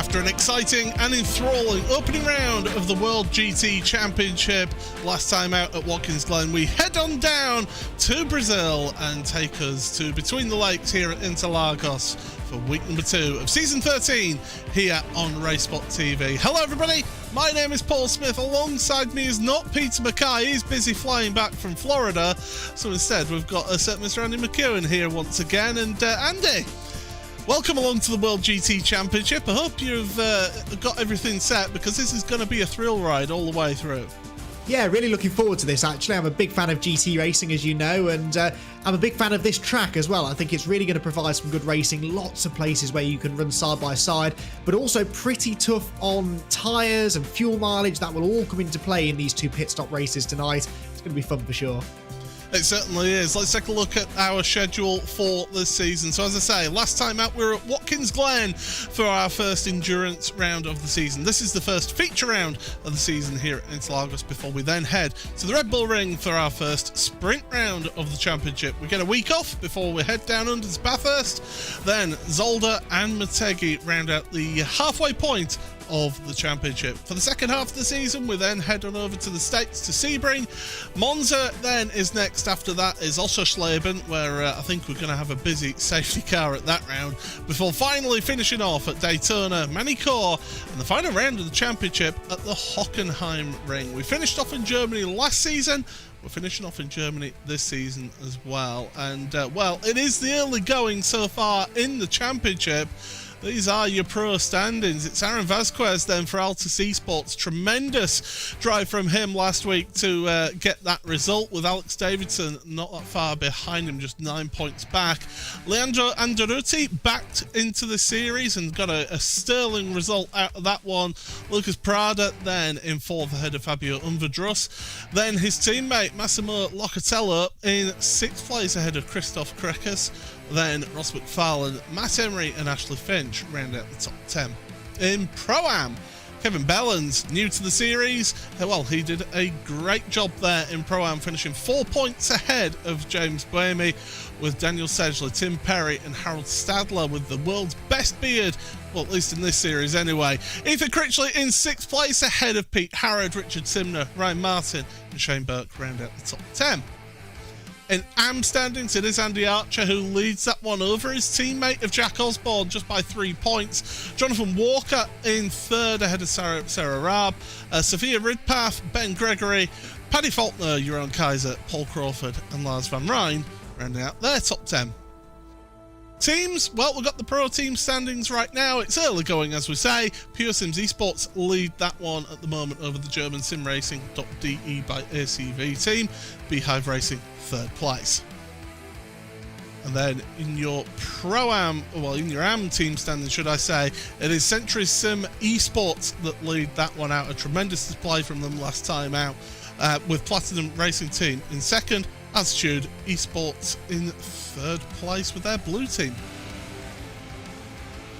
After an exciting and enthralling opening round of the World GT Championship last time out at Watkins Glen, we head on down to Brazil and take us to Between the Lakes here at Interlagos for week number 2 of season 13 here on RaceSpotTV. Hello everybody, my name is Paul Smith. Alongside me is not Peter Mackay, he's busy flying back from Florida, so instead we've got a certain Mr. Andy McEwen here once again. And Andy, welcome along to the World GT Championship. I hope you've got everything set, because this is going to be a thrill ride all the way through. Yeah, really looking forward to this, actually. I'm a big fan of GT racing, as you know, and I'm a big fan of this track as well. I think it's really going to provide some good racing, lots of places where you can run side by side, but also pretty tough on tyres and fuel mileage. That will all come into play in these 2 pit stop races tonight. It's going to be fun for sure. It certainly is. Let's take a look at our schedule for this season. So as I say, last time out we were at Watkins Glen for our first endurance round of the season. This is the first feature round of the season here at Interlagos before we then head to the Red Bull Ring for our first sprint round of the championship. We get a week off before we head down under to Bathurst. Then Zolder and Motegi round out the halfway point of the championship. For the second half of the season, we then head on over to the States to Sebring. Monza then is next. After that is Oschersleben, where I think we're going to have a busy safety car at that round, before finally finishing off at Daytona, Manicourt, and the final round of the championship at the Hockenheim Ring. We finished off in Germany last season. We're finishing off in Germany this season as well. And, well, it is the early going so far in the championship. These are your pro standings. It's Aaron Vasquez then for Altus Esports. Tremendous drive from him last week to get that result, with Alex Davidson not that far behind him, just 9 points back. Leandro Andaruti backed into the series and got a sterling result out of that one. Lucas Prada then in 4th ahead of Fabio Unverdrus. Then his teammate Massimo Locatello in 6th place ahead of Christoph Krekas. Then Ross McFarlane, Matt Emery and Ashley Finch round out the top 10. In Pro-Am, Kevin Bellens, new to the series, well, he did a great job there in Pro-Am, finishing 4 points ahead of James Buemi, with Daniel Sedgley, Tim Perry and Harold Stadler with the world's best beard, well, at least in this series anyway. Ethan Critchley in 6th place ahead of Pete Harrod, Richard Simner, Ryan Martin and Shane Burke round out the top 10. In AM standings, it is Andy Archer who leads that one over his teammate of Jack Osborne just by 3 points. Jonathan Walker in 3rd ahead of Sarah Raab. Sophia Ridpath, Ben Gregory, Paddy Faulkner, Jeroen Kaiser, Paul Crawford and Lars van Rijn rounding out their top 10. Teams, well, we've got the pro team standings right now. It's early going, as we say. Pure Sims Esports lead that one at the moment over the German simracing.de by ACV team. Beehive Racing 3rd place. And then in your Pro-Am, well, in your AM team standing, should I say, it is Century Sim Esports that lead that one out. A tremendous display from them last time out, with Platinum Racing Team in 2nd, Altitude Esports in 3rd place with their blue team.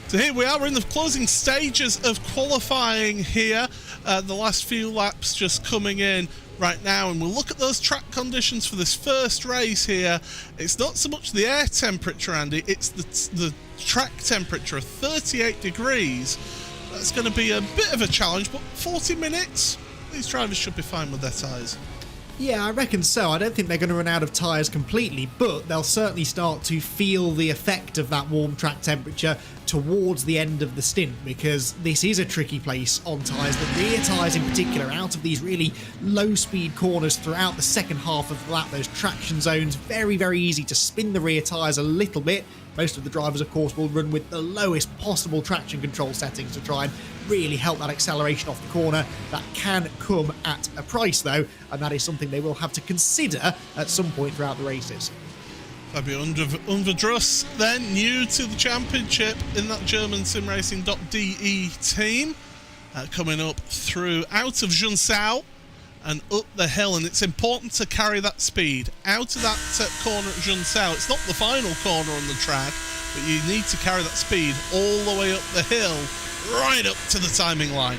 So here we are, we're in the closing stages of qualifying here. The last few laps just coming in right now, and we'll look at those track conditions for this first race here. It's not so much the air temperature, Andy, it's the track temperature of 38 degrees. That's going to be a bit of a challenge, but 40 minutes, these drivers should be fine with their tyres. Yeah, I reckon so. I don't think they're going to run out of tyres completely, but they'll certainly start to feel the effect of that warm track temperature towards the end of the stint, because this is a tricky place on tyres. The rear tyres in particular, out of these really low-speed corners throughout the second half of the lap, those traction zones, very, very easy to spin the rear tyres a little bit. Most of the drivers, of course, will run with the lowest possible traction control settings to try and really help that acceleration off the corner. That can come at a price, though, and that is something they will have to consider at some point throughout the races. Fabio Unverdrus, then new to the championship in that German simracing.de team, coming up through out of Junsao and up the hill, and it's important to carry that speed out of that corner at Junsao. It's not the final corner on the track, but you need to carry that speed all the way up the hill, right up to the timing line.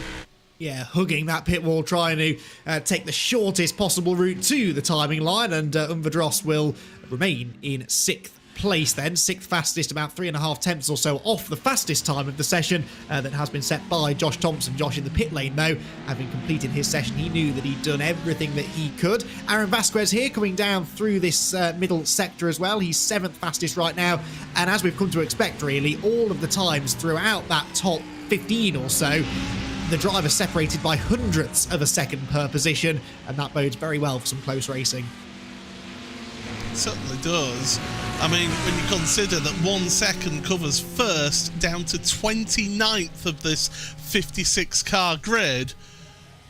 Yeah, hugging that pit wall, trying to take the shortest possible route to the timing line, and Unverdrus will remain in 6th place then, 6th fastest, about 3.5 tenths or so off the fastest time of the session that has been set by Josh Thompson. Josh in the pit lane though, having completed his session, he knew that he'd done everything that he could. Aaron Vasquez here coming down through this middle sector as well. He's 7th fastest right now, and as we've come to expect really, all of the times throughout that top 15 or so, the driver separated by hundredths of a second per position, and that bodes very well for some close racing. It certainly does. I mean, when you consider that 1 second covers first down to 29th of this 56 car grid,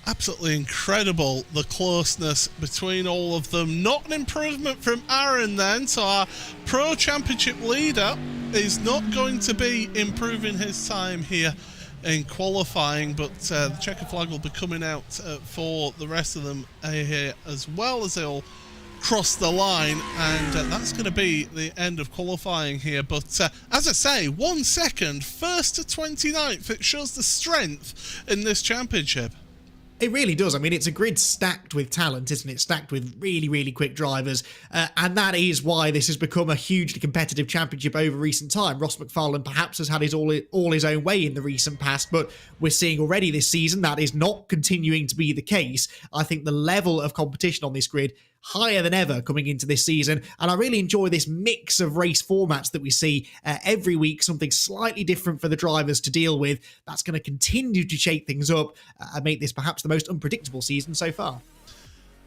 absolutely incredible, the closeness between all of them. Not an improvement from Aaron then, so our Pro Championship leader is not going to be improving his time here in qualifying, but the checker flag will be coming out for the rest of them here as well as they all cross the line, and that's going to be the end of qualifying here. But as I say, 1 second, first to 29th, it shows the strength in this championship. It really does. I mean, it's a grid stacked with talent, isn't it? Stacked with really, really quick drivers. And that is why this has become a hugely competitive championship over recent time. Ross McFarlane perhaps has had all his own way in the recent past, but we're seeing already this season that is not continuing to be the case. I think the level of competition on this grid higher than ever coming into this season, and I really enjoy this mix of race formats that we see every week, something slightly different for the drivers to deal with. That's going to continue to shake things up and make this perhaps the most unpredictable season so far.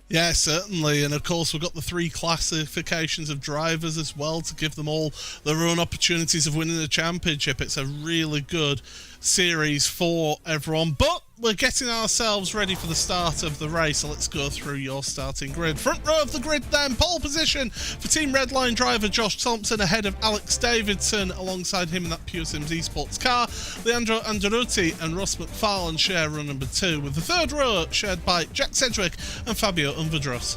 Yeah, certainly. And of course, we've got the 3 classifications of drivers as well to give them all their own opportunities of winning the championship. It's a really good series for everyone. But we're getting ourselves ready for the start of the race, so let's go through your starting grid. Front row of the grid then, pole position for Team Redline driver Josh Thompson ahead of Alex Davidson. Alongside him in that Pure Sims Esports car, Leandro Anderuti and Ross McFarlane share row number 2, with the third row shared by Jack Sedgwick and Fabio Unvadros.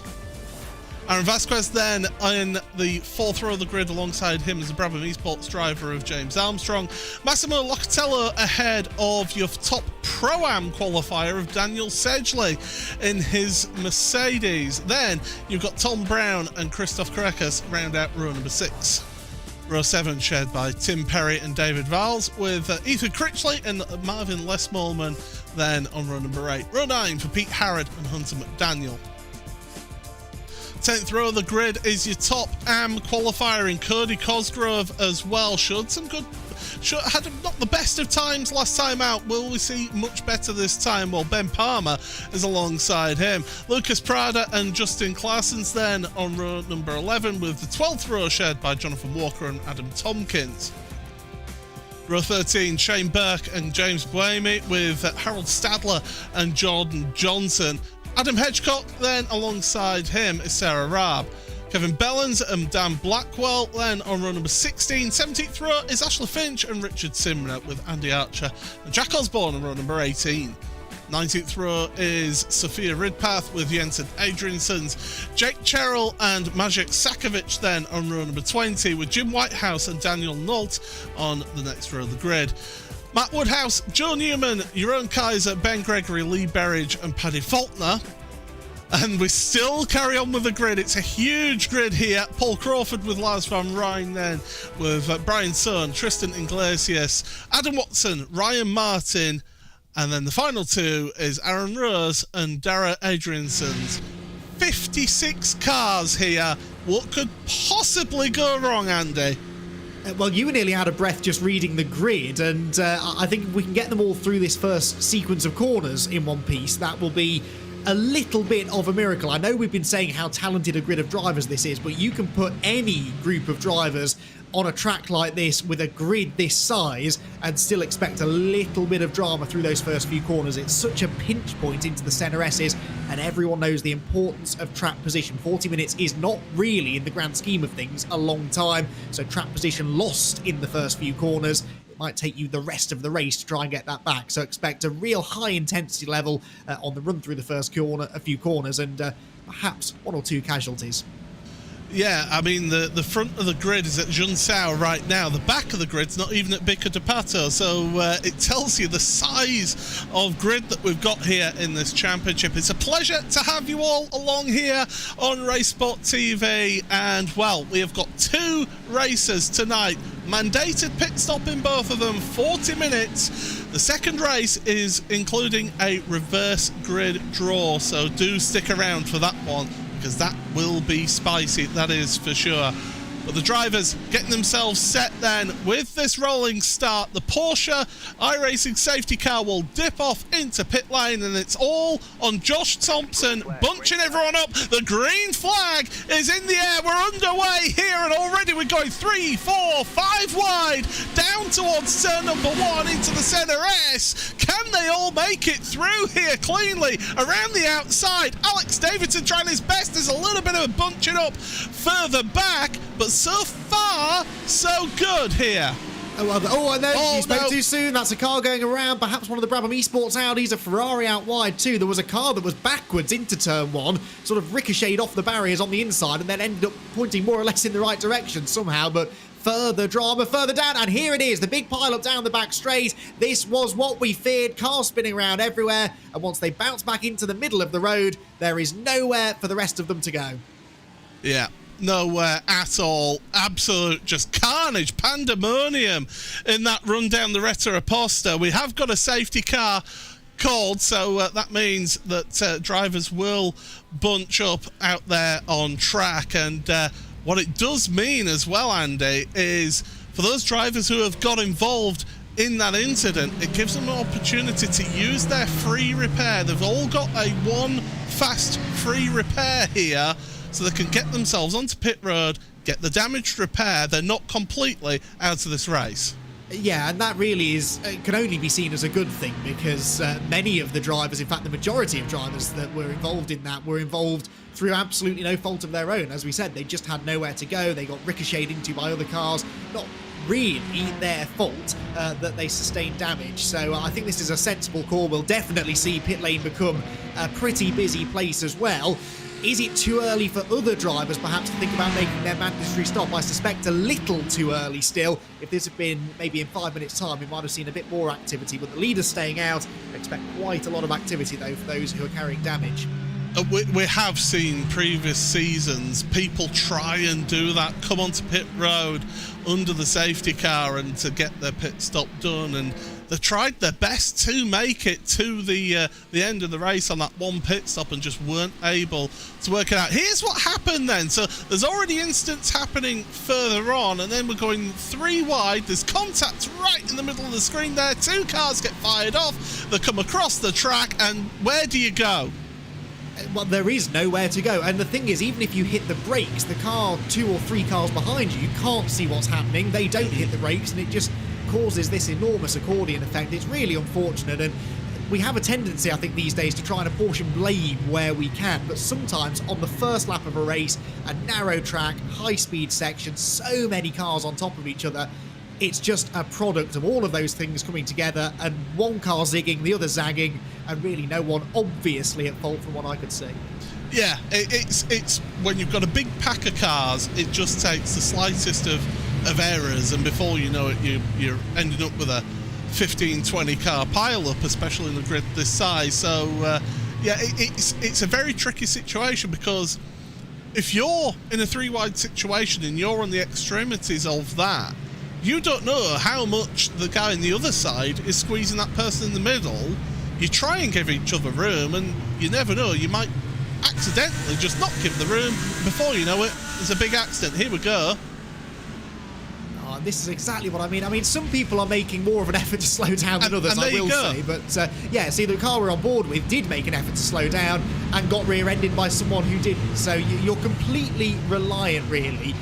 Aaron Vasquez then in the 4th row of the grid, alongside him as the Brabham Esports driver of James Armstrong. Massimo Locatello ahead of your top Pro-Am qualifier of Daniel Sedgley in his Mercedes. Then you've got Tom Brown and Christoph Karekas round out row number 6. Row 7 shared by Tim Perry and David Valls, with Ethan Critchley and Marvin Lesmolman then on row number 8. Row 9 for Pete Harrod and Hunter McDaniel. 10th row of the grid is your top AM qualifier in Cody Cosgrove as well. Had not the best of times last time out. Will we see much better this time? Well, Ben Palmer is alongside him. Lucas Prada and Justin Claessens then on row number 11, with the 12th row shared by Jonathan Walker and Adam Tompkins. Row 13, Shane Burke and James Buemi, with Harold Stadler and Jordan Johnson. Adam Hedgecock then alongside him is Sarah Raab. Kevin Bellens and Dan Blackwell then on row number 16. 17th row is Ashley Finch and Richard Simner, with Andy Archer and Jack Osborne on row number 18. 19th row is Sophia Ridpath with Jensen Adriansons. Jake Cherrill and Maciej Sakovic then on row number 20, with Jim Whitehouse and Daniel Nolt on the next row of the grid. Matt Woodhouse, Joe Newman, Jeroen Kaiser, Ben Gregory, Lee Berridge and Paddy Faulkner. And we still carry on with the grid. It's a huge grid here. Paul Crawford with Lars van Rijn then, with Brian Sohn, Tristan Iglesias, Adam Watson, Ryan Martin, and then the final 2 is Aaron Rose and Dara Adriansons. 56 cars here. What could possibly go wrong, Andy? Well, you were nearly out of breath just reading the grid, and I think if we can get them all through this first sequence of corners in one piece, that will be a little bit of a miracle. I know we've been saying how talented a grid of drivers this is, but you can put any group of drivers on a track like this with a grid this size and still expect a little bit of drama through those first few corners. It's such a pinch point into the centre S's, and everyone knows the importance of track position. 40 minutes is not really, in the grand scheme of things, a long time, so track position lost in the first few corners, it might take you the rest of the race to try and get that back. So expect a real high intensity level on the run through the first corner, a few corners, and perhaps 1 or 2 casualties. Yeah, I mean, the front of the grid is at Junsao right now. The back of the grid's not even at Bica de Pato, so it tells you the size of grid that we've got here in this championship. It's a pleasure to have you all along here on RaceSpotTV, and, well, we have got 2 races tonight. Mandated pit stop in both of them, 40 minutes. The second race is including a reverse grid draw, so do stick around for that one, because that will be spicy, that is for sure. But the drivers getting themselves set then with this rolling start. The Porsche iRacing safety car will dip off into pit lane, and it's all on Josh Thompson bunching everyone up. The green flag is in the air. We're underway here, and already we're going 3, 4, 5 wide down towards turn number 1 into the center S. Can they all make it through here cleanly? Around the outside, Alex Davidson trying his best. There's a little bit of a bunching up further back, but so far, so good here. I know, you spoke too soon. That's a car going around. Perhaps one of the Brabham Esports Audis, a Ferrari out wide too. There was a car that was backwards into turn 1, sort of ricocheted off the barriers on the inside, and then ended up pointing more or less in the right direction somehow. But further drama, further down, and here it is, the big pile up down the back straight. This was what we feared, cars spinning around everywhere, and once they bounce back into the middle of the road, there is nowhere for the rest of them to go. Yeah. Nowhere at all. Absolute just carnage, pandemonium in that run down the Retta Aposta. We have got a safety car called, so that means that drivers will bunch up out there on track. And what it does mean as well, Andy, is for those drivers who have got involved in that incident, it gives them an opportunity to use their free repair. They've all got a 1 fast free repair here, so they can get themselves onto pit road, get the damaged repair. They're not completely out of this race. Yeah, and that really can only be seen as a good thing, because many of the drivers, in fact the majority of drivers that were involved in that, were involved through absolutely no fault of their own. As we said, they just had nowhere to go. They got ricocheted into by other cars. Not really their fault that they sustained damage. So I think this is a sensible call. We'll definitely see pit lane become a pretty busy place as well. Is it too early for other drivers perhaps to think about making their mandatory stop? I suspect a little too early still. If this had been maybe in 5 minutes time, we might have seen a bit more activity, but the leader's staying out. I expect quite a lot of activity though for those who are carrying damage. We have seen previous seasons people try and do that, come onto pit road under the safety car and to get their pit stop done, and they tried their best to make it to the end of the race on that 1 pit stop and just weren't able to work it out. Here's what happened then. So there's already incidents happening further on, and then we're going 3 wide. There's contact right in the middle of the screen there. 2 cars get fired off. They come across the track, and where do you go? Well, there is nowhere to go. And the thing is, even if you hit the brakes, the car 2 or 3 cars behind you can't see what's happening. They don't hit the brakes, and it just causes this enormous accordion effect. It's really unfortunate, and we have a tendency, I think, these days to try and apportion blame where we can, but sometimes on the first lap of a race, a narrow track, high-speed section, so many cars on top of each other, it's just a product of all of those things coming together, and one car zigging, the other zagging, and really no one obviously at fault from what I could see. Yeah, it's when you've got a big pack of cars, it just takes the slightest of errors, and before you know it, you're ending up with a 15-20 car pile-up, especially in the grid this size. So yeah, it's a very tricky situation, because if you're in a 3 wide situation and you're on the extremities of that, you don't know how much the guy on the other side is squeezing that person in the middle. You try and give each other room, and you never know, you might accidentally just not give the room. Before you know it, there's a big accident. Here we go. This is exactly what I mean. I mean, some people are making more of an effort to slow down than others, I will say. But yeah, see, the car we're on board with did make an effort to slow down and got rear-ended by someone who didn't. So you're completely reliant, really,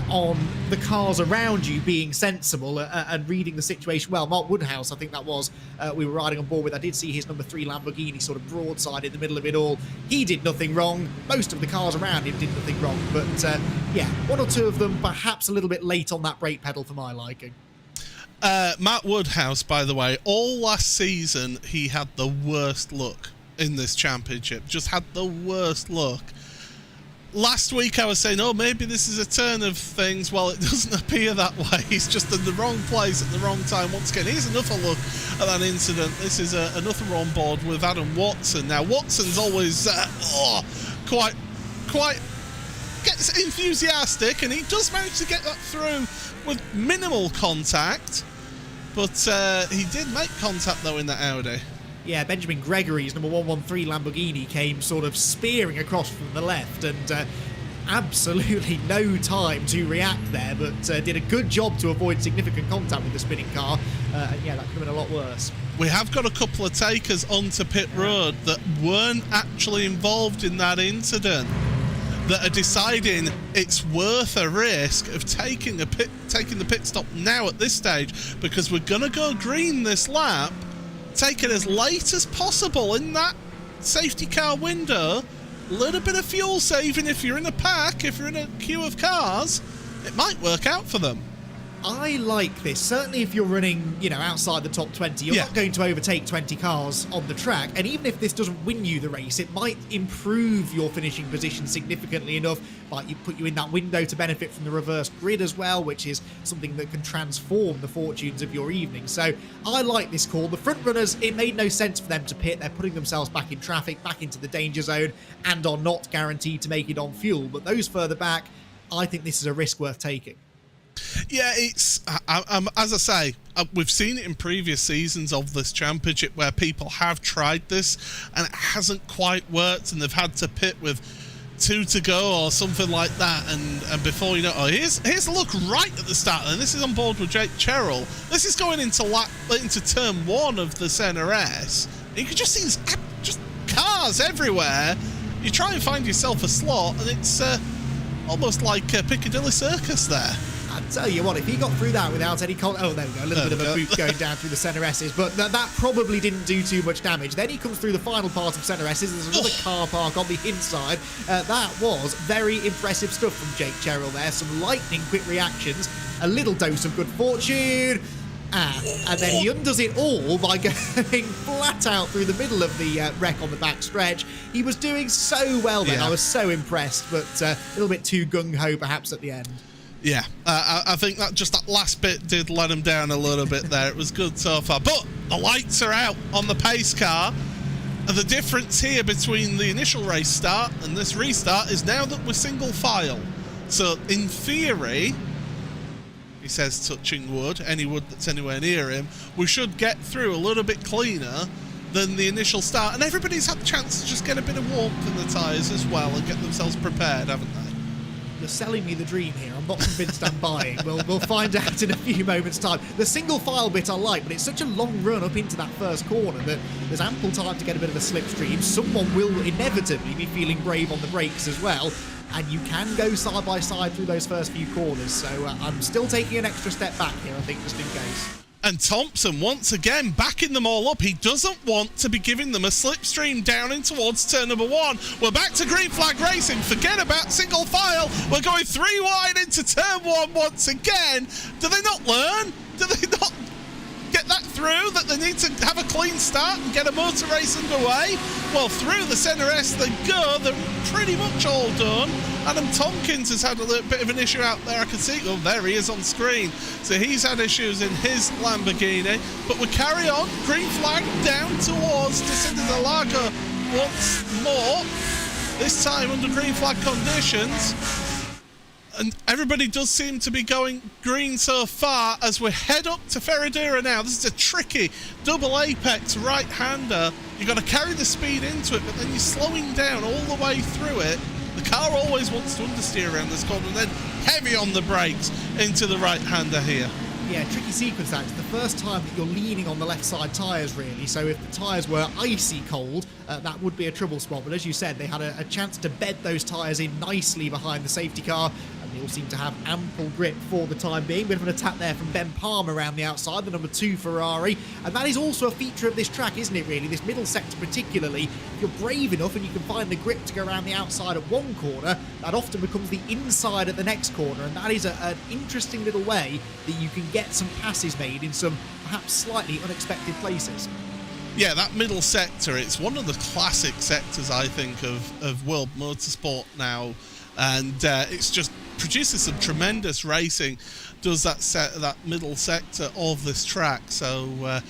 on the cars around you being sensible and reading the situation well. Mark Woodhouse, I think that was, we were riding on board with. I did see his number 3 Lamborghini sort of broadside in the middle of it all. He did nothing wrong. Most of the cars around him did nothing wrong. But yeah, 1 or 2 of them perhaps a little bit late on that brake pedal for my liking. Matt Woodhouse, by the way, all last season he had the worst luck in this championship. Just had the worst luck. last week I was saying, oh, maybe this is a turn of things. Well, it doesn't appear that way. He's just in the wrong place at the wrong time. Once again, here's another look at that incident. This is another on board with Adam Watson. Now, Watson's always quite gets enthusiastic, and he does manage to get that through with minimal contact. But he did make contact, though, in that Audi. Yeah, Benjamin Gregory's number 113 Lamborghini came sort of spearing across from the left, and absolutely no time to react there, but did a good job to avoid significant contact with the spinning car. And yeah, that could have been a lot worse. We have got a couple of takers onto pit road that weren't actually involved in that incident, that are deciding it's worth a risk of taking the pit stop now at this stage, because we're going to go green this lap. Take it as late as possible in that safety car window. A little bit of fuel saving if you're in a pack, if you're in a queue of cars, it might work out for them. I like this. Certainly if you're running, outside the top 20, you're not going to overtake 20 cars on the track. And even if this doesn't win you the race, it might improve your finishing position significantly enough. Like, you put you in that window to benefit from the reverse grid as well, which is something that can transform the fortunes of your evening. So I like this call. The front runners, it made no sense for them to pit. They're putting themselves back in traffic, back into the danger zone, and are not guaranteed to make it on fuel. But those further back, I think this is a risk worth taking. Yeah, it's as I say, we've seen it in previous seasons of this championship where people have tried this and it hasn't quite worked, and they've had to pit with 2 to go or something like that, and before you know, here's a look right at the start, and this is on board with Jake Cheryl. This is going into turn 1 of the Senna S. And you can just see just cars everywhere. You try and find yourself a slot, and it's almost like Piccadilly Circus there. I tell you what, if he got through that without any oh, there we go, a little bit of a boot going down through the Senna S's, but that probably didn't do too much damage. Then he comes through the final part of Senna S's. There's another car park on the inside. That was very impressive stuff from Jake Cheryl there. Some lightning quick reactions, a little dose of good fortune. And then he undoes it all by going flat out through the middle of the wreck on the back stretch. He was doing so well then. I was so impressed, but a little bit too gung-ho perhaps at the end. Yeah, I think that last bit did let him down a little bit there. It was good so far. But the lights are out on the pace car. And the difference here between the initial race start and this restart is now that we're single file. So, in theory, he says touching wood, any wood that's anywhere near him, we should get through a little bit cleaner than the initial start. And everybody's had the chance to just get a bit of warmth in the tyres as well and get themselves prepared, haven't they? You're selling me the dream here. I'm not convinced I'm buying. We'll find out in a few moments' time. The single file bit I like, but it's such a long run up into that first corner that there's ample time to get a bit of a slipstream. Someone will inevitably be feeling brave on the brakes as well, and you can go side by side through those first few corners. So I'm still taking an extra step back here, I think, just in case. And Thompson, once again, backing them all up. He doesn't want to be giving them a slipstream down in towards turn number 1. We're back to green flag racing. Forget about single file. We're going 3 wide into turn 1 once again. Do they not learn? Do they not get that through, that they need to have a clean start and get a motor race underway? Well, through the Senna S they go. They're pretty much all done. Adam Tompkins has had a little bit of an issue out there. I can see, oh, there he is on screen. So he's had issues in his Lamborghini. But we carry on. Green flag down towards Interlagos once more. This time under green flag conditions. And everybody does seem to be going green so far as we head up to Ferradura now. This is a tricky double apex right-hander. You've got to carry the speed into it, but then you're slowing down all the way through it. The car always wants to understeer around this corner and then heavy on the brakes into the right-hander here. Yeah, tricky sequence that. It's the first time that you're leaning on the left side tyres, really. So if the tyres were icy cold, that would be a trouble spot. But as you said, they had a chance to bed those tyres in nicely behind the safety car. And they all seem to have ample grip for the time being. Bit of an attack there from Ben Palmer around the outside, the number 2 Ferrari. And that is also a feature of this track, isn't it, really? This middle sector particularly. If you're brave enough and you can find the grip to go around the outside at one corner, that often becomes the inside at the next corner. And that is an interesting little way that you can get some passes made in some perhaps slightly unexpected places. Yeah, that middle sector, it's one of the classic sectors, I think, of world motorsport now. and it's just produces some tremendous racing. Does that middle sector of this track, so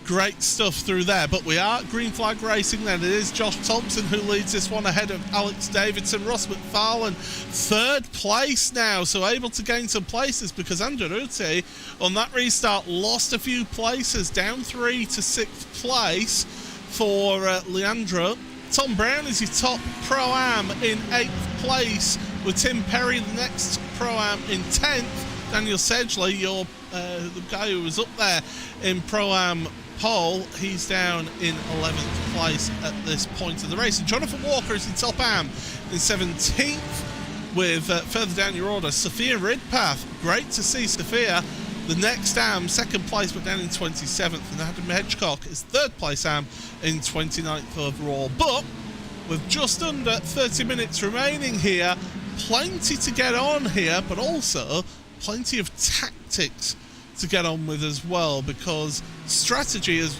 great stuff through there. But we are green flag racing then. It is Josh Thompson who leads this one ahead of Alex Davidson. Ross McFarlane third place now, so able to gain some places because Anderuti on that restart lost a few places, down 3 to 6th place for Leandro. Tom Brown is your top Pro-Am in 8th place, with Tim Perry the next Pro-Am in 10th. Daniel Sedgley, the guy who was up there in Pro-Am pole, he's down in 11th place at this point of the race. And Jonathan Walker is in top Am in 17th, with further down your order, Sophia Ridpath. Great to see Sophia. The next Am, second place, but down in 27th. And Adam Hedgecock is third place Am in 29th overall. But with just under 30 minutes remaining here, plenty to get on here, but also plenty of tactics to get on with as well, because strategy is,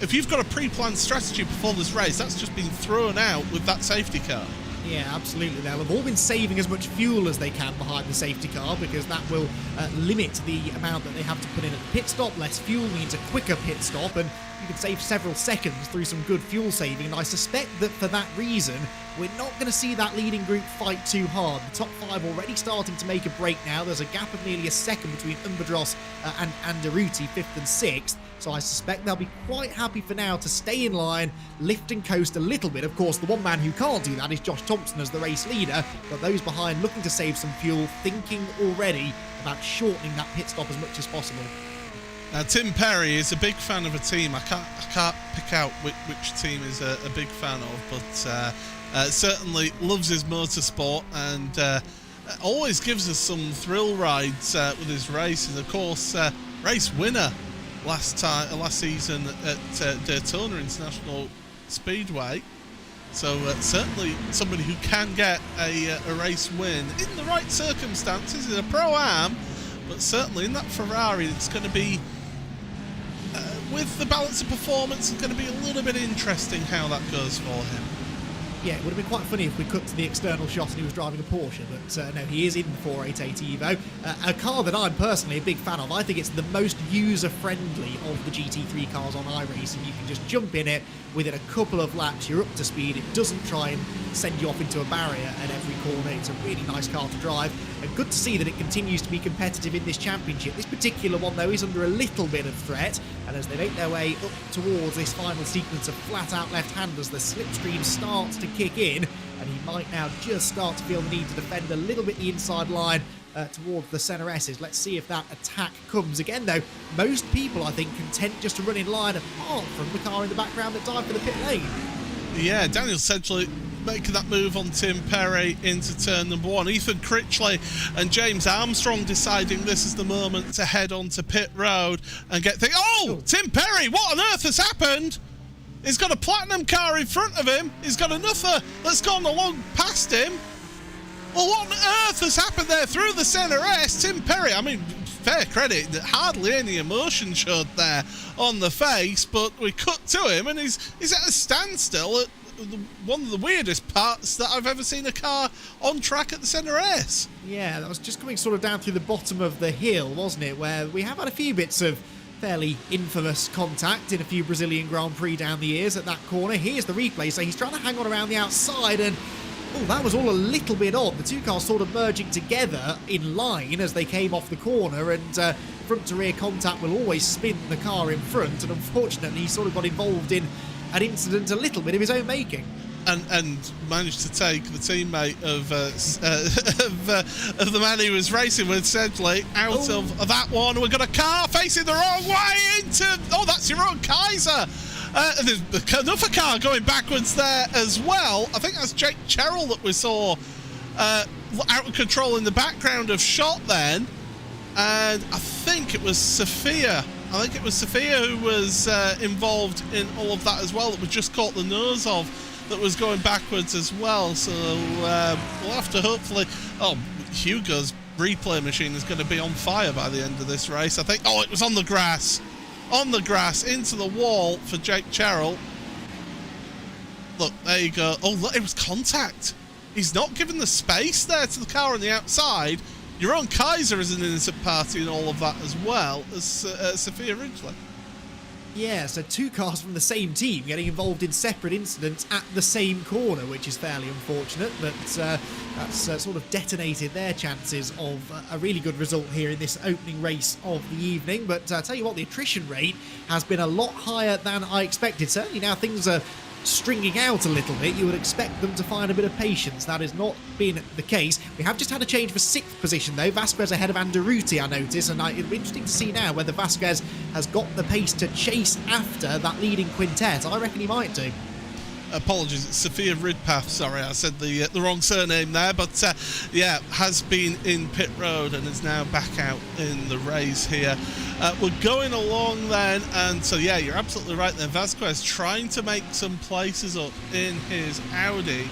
if you've got a pre-planned strategy before this race, that's just been thrown out with that safety car. Yeah, absolutely. They'll have all been saving as much fuel as they can behind the safety car, because that will limit the amount that they have to put in at the pit stop. Less fuel means a quicker pit stop, and you can save several seconds through some good fuel saving. And I suspect that for that reason, we're not going to see that leading group fight too hard. The top 5 already starting to make a break now. There's a gap of nearly a second between Umbadros and Anderuti, 5th and 6th. So I suspect they'll be quite happy for now to stay in line, lift and coast a little bit. Of course, the one man who can't do that is Josh Thompson as the race leader, but those behind looking to save some fuel, thinking already about shortening that pit stop as much as possible. Now, Tim Perry is a big fan of a team. I can't pick out which team is a big fan of, but certainly loves his motorsport and always gives us some thrill rides with his races. Of course, race winner last season at Daytona International Speedway. So certainly somebody who can get a race win in the right circumstances in a Pro-Am, but certainly in that Ferrari, it's going to be, with the balance of performance, it's going to be a little bit interesting how that goes for him. Yeah, it would have been quite funny if we cut to the external shot and he was driving a Porsche, but no, he is in the 488 Evo. A car that I'm personally a big fan of. I think it's the most user-friendly of the GT3 cars on iRacing. You can just jump in it, within a couple of laps you're up to speed. It doesn't try and send you off into a barrier at every corner. It's a really nice car to drive, and good to see that it continues to be competitive in this championship. This particular one, though, is under a little bit of threat, and as they make their way up towards this final sequence of flat-out left-handers, the slipstream starts to kick in, and he might now just start to feel the need to defend a little bit the inside line towards the centre S's. Let's see if that attack comes. Again, though, most people, I think, content just to run in line apart from the car in the background that dived for the pit lane. Yeah, Daniel Sedgley making that move on Tim Perry into turn number 1. Ethan Critchley and James Armstrong deciding this is the moment to head on to pit road and get things. Oh, Tim Perry, what on earth has happened? He's got a platinum car in front of him. He's got another that's gone along past him. Well, what on earth has happened there through the centre S? Tim Perry, I mean, fair credit, hardly any emotion showed there on the face, but we cut to him and he's at a standstill at one of the weirdest parts that I've ever seen a car on track at the centre S. Yeah, that was just coming sort of down through the bottom of the hill, wasn't it, where we have had a few bits of fairly infamous contact in a few Brazilian Grand Prix down the years at that corner. Here's the replay, so he's trying to hang on around the outside, and oh, that was all a little bit odd. The two cars sort of merging together in line as they came off the corner, and front to rear contact will always spin the car in front, and unfortunately he sort of got involved in an incident a little bit of his own making. And managed to take the teammate of the man he was racing with, Sedgley, out of that one. We've got a car facing the wrong way into... Oh, that's your own Kaiser. There's another car going backwards there as well. I think that's Jake Cherrell that we saw out of control in the background of shot then. And I think it was Sophia. I think it was Sophia who was involved in all of that as well, that we just caught the nose of, that was going backwards as well. So we'll have to hopefully... Oh, Hugo's replay machine is going to be on fire by the end of this race, I think. Oh, it was on the grass. On the grass, into the wall for Jake Cherrell. Look, there you go. Oh, look, it was contact. he's not given the space there to the car on the outside. Your own Kaiser is an innocent party in all of that, as well as Sophia Ridgely. Yeah, so 2 cars from the same team getting involved in separate incidents at the same corner, which is fairly unfortunate, but that's sort of detonated their chances of a really good result here in this opening race of the evening. But I tell you what, the attrition rate has been a lot higher than I expected. Certainly now things are stringing out a little bit, you would expect them to find a bit of patience. That has not been the case. We have just had a change for 6th position though. Vasquez ahead of Anderuti, I notice, and it'll be interesting to see now whether Vasquez has got the pace to chase after that leading quintet. I reckon he might do. Apologies, it's Sophia Ridpath, sorry, I said the wrong surname there, but yeah, has been in pit road and is now back out in the race here. We're going along then, and so yeah, you're absolutely right there. Vasquez trying to make some places up in his Audi.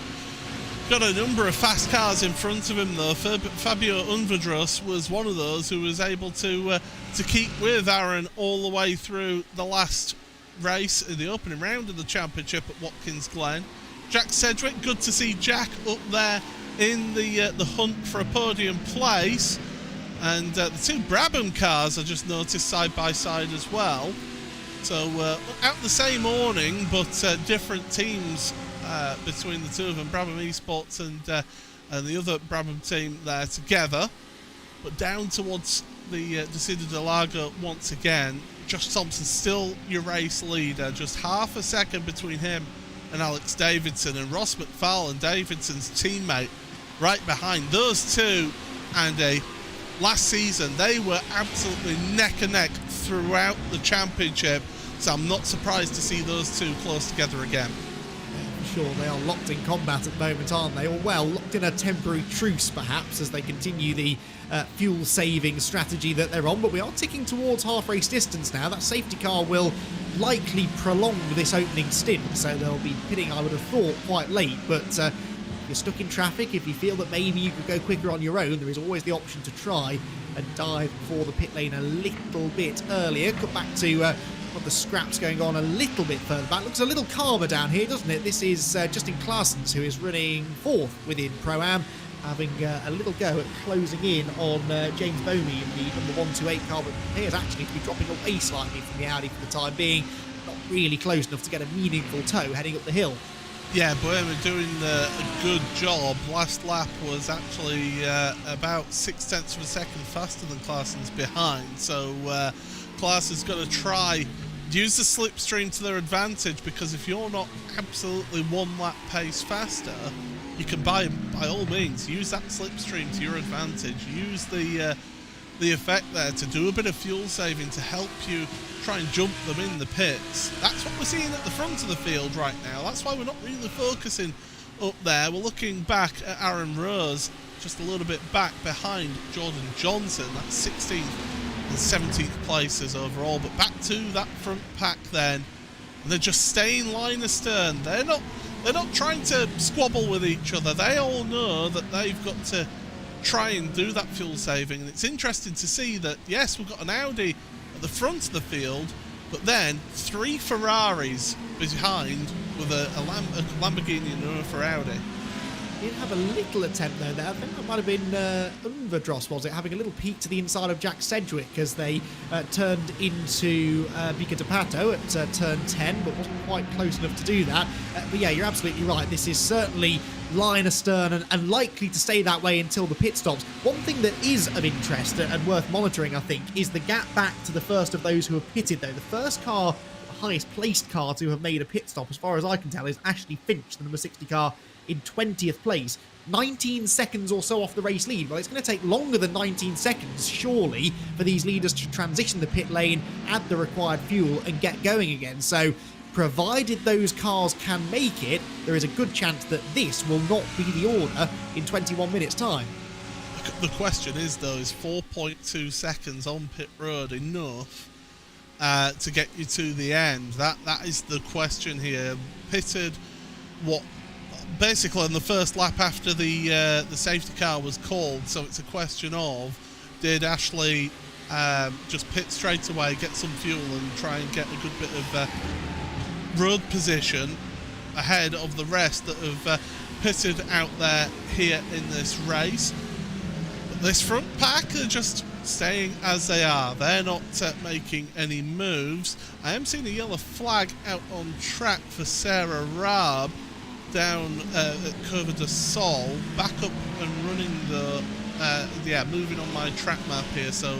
Got a number of fast cars in front of him though. Fabio Unvadros was one of those who was able to keep with Aaron all the way through the last race in the opening round of the championship at Watkins Glen. Jack Sedgwick, good to see Jack up there in the hunt for a podium place, and the 2 Brabham cars I just noticed side by side as well. So out the same awning, but different teams between the 2 of them, Brabham Esports and the other Brabham team there together. But down towards the Decido del Lago once again. Josh Thompson still your race leader, just half a second between him and Alex Davidson, and Ross McFarlane, Davidson's teammate, right behind. Those 2, and last season they were absolutely neck and neck throughout the championship, so I'm not surprised to see those 2 close together again. Sure, they are locked in combat at the moment, aren't they? Or, well, locked in a temporary truce, perhaps, as they continue the fuel-saving strategy that they're on. But we are ticking towards half-race distance now. That safety car will likely prolong this opening stint, so they'll be pitting, I would have thought, quite late. But if you're stuck in traffic, if you feel that maybe you could go quicker on your own, there is always the option to try and dive for the pit lane a little bit earlier. Cut back to the scraps going on a little bit further back. Looks a little calmer down here, doesn't it? This is Justin Claessens, who is running 4th within Pro-Am, having a little go at closing in on James Boney in the number 128 car, but appears actually to be dropping away slightly from the Audi for the time being. Not really close enough to get a meaningful tow heading up the hill. Yeah, Boehmer doing a good job. Last lap was actually about 0.6 of a second faster than Claessen's behind, so Claess has got to try use the slipstream to their advantage, because if you're not absolutely 1 lap pace faster, you can by all means use that slipstream to your advantage. Use the effect there to do a bit of fuel saving to help you try and jump them in the pits. That's what we're seeing at the front of the field right now. That's why we're not really focusing up there. We're looking back at Aaron Rose, just a little bit back behind Jordan Johnson. That's 16th and 17th places overall, but back to that front pack then, and they're just staying line astern. They're not trying to squabble with each other. They all know that they've got to try and do that fuel saving, and it's interesting to see that, yes, we've got an Audi at the front of the field, but then 3 Ferraris behind with a Lamborghini and a Ferrari. Did have a little attempt though there. I think that might have been Unvadros, was it? Having a little peek to the inside of Jack Sedgwick as they turned into Bica de Pato at turn 10, but wasn't quite close enough to do that. But yeah, you're absolutely right. This is certainly line astern and likely to stay that way until the pit stops. One thing that is of interest and worth monitoring, I think, is the gap back to the first of those who have pitted though. The first car, the highest placed car to have made a pit stop, as far as I can tell, is Ashley Finch, the number 60 car, in 20th place, 19 seconds or so off the race lead. Well, it's going to take longer than 19 seconds, surely, for these leaders to transition the pit lane, add the required fuel, and get going again. So, provided those cars can make it, there is a good chance that this will not be the order in 21 minutes' time. The question is, though, is 4.2 seconds on pit road enough to get you to the end? That is the question here. Pitted, what? Basically on the first lap after the safety car was called, so it's a question of, did Ashley just pit straight away, get some fuel and try and get a good bit of road position ahead of the rest that have pitted out there here in this race. But this front pack are just staying as they are. They're not making any moves. I am seeing a yellow flag out on track for Sarah Raab down at Curva de Sol. Back up and running the moving on my track map here, so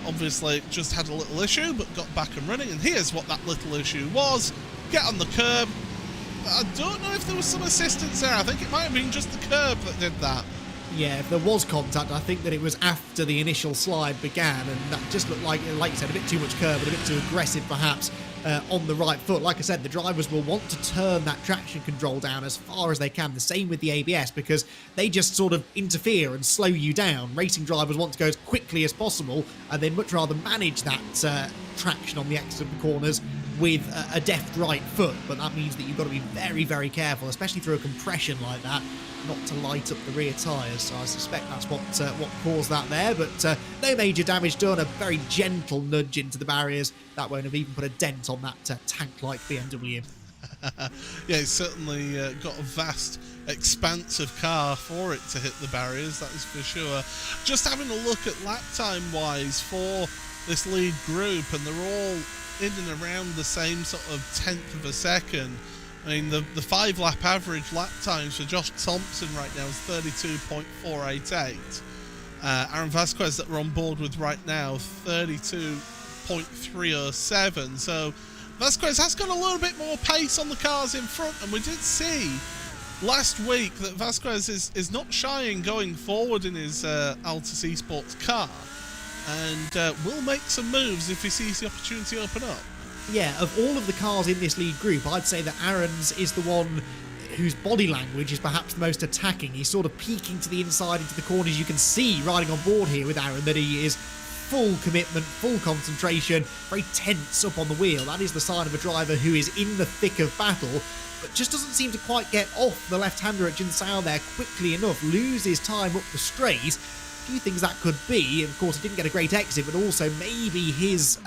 obviously just had a little issue but got back and running, and here's what that little issue was. Get on the curb. I don't know if there was some assistance there. I think it might have been just the curb that did that. Yeah, if there was contact, I think that it was after the initial slide began, and that just looked like you said, a bit too much curb and a bit too aggressive perhaps on the right foot. Like I said, the drivers will want to turn that traction control down as far as they can. The same with the ABS, because they just sort of interfere and slow you down. Racing drivers want to go as quickly as possible, and they'd much rather manage that traction on the exit of the corners with a deft right foot. But that means that you've got to be very, very careful, especially through a compression like that, not to light up the rear tyres. So I suspect that's what caused that there, but no major damage done. A very gentle nudge into the barriers. That won't have even put a dent on that tank-like BMW. Yeah, it's certainly got a vast expanse of car for it to hit the barriers, that is for sure. Just having a look at lap time wise for this lead group, and they're all in and around the same sort of tenth of a second. I mean, the 5 lap average lap times for Josh Thompson right now is 32.488. Aaron Vasquez that we're on board with right now, 32.307. So Vasquez has got a little bit more pace on the cars in front, and we did see last week that Vasquez is not shying going forward in his Altus Esports car, and will make some moves if he sees the opportunity open up. Yeah, of all of the cars in this lead group, I'd say that Aaron's is the one whose body language is perhaps most attacking. He's sort of peeking to the inside into the corners. You can see riding on board here with Aaron that he is full commitment, full concentration, very tense up on the wheel. That is the sign of a driver who is in the thick of battle, but just doesn't seem to quite get off the left-hander at Jinsao there quickly enough, loses time up the straight. A few things that could be. Of course, he didn't get a great exit, but also maybe his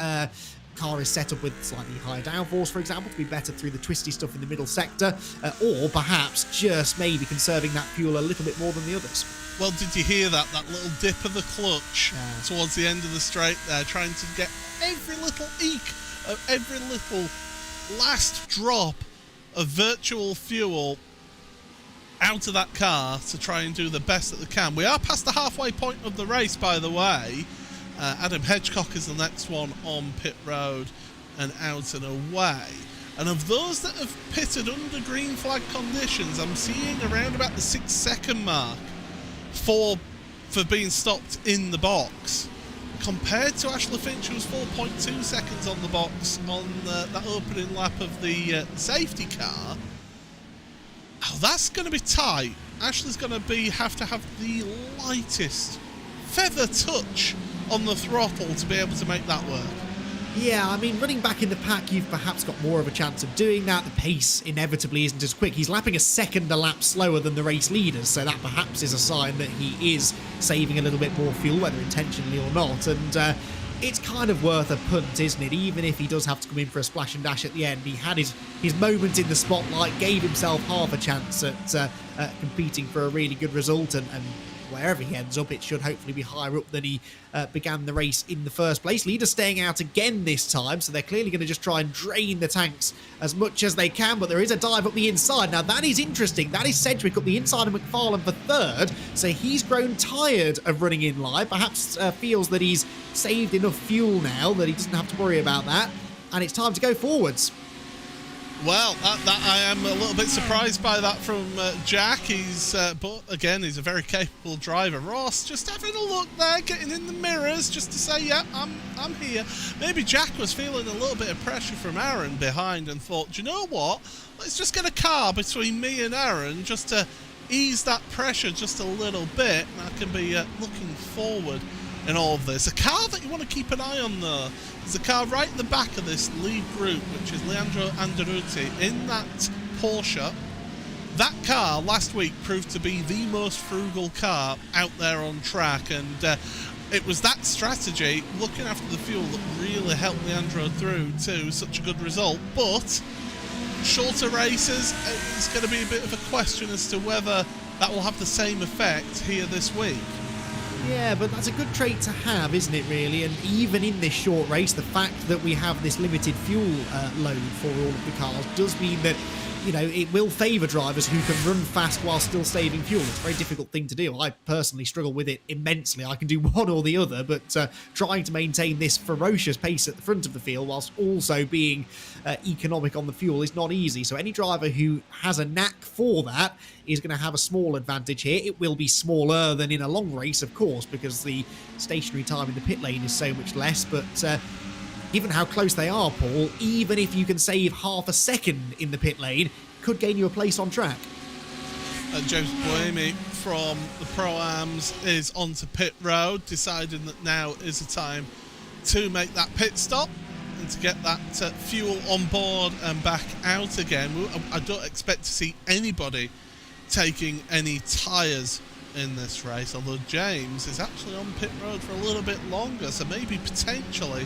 car is set up with slightly higher downforce, for example, to be better through the twisty stuff in the middle sector, or perhaps just maybe conserving that fuel a little bit more than the others. Well, did you hear that little dip of the clutch towards the end of the straight there, trying to get every little eke of every little last drop of virtual fuel out of that car to try and do the best that they can. We are past the halfway point of the race, by the way. Adam Hedgecock is the next one on pit road and out and away. And of those that have pitted under green flag conditions, I'm seeing around about the 6 second mark for being stopped in the box. Compared to Ashley Finch, who was 4.2 seconds on the box on that opening lap of the safety car. Oh, that's going to be tight. Ashley's going to have to have the lightest feather touch on the throttle to be able to make that work. Yeah, I mean, running back in the pack, you've perhaps got more of a chance of doing that. The pace inevitably isn't as quick. He's lapping a second a lap slower than the race leaders, so that perhaps is a sign that he is saving a little bit more fuel, whether intentionally or not. And it's kind of worth a punt, isn't it? Even if he does have to come in for a splash and dash at the end, he had his moment in the spotlight, gave himself half a chance at competing for a really good result, and wherever he ends up, it should hopefully be higher up than he began the race in the first place. Leaders staying out again this time, so they're clearly going to just try and drain the tanks as much as they can, but there is a dive up the inside. Now, that is interesting. That is Sedgwick up the inside of McFarlane for third, so he's grown tired of running in live, perhaps feels that he's saved enough fuel now that he doesn't have to worry about that, and it's time to go forwards. Well, that I am a little bit surprised by that from Jack. But again, he's a very capable driver. Ross just having a look there, getting in the mirrors just to say, yeah, I'm here. Maybe Jack was feeling a little bit of pressure from Aaron behind and thought, do you know what? Let's just get a car between me and Aaron just to ease that pressure just a little bit, and I can be looking forward in all of this. A car that you want to keep an eye on, though, is a car right in the back of this lead group, which is Leandro Anderuti in that Porsche. That car last week proved to be the most frugal car out there on track, and it was that strategy, looking after the fuel, that really helped Leandro through to such a good result. But shorter races, it's going to be a bit of a question as to whether that will have the same effect here this week. Yeah, but that's a good trait to have, isn't it, really? And even in this short race, the fact that we have this limited fuel load for all of the cars does mean that, you know, it will favour drivers who can run fast while still saving fuel. It's a very difficult thing to do. I personally struggle with it immensely. I can do one or the other, but trying to maintain this ferocious pace at the front of the field whilst also being economic on the fuel is not easy. So any driver who has a knack for that is going to have a small advantage here. It will be smaller than in a long race, of course, because the stationary time in the pit lane is so much less, but given how close they are, Paul, even if you can save half a second in the pit lane, could gain you a place on track. James Buemi from the Pro-Ams is onto pit road, deciding that now is the time to make that pit stop and to get that fuel on board and back out again. I don't expect to see anybody taking any tyres in this race, although James is actually on pit road for a little bit longer, so maybe potentially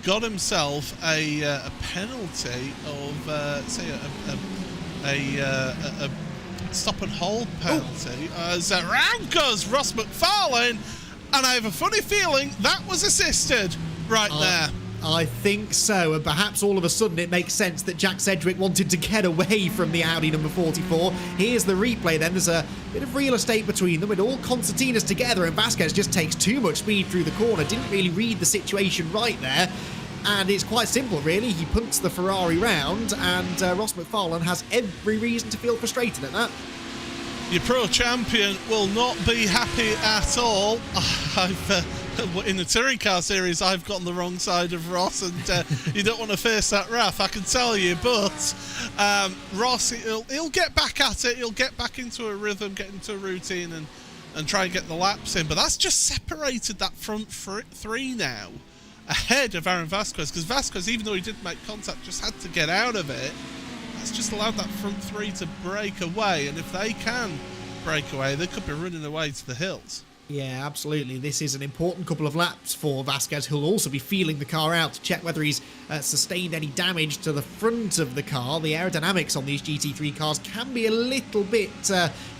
got himself a penalty of, say, a stop and hold penalty. As around goes Ross McFarlane, and I have a funny feeling that was assisted right there. I think so, and perhaps all of a sudden it makes sense that Jack Sedgwick wanted to get away from the Audi number 44. Here's the replay then. There's a bit of real estate between them with all concertinas together, and Vasquez just takes too much speed through the corner. Didn't really read the situation right there. And it's quite simple, really. He punts the Ferrari round, and Ross McFarlane has every reason to feel frustrated at that. Your pro champion will not be happy at all. In the touring car series, I've got on the wrong side of Ross, and you don't want to face that wrath, I can tell you. But Ross, he'll get back at it. He'll get back into a rhythm, get into a routine, and try and get the laps in. But that's just separated that front three now ahead of Aaron Vasquez, because Vasquez, even though he did make contact, just had to get out of it. That's just allowed that front three to break away, and if they can break away, they could be running away to the hills. Yeah, absolutely. This is an important couple of laps for Vasquez, who'll also be feeling the car out to check whether he's sustained any damage to the front of the car. The aerodynamics on these GT3 cars can be a little bit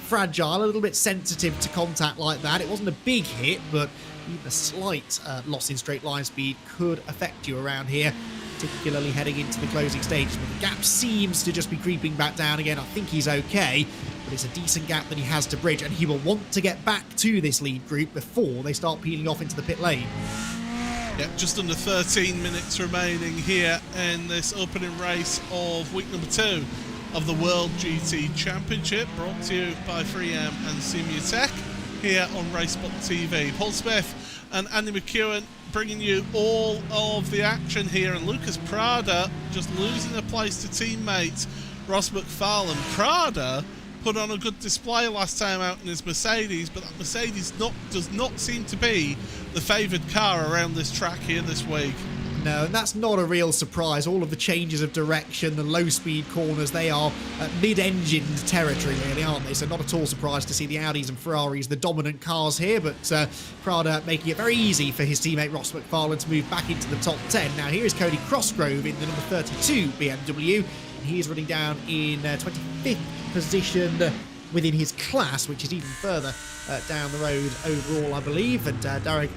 fragile, a little bit sensitive to contact like that. It wasn't a big hit, but even a slight loss in straight line speed could affect you around here, particularly heading into the closing stages. But the gap seems to just be creeping back down again. I think he's okay, but it's a decent gap that he has to bridge, and he will want to get back to this lead group before they start peeling off into the pit lane. Yeah, just under 13 minutes remaining here in this opening race of week number 2 of the World GT Championship, brought to you by 3M and Simutech here on RaceSpotTV. Paul Smith and Andy McEwen bringing you all of the action here, and Lucas Prada just losing a place to teammate Ross McFarlane. Prada put on a good display last time out in his Mercedes, but that Mercedes does not seem to be the favoured car around this track here this week. No, and that's not a real surprise. All of the changes of direction, the low-speed corners, they are mid-engined territory, really, aren't they? So not at all surprised to see the Audis and Ferraris, the dominant cars here, but Prada making it very easy for his teammate Ross McFarlane to move back into the top 10. Now, here is Cody Crossgrove in the number 32 BMW, and he is running down in 25th position within his class, which is even further down the road overall, I believe, and Derek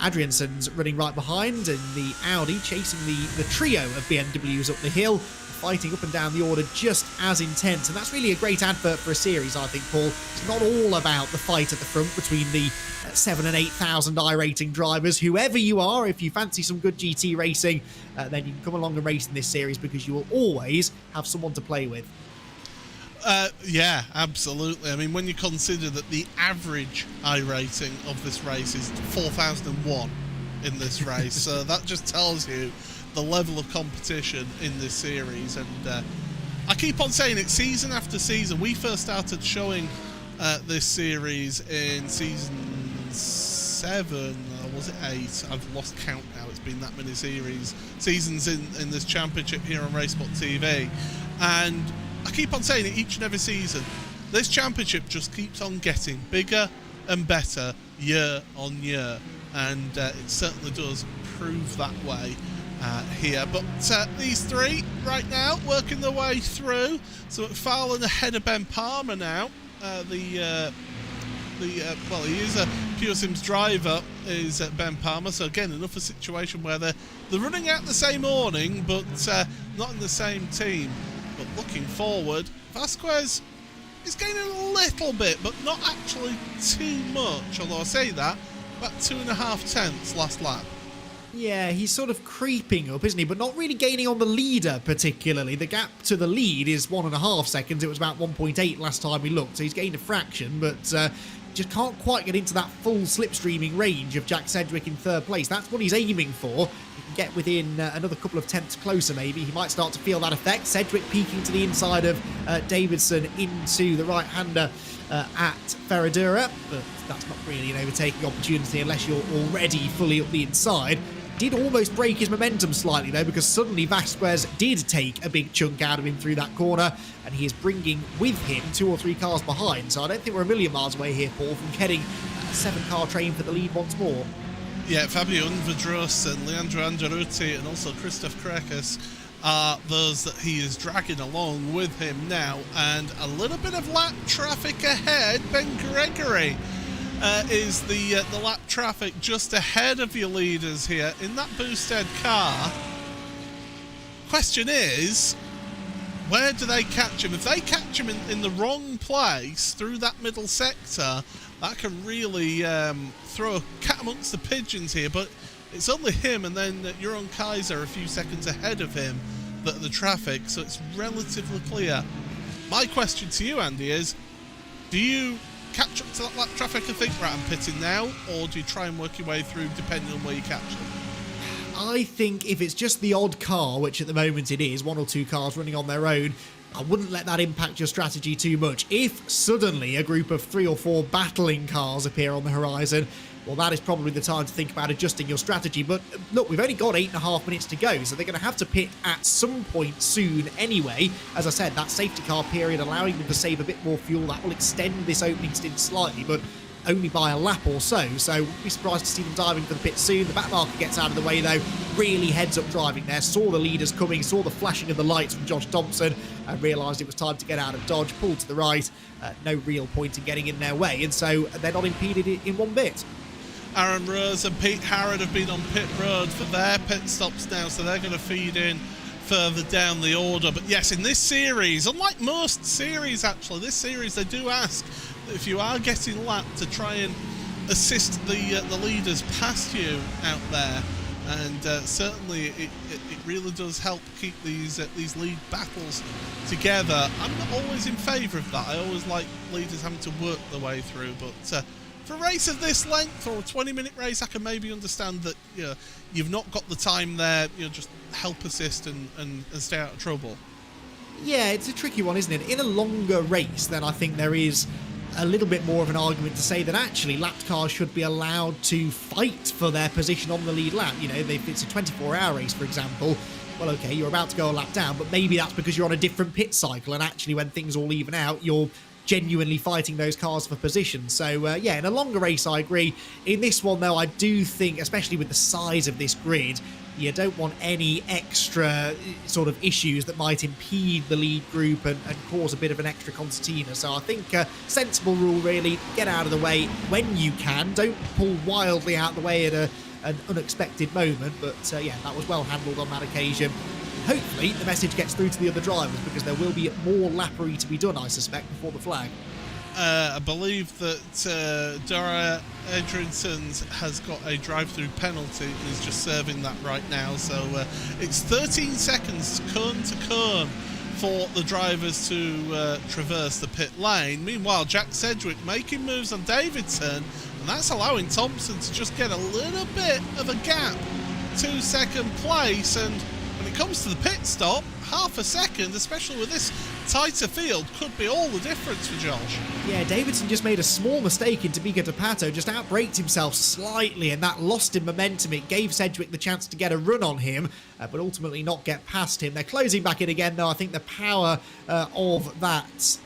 Adrianson's running right behind, and the Audi chasing the trio of BMWs up the hill, fighting up and down the order just as intense. And that's really a great advert for a series, I think, Paul. It's not all about the fight at the front between the 7,000 and 8,000 I-rating drivers. Whoever you are, if you fancy some good GT racing, then you can come along and race in this series, because you will always have someone to play with. Yeah, absolutely. I mean, when you consider that the average I rating of this race is 4,001 in this race, so that just tells you the level of competition in this series. And I keep on saying it season after season. We first started showing this series in season 7, or was it 8? I've lost count now. It's been that many seasons in this championship here on RaceSpotTV, and I keep on saying it each and every season. This championship just keeps on getting bigger and better year on year, and it certainly does prove that way. here. But these three right now working their way through. So McFarlane ahead of Ben Palmer now. Well, he is a Pure Sims driver, is Ben Palmer. So again, another situation where they're running out the same morning, but not in the same team. But looking forward, Vasquez is gaining a little bit, but not actually too much. Although I say that, about 2.5 tenths last lap. Yeah, he's sort of creeping up, isn't he? But not really gaining on the leader particularly. The gap to the lead is 1.5 seconds. It was about 1.8 last time we looked, so he's gained a fraction, but just can't quite get into that full slipstreaming range of Jack Sedgwick in third place. That's what he's aiming for. He can get within another couple of tenths closer, maybe. He might start to feel that effect. Sedgwick peeking to the inside of Davidson into the right-hander at Ferradura, but that's not really an overtaking opportunity unless you're already fully up the inside. Did almost break his momentum slightly though, because suddenly Vasquez did take a big chunk out of him through that corner, and he is bringing with him 2 or 3 cars behind. So I don't think we're a million miles away here, Paul, from getting a 7-car train for the lead once more. Yeah, Fabio Unvadros and Leandro Andaruti and also Christoph Krekes are those that he is dragging along with him now. And a little bit of lap traffic ahead. Ben Gregory is the lap traffic just ahead of your leaders here in that boosted car. Question is, where do they catch him? If they catch him in the wrong place through that middle sector, that can really throw a cat amongst the pigeons here. But it's only him and then Jeroen Kaiser a few seconds ahead of him that the traffic, so it's relatively clear. My question to you, Andy, is do you catch up to that lap traffic and think, right, I'm pitting now, or do you try and work your way through depending on where you catch them? I think if it's just the odd car, which at the moment it is, 1 or 2 cars running on their own, I wouldn't let that impact your strategy too much. If suddenly a group of 3 or 4 battling cars appear on the horizon, well, that is probably the time to think about adjusting your strategy. But look, we've only got 8.5 minutes to go, so they're going to have to pit at some point soon anyway. As I said, that safety car period allowing them to save a bit more fuel, that will extend this opening stint slightly, but only by a lap or so. So wouldn't be surprised to see them diving for the pit soon. The back marker gets out of the way though, really heads up driving there, saw the leaders coming, saw the flashing of the lights from Josh Thompson, and realised it was time to get out of dodge, pulled to the right. No real point in getting in their way, and so they're not impeded in one bit. Aaron Rose and Pete Harrod have been on pit road for their pit stops now, so they're going to feed in further down the order. But yes, in this series, unlike most series actually, this series they do ask that if you are getting lapped to try and assist the leaders past you out there, and certainly it really does help keep these lead battles together. I'm not always in favour of that. I always like leaders having to work their way through, but for a race of this length or a 20-minute race, I can maybe understand that you've not got the time there. Just help assist and stay out of trouble. Yeah, it's a tricky one, isn't it? In a longer race, then I think there is a little bit more of an argument to say that actually lapped cars should be allowed to fight for their position on the lead lap. If it's a 24-hour race, for example, well, okay, you're about to go a lap down, but maybe that's because you're on a different pit cycle, and actually when things all even out, you're genuinely fighting those cars for position. So yeah, in a longer race I agree. In this one though, I do think, especially with the size of this grid, you don't want any extra sort of issues that might impede the lead group and cause a bit of an extra concertina. So I think sensible rule really, get out of the way when you can, don't pull wildly out the way at an unexpected moment. But yeah, that was well handled on that occasion. Hopefully the message gets through to the other drivers, because there will be more lappery to be done, I suspect, before the flag. I believe that Dara Edrinson has got a drive-through penalty and is just serving that right now. So it's 13 seconds cone to cone for the drivers to traverse the pit lane. Meanwhile, Jack Sedgwick making moves on Davidson, and that's allowing Thompson to just get a little bit of a gap to second place. And when it comes to the pit stop, half a second, especially with this tighter field, could be all the difference for Josh. Yeah, Davidson just made a small mistake in Tamika DePato, just outbraked himself slightly, and that lost him momentum. It gave Sedgwick the chance to get a run on him, but ultimately not get past him. They're closing back in again, though. I think the power of that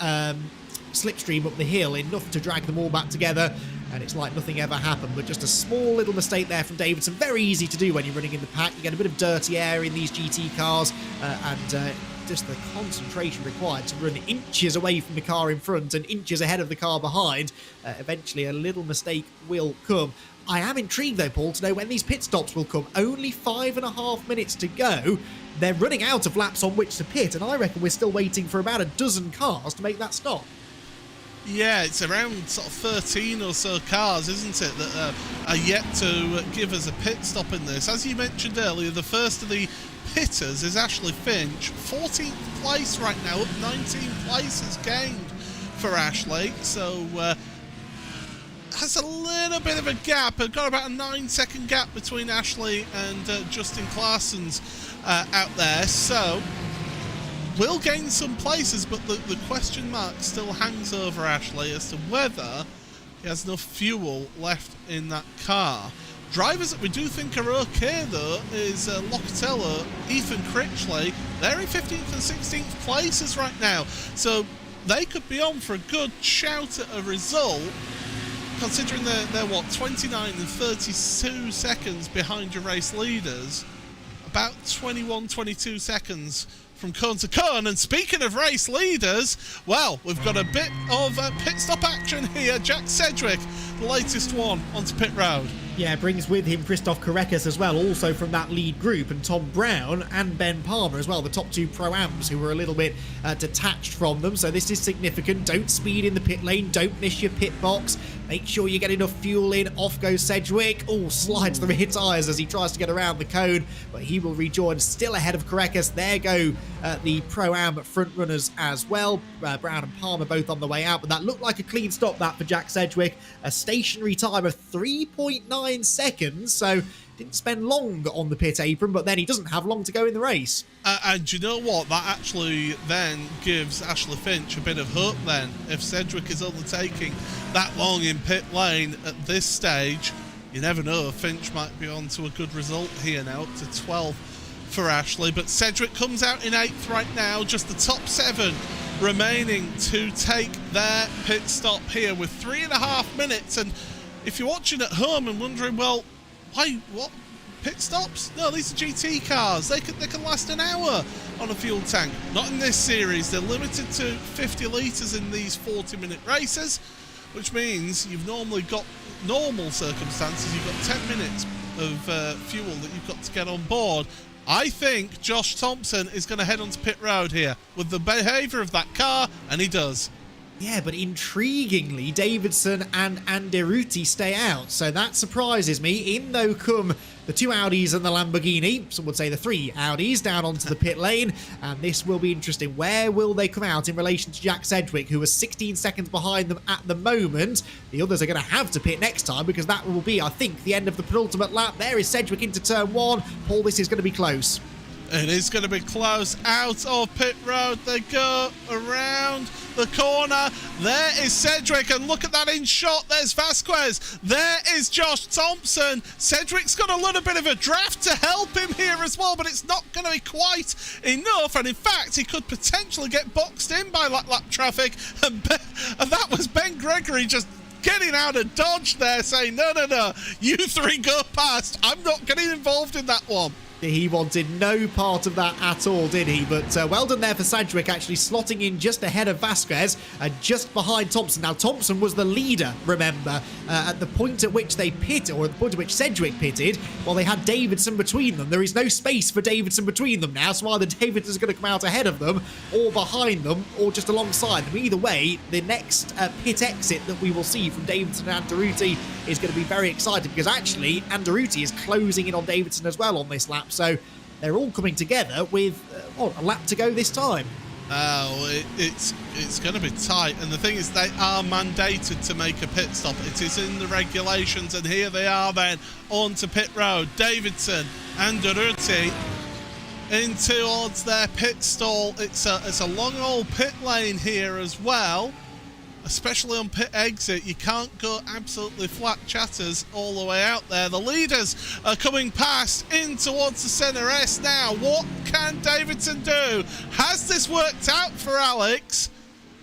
slipstream up the hill, enough to drag them all back together. and it's like nothing ever happened. But just a small little mistake there from Davidson. Very easy to do when you're running in the pack. You get a bit of dirty air in these GT cars, and just the concentration required to run inches away from the car in front and inches ahead of the car behind. Eventually a little mistake will come. I am intrigued though, Paul, to know when these pit stops will come. Only 5.5 minutes to go. They're running out of laps on which to pit, and I reckon we're still waiting for about a dozen cars to make that stop. Yeah, it's around sort of 13 or so cars, isn't it, that are yet to give us a pit stop in this. As you mentioned earlier, the first of the pitters is Ashley Finch, 14th place right now, up 19 places gained for Ashley, so has a little bit of a gap. I've got about a 9-second gap between Ashley and Justin Claessen's out there, so will gain some places, but the question mark still hangs over Ashley as to whether he has enough fuel left in that car. Drivers that we do think are okay though is Locatello, Ethan Critchley. They're in 15th and 16th places right now, so they could be on for a good shout at a result, considering they're what, 29 and 32 seconds behind your race leaders, about 21-22 seconds from cone to cone. And speaking of race leaders, well, we've got a bit of pit stop action here. Jack Sedgwick, the latest one, onto pit road. Yeah, brings with him Christoph Korekis as well, also from that lead group, and Tom Brown and Ben Palmer as well, the top two Pro-Ams who were a little bit detached from them. So this is significant. Don't speed in the pit lane. Don't miss your pit box. Make sure you get enough fuel in. Off goes Sedgwick. Oh, slides the rear tyres as he tries to get around the cone, but he will rejoin still ahead of Korekis. There go the Pro-Am front runners as well. Brown and Palmer both on the way out, but that looked like a clean stop, that, for Jack Sedgwick. A stationary time of 3.9 seconds, so didn't spend long on the pit apron, but then he doesn't have long to go in the race. And you know what? That actually then gives Ashley Finch a bit of hope then. If Sedgwick is only taking that long in pit lane at this stage, you never know, Finch might be on to a good result here now, up to 12 for Ashley. But Sedgwick comes out in 8th right now, just the top 7 remaining to take their pit stop here with 3.5 minutes. And if you're watching at home and wondering, well, why, what, pit stops? No, these are GT cars. They can last an hour on a fuel tank. Not in this series. They're limited to 50 litres in these 40-minute races, which means you've normally got, normal circumstances, you've got 10 minutes of fuel that you've got to get on board. I think Josh Thompson is going to head onto pit road here with the behaviour of that car, and he does. Yeah, but intriguingly, Davidson and Anderuti stay out, so that surprises me. In though come the 2 Audis and the Lamborghini, some would say the 3 Audis, down onto the pit lane, and this will be interesting. Where will they come out in relation to Jack Sedgwick, who was 16 seconds behind them at the moment? The others are going to have to pit next time, because that will be, I think, the end of the penultimate lap. There is Sedgwick into turn 1. Paul, this is going to be close. It is going to be close. Out of pit road they go, around the corner. There is Sedgwick, and look at that in shot. There's Vasquez. There is Josh Thompson. Sedgwick's got a little bit of a draft to help him here as well, but it's not going to be quite enough. And in fact, he could potentially get boxed in by lap traffic. And that was Ben Gregory just getting out of dodge there, saying, no, you 3 go past. I'm not getting involved in that one. He wanted no part of that at all, did he? But well done there for Sedgwick, actually slotting in just ahead of Vasquez, just behind Thompson. Now, Thompson was the leader, remember, at the point at which they pitted, or at the point at which Sedgwick pitted, while they had Davidson between them. There is no space for Davidson between them now, so either Davidson's going to come out ahead of them, or behind them, or just alongside them. Either way, the next pit exit that we will see from Davidson and Anderuti is going to be very exciting, because actually, Anderuti is closing in on Davidson as well on this lap. So they're all coming together with a lap to go this time. Oh, it's going to be tight. And the thing is, they are mandated to make a pit stop. It is in the regulations, and here they are then onto pit road. Davidson and Anderuti in towards their pit stall. It's a long old pit lane here as well. Especially on pit exit, you can't go absolutely flat chatters all the way out there. The leaders are coming past in towards the centre S now. What can Davidson do? Has this worked out for Alex?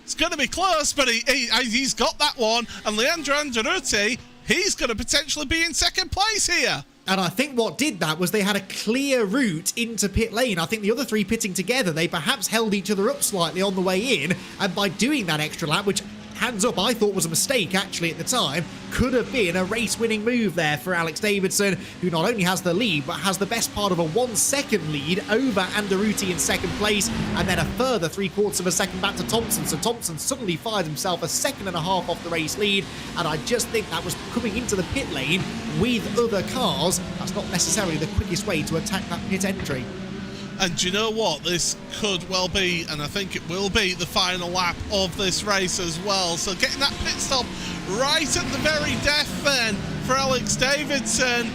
It's going to be close, but he's got that one. And Leandro Andaruti, he's going to potentially be in second place here. And I think what did that was they had a clear route into pit lane. I think the other three pitting together, they perhaps held each other up slightly on the way in. And by doing that extra lap, which, hands up, I thought was a mistake actually at the time, could have been a race-winning move there for Alex Davidson, who not only has the lead, but has the best part of a 1 second lead over Andaruti in second place, and then a further 3/4 of a second back to Thompson. So Thompson suddenly fired himself a 1.5 seconds off the race lead, and I just think that was coming into the pit lane with other cars. That's not necessarily the quickest way to attack that pit entry. And do you know what? This could well be, and I think it will be, the final lap of this race as well. So getting that pit stop right at the very death then for Alex Davidson.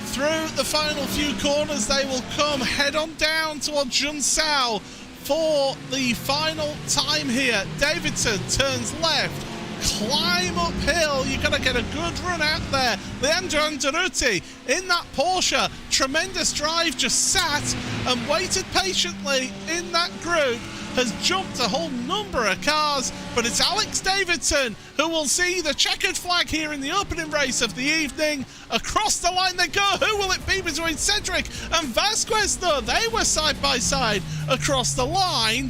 Through the final few corners they will come, head on down towards Junsao for the final time here. Davidson turns left, climb uphill. You've got to get a good run out there. Leandro Andaruti in that Porsche, tremendous drive, just sat and waited patiently in that group, has jumped a whole number of cars, but it's Alex Davidson who will see the checkered flag here in the opening race of the evening. Across the line they go. Who will it be between Cedric and Vasquez though? They were side by side across the line,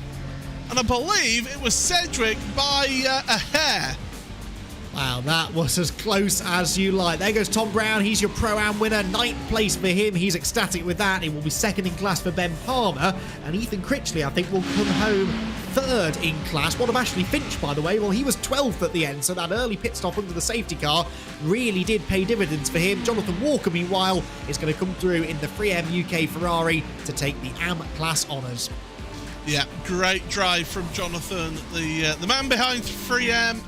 and I believe it was Cedric by a hair. Wow, that was as close as you like. There goes Tom Brown. He's your Pro-Am winner. 9th place for him. He's ecstatic with that. It will be second in class for Ben Palmer. And Ethan Critchley, I think, will come home third in class. What of Ashley Finch, by the way? Well, he was 12th at the end, so that early pit stop under the safety car really did pay dividends for him. Jonathan Walker, meanwhile, is going to come through in the 3M UK Ferrari to take the AM class honours. Yeah, great drive from Jonathan, the man behind 3M.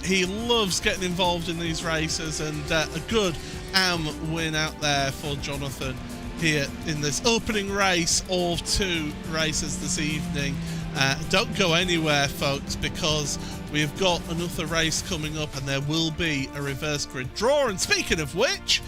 He loves getting involved in these races, and a good AM win out there for Jonathan here in this opening race of 2 races this evening. Don't go anywhere, folks, because we've got another race coming up, and there will be a reverse grid draw. And speaking of which,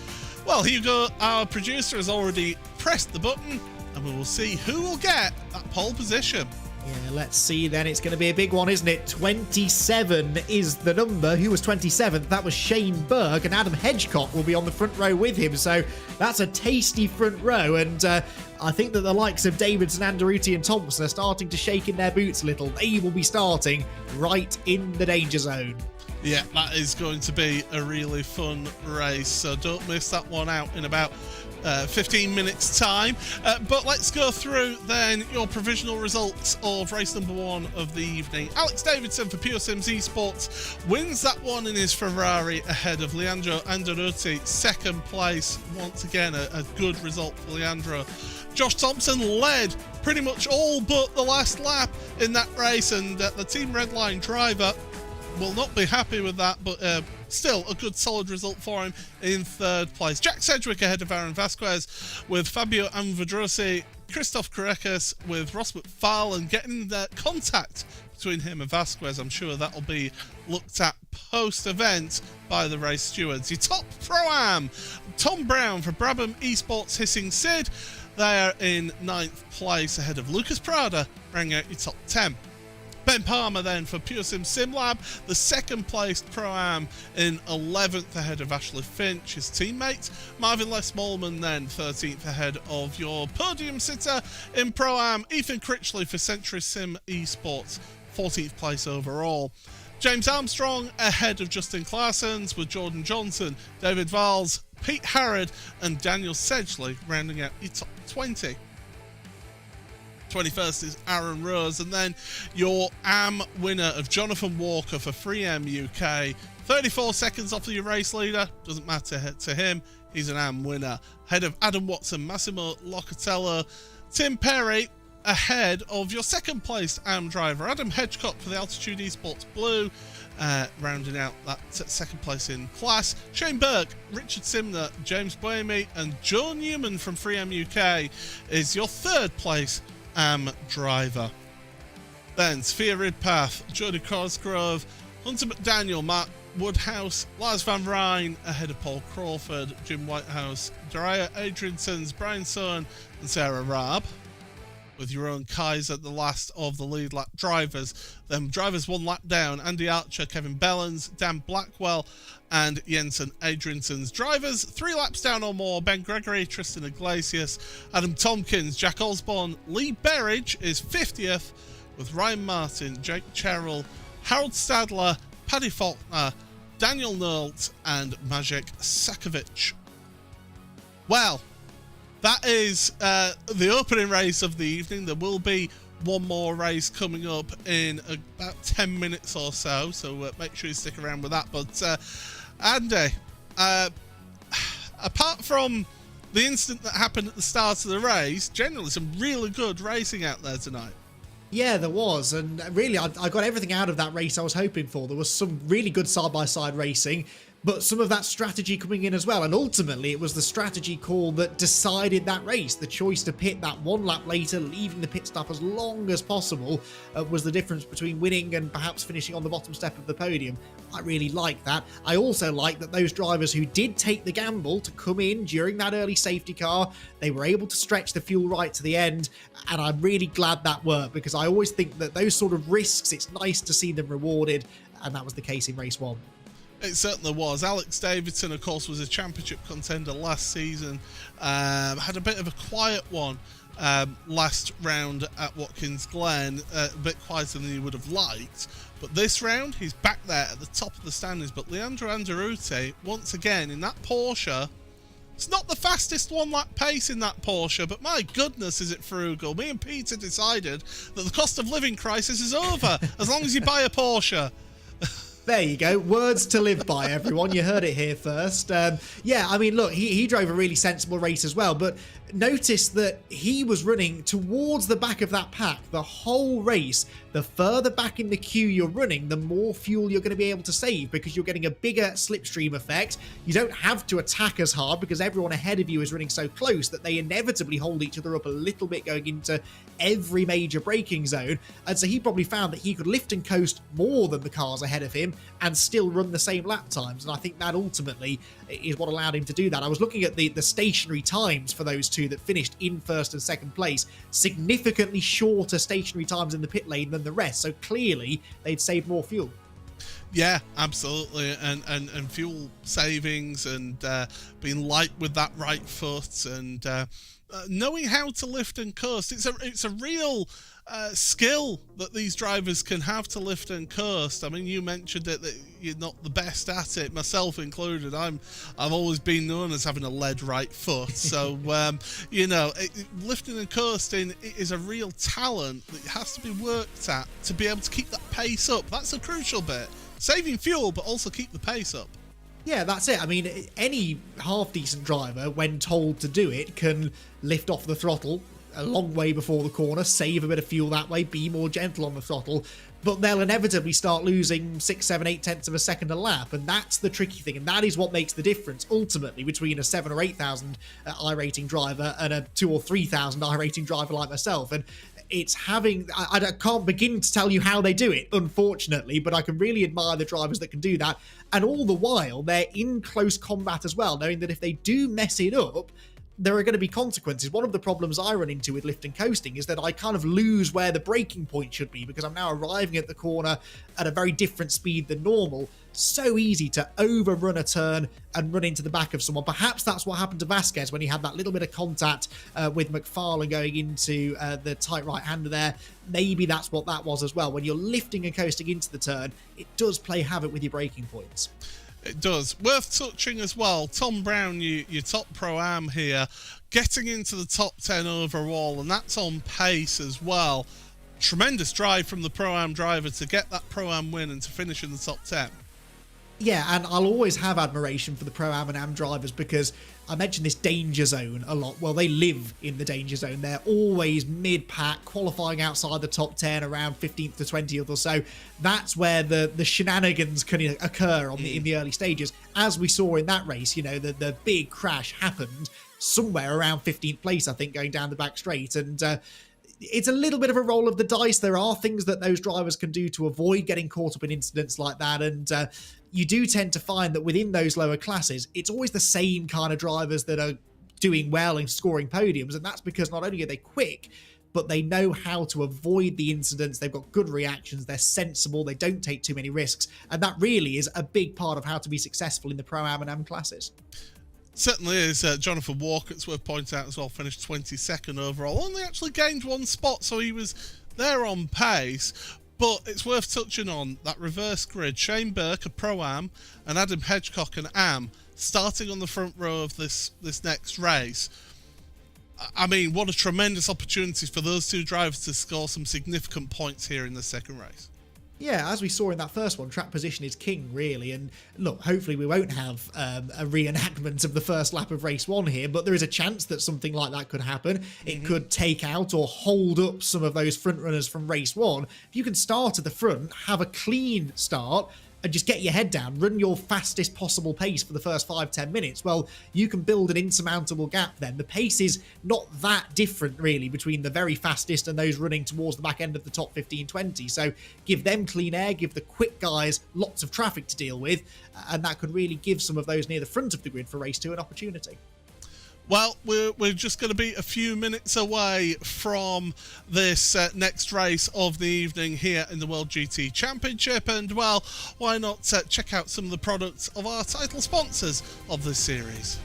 well, Hugo, our producer, has already pressed the button, and we will see who will get that pole position. Yeah, let's see then. It's going to be a big one, isn't it? 27 is the number. Who was 27th? That was Shane Berg, and Adam Hedgecock will be on the front row with him. So that's a tasty front row, and I think that the likes of Davidson, Andaruti and Thompson are starting to shake in their boots a little. They will be starting right in the danger zone. Yeah, that is going to be a really fun race, so don't miss that one out in about 15 minutes time. But let's go through then your provisional results of race number 1 of the evening. Alex Davidson for Pure Sims Esports wins that one in his Ferrari ahead of Leandro Andaruti, second place. Once again, a good result for Leandro. Josh Thompson led pretty much all but the last lap in that race, and the Team Redline driver will not be happy with that, but still a good solid result for him in third place. Jack Sedgwick ahead of Aaron Vasquez with Fabio Anvadrosi, Christoph Karekis with Ross McFarlane, getting the contact between him and Vasquez. I'm sure that'll be looked at post-event by the race stewards. Your top Pro-Am, Tom Brown for Brabham Esports Hissing Sid. They are in 9th place ahead of Lucas Prada, rounding out your top 10. Ben Palmer then for Pure Sim SimLab, the second placed Pro-Am in 11th ahead of Ashley Finch, his teammate. Marvin Les-Mollman then 13th ahead of your podium sitter in Pro-Am, Ethan Critchley for Century Sim Esports, 14th place overall. James Armstrong ahead of Justin Clarsons with Jordan Johnson, David Valls, Pete Harrod and Daniel Sedgley rounding out your top 20. 21st is Aaron Rose, and then your AM winner of Jonathan Walker for 3M UK, 34 seconds off of your race leader, doesn't matter to him, he's an AM winner. Ahead of Adam Watson, Massimo Locatello, Tim Perry ahead of your second placed AM driver, Adam Hedgecock for the Altitude Esports Blue, rounding out that second place in class. Shane Burke, Richard Simner, James Boehme and Joe Newman from 3M UK is your third place AM driver. Then Sophia Ridpath, Jodie Cosgrove, Hunter McDaniel, Mark Woodhouse, Lars Van Rijn ahead of Paul Crawford, Jim Whitehouse, Daria Adriansons, Brian Sohn and Sarah Raab. with your own Kaiser, the last of the lead lap drivers. Then drivers 1 lap down: Andy Archer, Kevin Bellens, Dan Blackwell, and Jensen Adriansons. Drivers 3 laps down or more: Ben Gregory, Tristan Iglesias, Adam Tompkins, Jack Osborne. Lee Berridge is 50th, with Ryan Martin, Jake Cherrill, Harold Stadler, Paddy Faulkner, Daniel Nolt, and Maciej Sakovic. Well, that is the opening race of the evening. There will be one more race coming up in about 10 minutes or so, make sure you stick around with that. But Andy, apart from the incident that happened at the start of the race, generally some really good racing out there tonight. Yeah, there was, and really I got everything out of that race I was hoping for. There was some really good side-by-side racing, but some of that strategy coming in as well, and ultimately it was the strategy call that decided that race. The choice to pit that 1 lap later, leaving the pit stop as long as possible, was the difference between winning and perhaps finishing on the bottom step of the podium. I really like that. I also like that those drivers who did take the gamble to come in during that early safety car, they were able to stretch the fuel right to the end, and I'm really glad that worked, because I always think that those sort of risks, it's nice to see them rewarded, and that was the case in race 1. It certainly was. Alex Davidson, of course, was a championship contender last season. Had a bit of a quiet one last round at Watkins Glen, a bit quieter than he would have liked. But this round, he's back there at the top of the standings. But Leandro Andaruti, once again, in that Porsche, it's not the fastest 1 lap pace in that Porsche, but my goodness, is it frugal. Me and Peter decided that the cost of living crisis is over as long as you buy a Porsche. There you go. Words to live by, everyone. You heard it here first. Yeah, I mean, look, he drove a really sensible race as well, but notice that he was running towards the back of that pack the whole race. The further back in the queue you're running, the more fuel you're going to be able to save, because you're getting a bigger slipstream effect. You don't have to attack as hard because everyone ahead of you is running so close that they inevitably hold each other up a little bit going into every major braking zone. And so he probably found that he could lift and coast more than the cars ahead of him and still run the same lap times. And I think that ultimately is what allowed him to do that. I was looking at the stationary times for those two that finished in first and second place, significantly shorter stationary times in the pit lane than the rest. So clearly they'd saved more fuel. Yeah, absolutely, and fuel savings, and being light with that right foot, and knowing how to lift and coast. It's a real skill that these drivers can have to lift and coast. I mean, you mentioned it, that you're not the best at it, myself included. I've always been known as having a lead right foot. So lifting and coasting is a real talent that has to be worked at to be able to keep that pace up. That's a crucial bit. Saving fuel, but also keep the pace up. Yeah, that's it. I mean, any half-decent driver, when told to do it, can lift off the throttle a long way before the corner, save a bit of fuel that way, be more gentle on the throttle, but they'll inevitably start losing 6, 7, 8 tenths of a second a lap, and that's the tricky thing, and that is what makes the difference, ultimately, between a 7 or 8,000 I-rating driver and a 2 or 3,000 I-rating driver like myself. And it's having, I can't begin to tell you how they do it, unfortunately, but I can really admire the drivers that can do that. And all the while, they're in close combat as well, knowing that if they do mess it up, there are going to be consequences. One of the problems I run into with lift and coasting is that I kind of lose where the braking point should be, because I'm now arriving at the corner at a very different speed than normal. So easy to overrun a turn and run into the back of someone. Perhaps that's what happened to Vasquez when he had that little bit of contact with McFarlane going into the tight right-hander there. Maybe that's what that was as well. When you're lifting and coasting into the turn, it does play havoc with your braking points. It does. Worth touching as well, Tom Brown, your top Pro-Am here, getting into the top 10 overall, and that's on pace as well. Tremendous drive from the Pro-Am driver to get that Pro-Am win and to finish in the top 10. Yeah, and I'll always have admiration for the Pro-Am and Am drivers, because I mentioned this danger zone a lot. Well, they live in the danger zone. They're always mid-pack, qualifying outside the top 10, around 15th to 20th or so. That's where the shenanigans can occur in the early stages. As we saw in that race, the big crash happened somewhere around 15th place, I think, going down the back straight. And it's a little bit of a roll of the dice. There are things that those drivers can do to avoid getting caught up in incidents like that. And you do tend to find that within those lower classes, it's always the same kind of drivers that are doing well and scoring podiums. And that's because not only are they quick, but they know how to avoid the incidents. They've got good reactions, they're sensible, they don't take too many risks, and that really is a big part of how to be successful in the Pro-Am and Am classes. Certainly is. Jonathan Walker, it's worth pointing out as well, finished 22nd overall. Only actually gained one spot, so he was there on pace. But it's worth touching on that reverse grid. Shane Burke, a Pro-Am, and Adam Hedgecock, an Am, starting on the front row of this next race. I mean, what a tremendous opportunity for those two drivers to score some significant points here in the second race. Yeah, as we saw in that first one, track position is king, really. And look, hopefully we won't have a reenactment of the first lap of race 1 here, but there is a chance that something like that could happen. It could take out or hold up some of those front runners from race 1. If you can start at the front, have a clean start, and just get your head down, run your fastest possible pace for the first 5-10 minutes, well, you can build an insurmountable gap then. The pace is not that different, really, between the very fastest and those running towards the back end of the top 15-20. So give them clean air, give the quick guys lots of traffic to deal with, and that could really give some of those near the front of the grid for race 2 an opportunity. Well, we're just going to be a few minutes away from this next race of the evening here in the World GT Championship, and well, why not check out some of the products of our title sponsors of this series.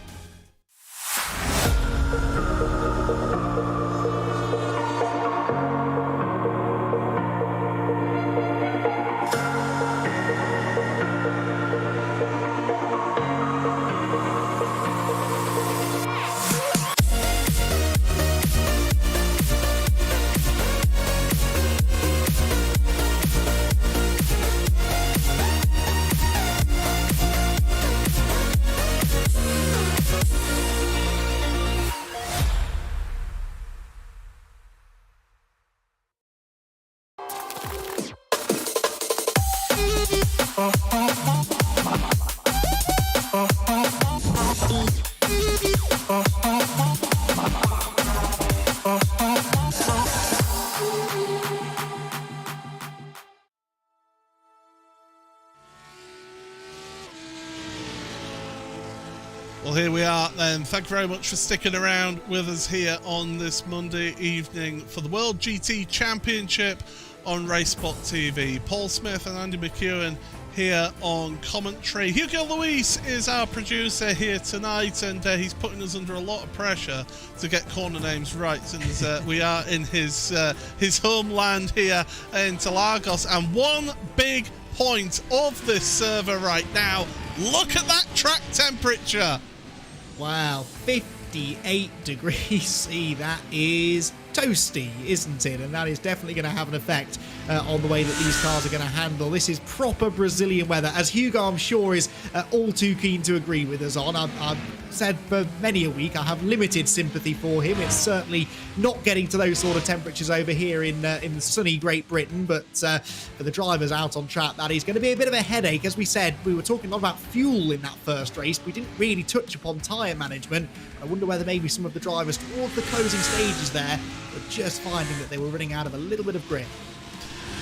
Well, here we are then. Thank you very much for sticking around with us here on this Monday evening for the World GT Championship on RaceSpotTV. Paul Smith and Andy McEwen here on commentary. Hugo Luis is our producer here tonight, and he's putting us under a lot of pressure to get corner names right, since we are in his homeland here in Interlagos. And one big point of this server right now, look at that track temperature. Wow, 58 degrees C, that is toasty, isn't it? And that is definitely going to have an effect on the way that these cars are going to handle. This is proper Brazilian weather, as Hugo, I'm sure, is all too keen to agree with us on. I've said for many a week I have limited sympathy for him. It's certainly not getting to those sort of temperatures over here in sunny Great Britain, but for the drivers out on track, that is going to be a bit of a headache. As we said, we were talking a lot about fuel in that first race. We didn't really touch upon tyre management. I wonder whether maybe some of the drivers towards the closing stages there were just finding that they were running out of a little bit of grip.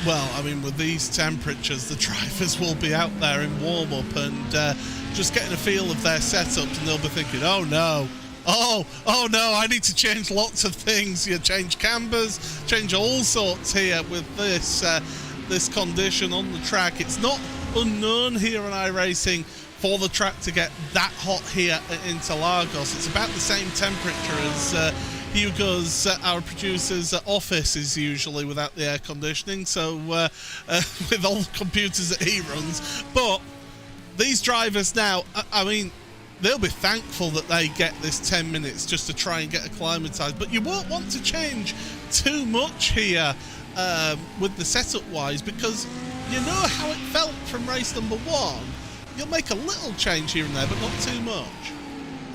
Well, I mean, with these temperatures, the drivers will be out there in warm-up and just getting a feel of their setups, and they'll be thinking, oh no, oh no, I need to change lots of things. You change cambers, change all sorts here with this condition on the track. It's not unknown here on iRacing for the track to get that hot here at Interlagos. It's about the same temperature as Hugo's, our producer's office is usually without the air conditioning, so with all the computers that he runs. But these drivers now, I mean, they'll be thankful that they get this 10 minutes just to try and get acclimatized. But you won't want to change too much here with the setup wise, because you know how it felt from race number 1. You'll make a little change here and there, but not too much.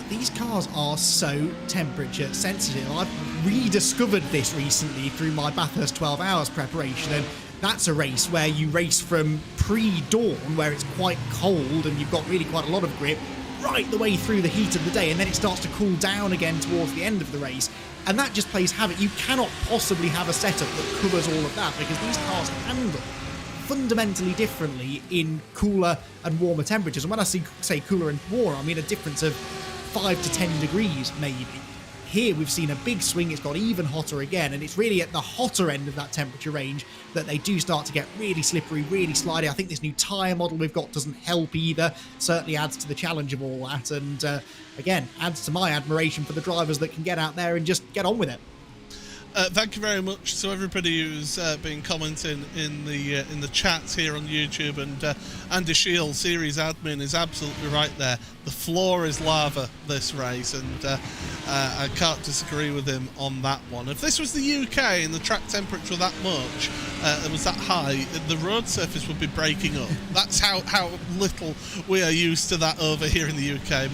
These cars are so temperature sensitive. I've rediscovered this recently through my Bathurst 12 hours preparation, and that's a race where you race from pre-dawn, where it's quite cold and you've got really quite a lot of grip, right the way through the heat of the day, and then it starts to cool down again towards the end of the race. And that just plays havoc. You cannot possibly have a setup that covers all of that, because these cars handle fundamentally differently in cooler and warmer temperatures. And when I say cooler and warmer, I mean a difference of 5 to 10 degrees maybe. Here we've seen a big swing, it's got even hotter again, and it's really at the hotter end of that temperature range that they do start to get really slippery, really slidey. I think this new tyre model we've got doesn't help either, certainly adds to the challenge of all that, and again, adds to my admiration for the drivers that can get out there and just get on with it. Thank you very much to everybody who's been commenting in the chats here on YouTube, and Andy Shield, series admin, is absolutely right there. The floor is lava this race, and I can't disagree with him on that one. If this was the UK and the track temperature were that much, it was that high, the road surface would be breaking up. That's how little we are used to that over here in the UK.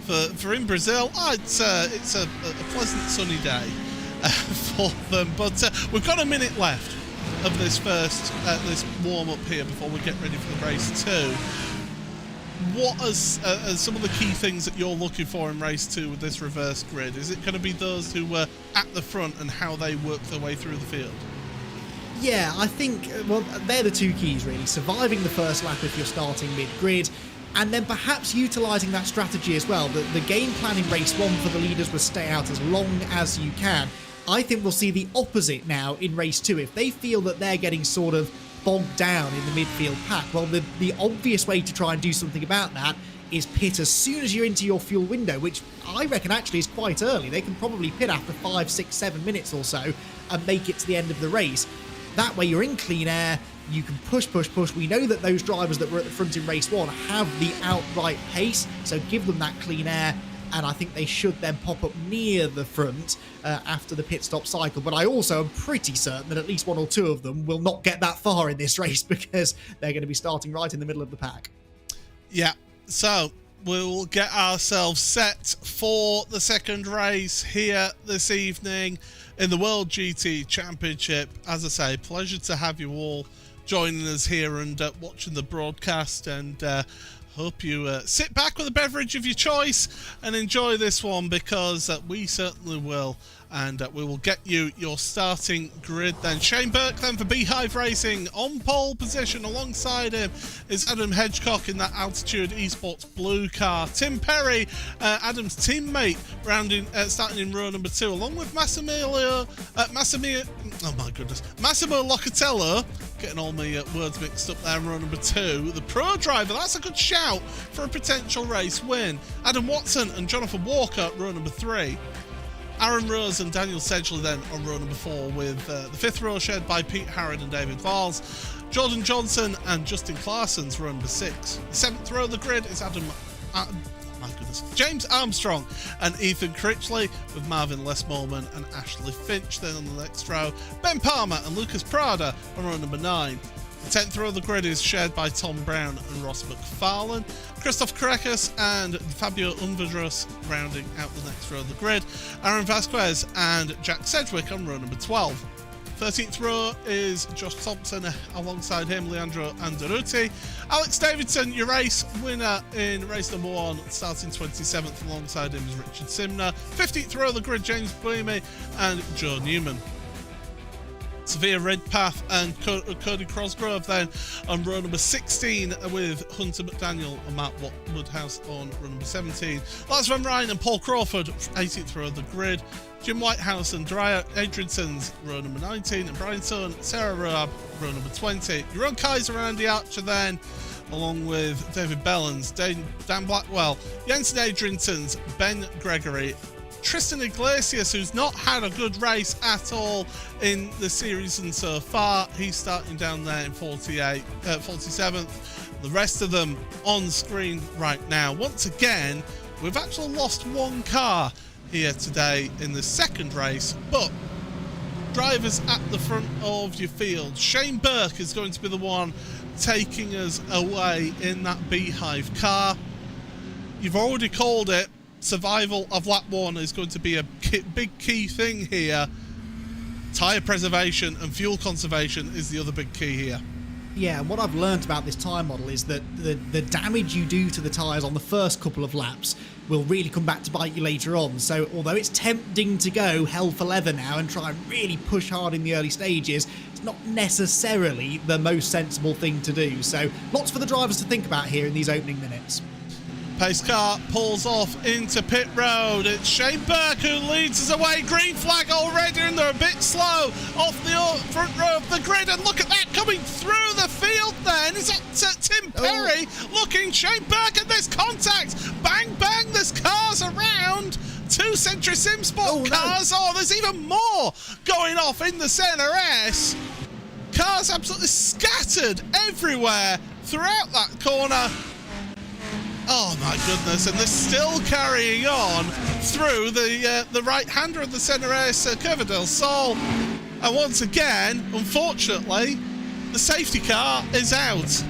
But for in Brazil, it's a pleasant sunny day for them. But we've got a minute left of this first this warm up here before we get ready for the race 2. What are some of the key things that you're looking for in race 2 with this reverse grid? Is it going to be those who were at the front and how they work their way through the field? Yeah, I think, well, they're the two keys really. Surviving the first lap if you're starting mid-grid, and then perhaps utilising that strategy as well. The game plan in race 1 for the leaders was stay out as long as you can. I think we'll see the opposite now in race 2. If they feel that they're getting sort of bogged down in the midfield pack, well, the obvious way to try and do something about that is pit as soon as you're into your fuel window, which I reckon actually is quite early. They can probably pit after 5, 6, 7 minutes or so and make it to the end of the race. That way you're in clean air, you can push. We know that those drivers that were at the front in race 1 have the outright pace, so give them that clean air, and I think they should then pop up near the front after the pit stop cycle. But I also am pretty certain that at least 1 or 2 of them will not get that far in this race because they're going to be starting right in the middle of the pack. Yeah, so we'll get ourselves set for the second race here this evening in the World GT Championship. As I say, pleasure to have you all joining us here and watching the broadcast, and hope you sit back with a beverage of your choice and enjoy this one, because we certainly will. And we will get you your starting grid then. Shane Burke then for Beehive Racing on pole position. Alongside him is Adam Hedgecock in that Altitude Esports blue car. Tim Perry, Adam's teammate, starting in row number 2, along with Massimo Locatello. Getting all my words mixed up there in row number 2. The pro driver, that's a good shout for a potential race win. Adam Watson and Jonathan Walker, row number 3. Aaron Rose and Daniel Sedgley then on row number 4, with the 5th row shared by Pete Harrod and David Valls. Jordan Johnson and Justin Clarson's row number 6. The 7th row of the grid is James Armstrong and Ethan Critchley, with Marvin Lesmorman and Ashley Finch then on the next row. Ben Palmer and Lucas Prada on row number 9. The 10th row of the grid is shared by Tom Brown and Ross McFarlane. Christoph Karekas and Fabio Unvadrus rounding out the next row of the grid. Aaron Vasquez and Jack Sedgwick on row number 12. 13th row is Josh Thompson, alongside him Leandro Andaruti. Alex Davidson, your race winner in race number 1, starting 27th, alongside him is Richard Simner. 15th row of the grid, James Bleamy and Joe Newman. Severe Redpath and Cody Crosgrove then on row number 16, with Hunter McDaniel and Matt Woodhouse on row number 17. Lars Van Rijn and Paul Crawford, 18th row of the grid. Jim Whitehouse and Drea Adrianson's row number 19, and Brian Sohn, Sarah Roab, row number 20. Jeroen Kaiser and Andy Archer then, along with David Bellens, Dan Blackwell, Jensen Adrianson's, Ben Gregory, Tristan Iglesias, who's not had a good race at all in the series and so far. He's starting down there in 47th. The rest of them on screen right now. Once again, we've actually lost 1 car here today in the second race, but drivers at the front of your field. Shane Burke is going to be the one taking us away in that Beehive car. You've already called it. Survival of lap 1 is going to be a big key thing here. Tyre preservation and fuel conservation is the other big key here. Yeah, and what I've learned about this tyre model is that the damage you do to the tyres on the first couple of laps will really come back to bite you later on. So although it's tempting to go hell for leather now and try and really push hard in the early stages, it's not necessarily the most sensible thing to do. So lots for the drivers to think about here in these opening minutes. Pace car pulls off into pit road. It's Shane Burke who leads us away. Green flag already, and they're a bit slow off the front row of the grid. And look at that coming through the field then. Is that Tim Perry looking Shane Burke, and there's contact. Bang, bang, there's cars around. 2 Century Sim Sport cars. Oh, there's even more going off in the CNRS. Cars absolutely scattered everywhere throughout that corner. Oh my goodness, and they're still carrying on through the right-hander of the CNRS, Curva del Sol. And once again, unfortunately, the safety car is out.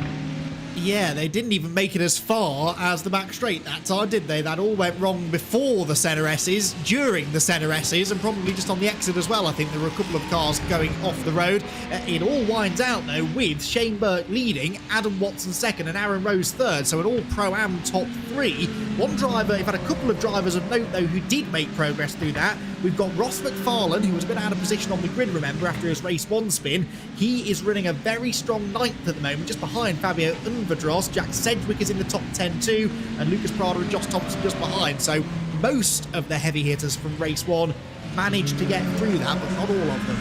Yeah, they didn't even make it as far as the back straight that time, did they? That all went wrong before the CNRSs, during the CNRSs, and probably just on the exit as well. I think there were a couple of cars going off the road. It all winds out, though, with Shane Burke leading, Adam Watson second, and Aaron Rose third. So an all-Pro-Am top 3. One driver, in fact, a couple of drivers of note, though, who did make progress through that. We've got Ross McFarlane, who was a bit out of position on the grid, remember, after his race 1 spin. He is running a very strong 9th at the moment, just behind Fabio Unvadros. Jack Sedgwick is in the top 10 too, and Lucas Prada and Josh Thompson just behind. So most of the heavy hitters from race 1 managed to get through that, but not all of them.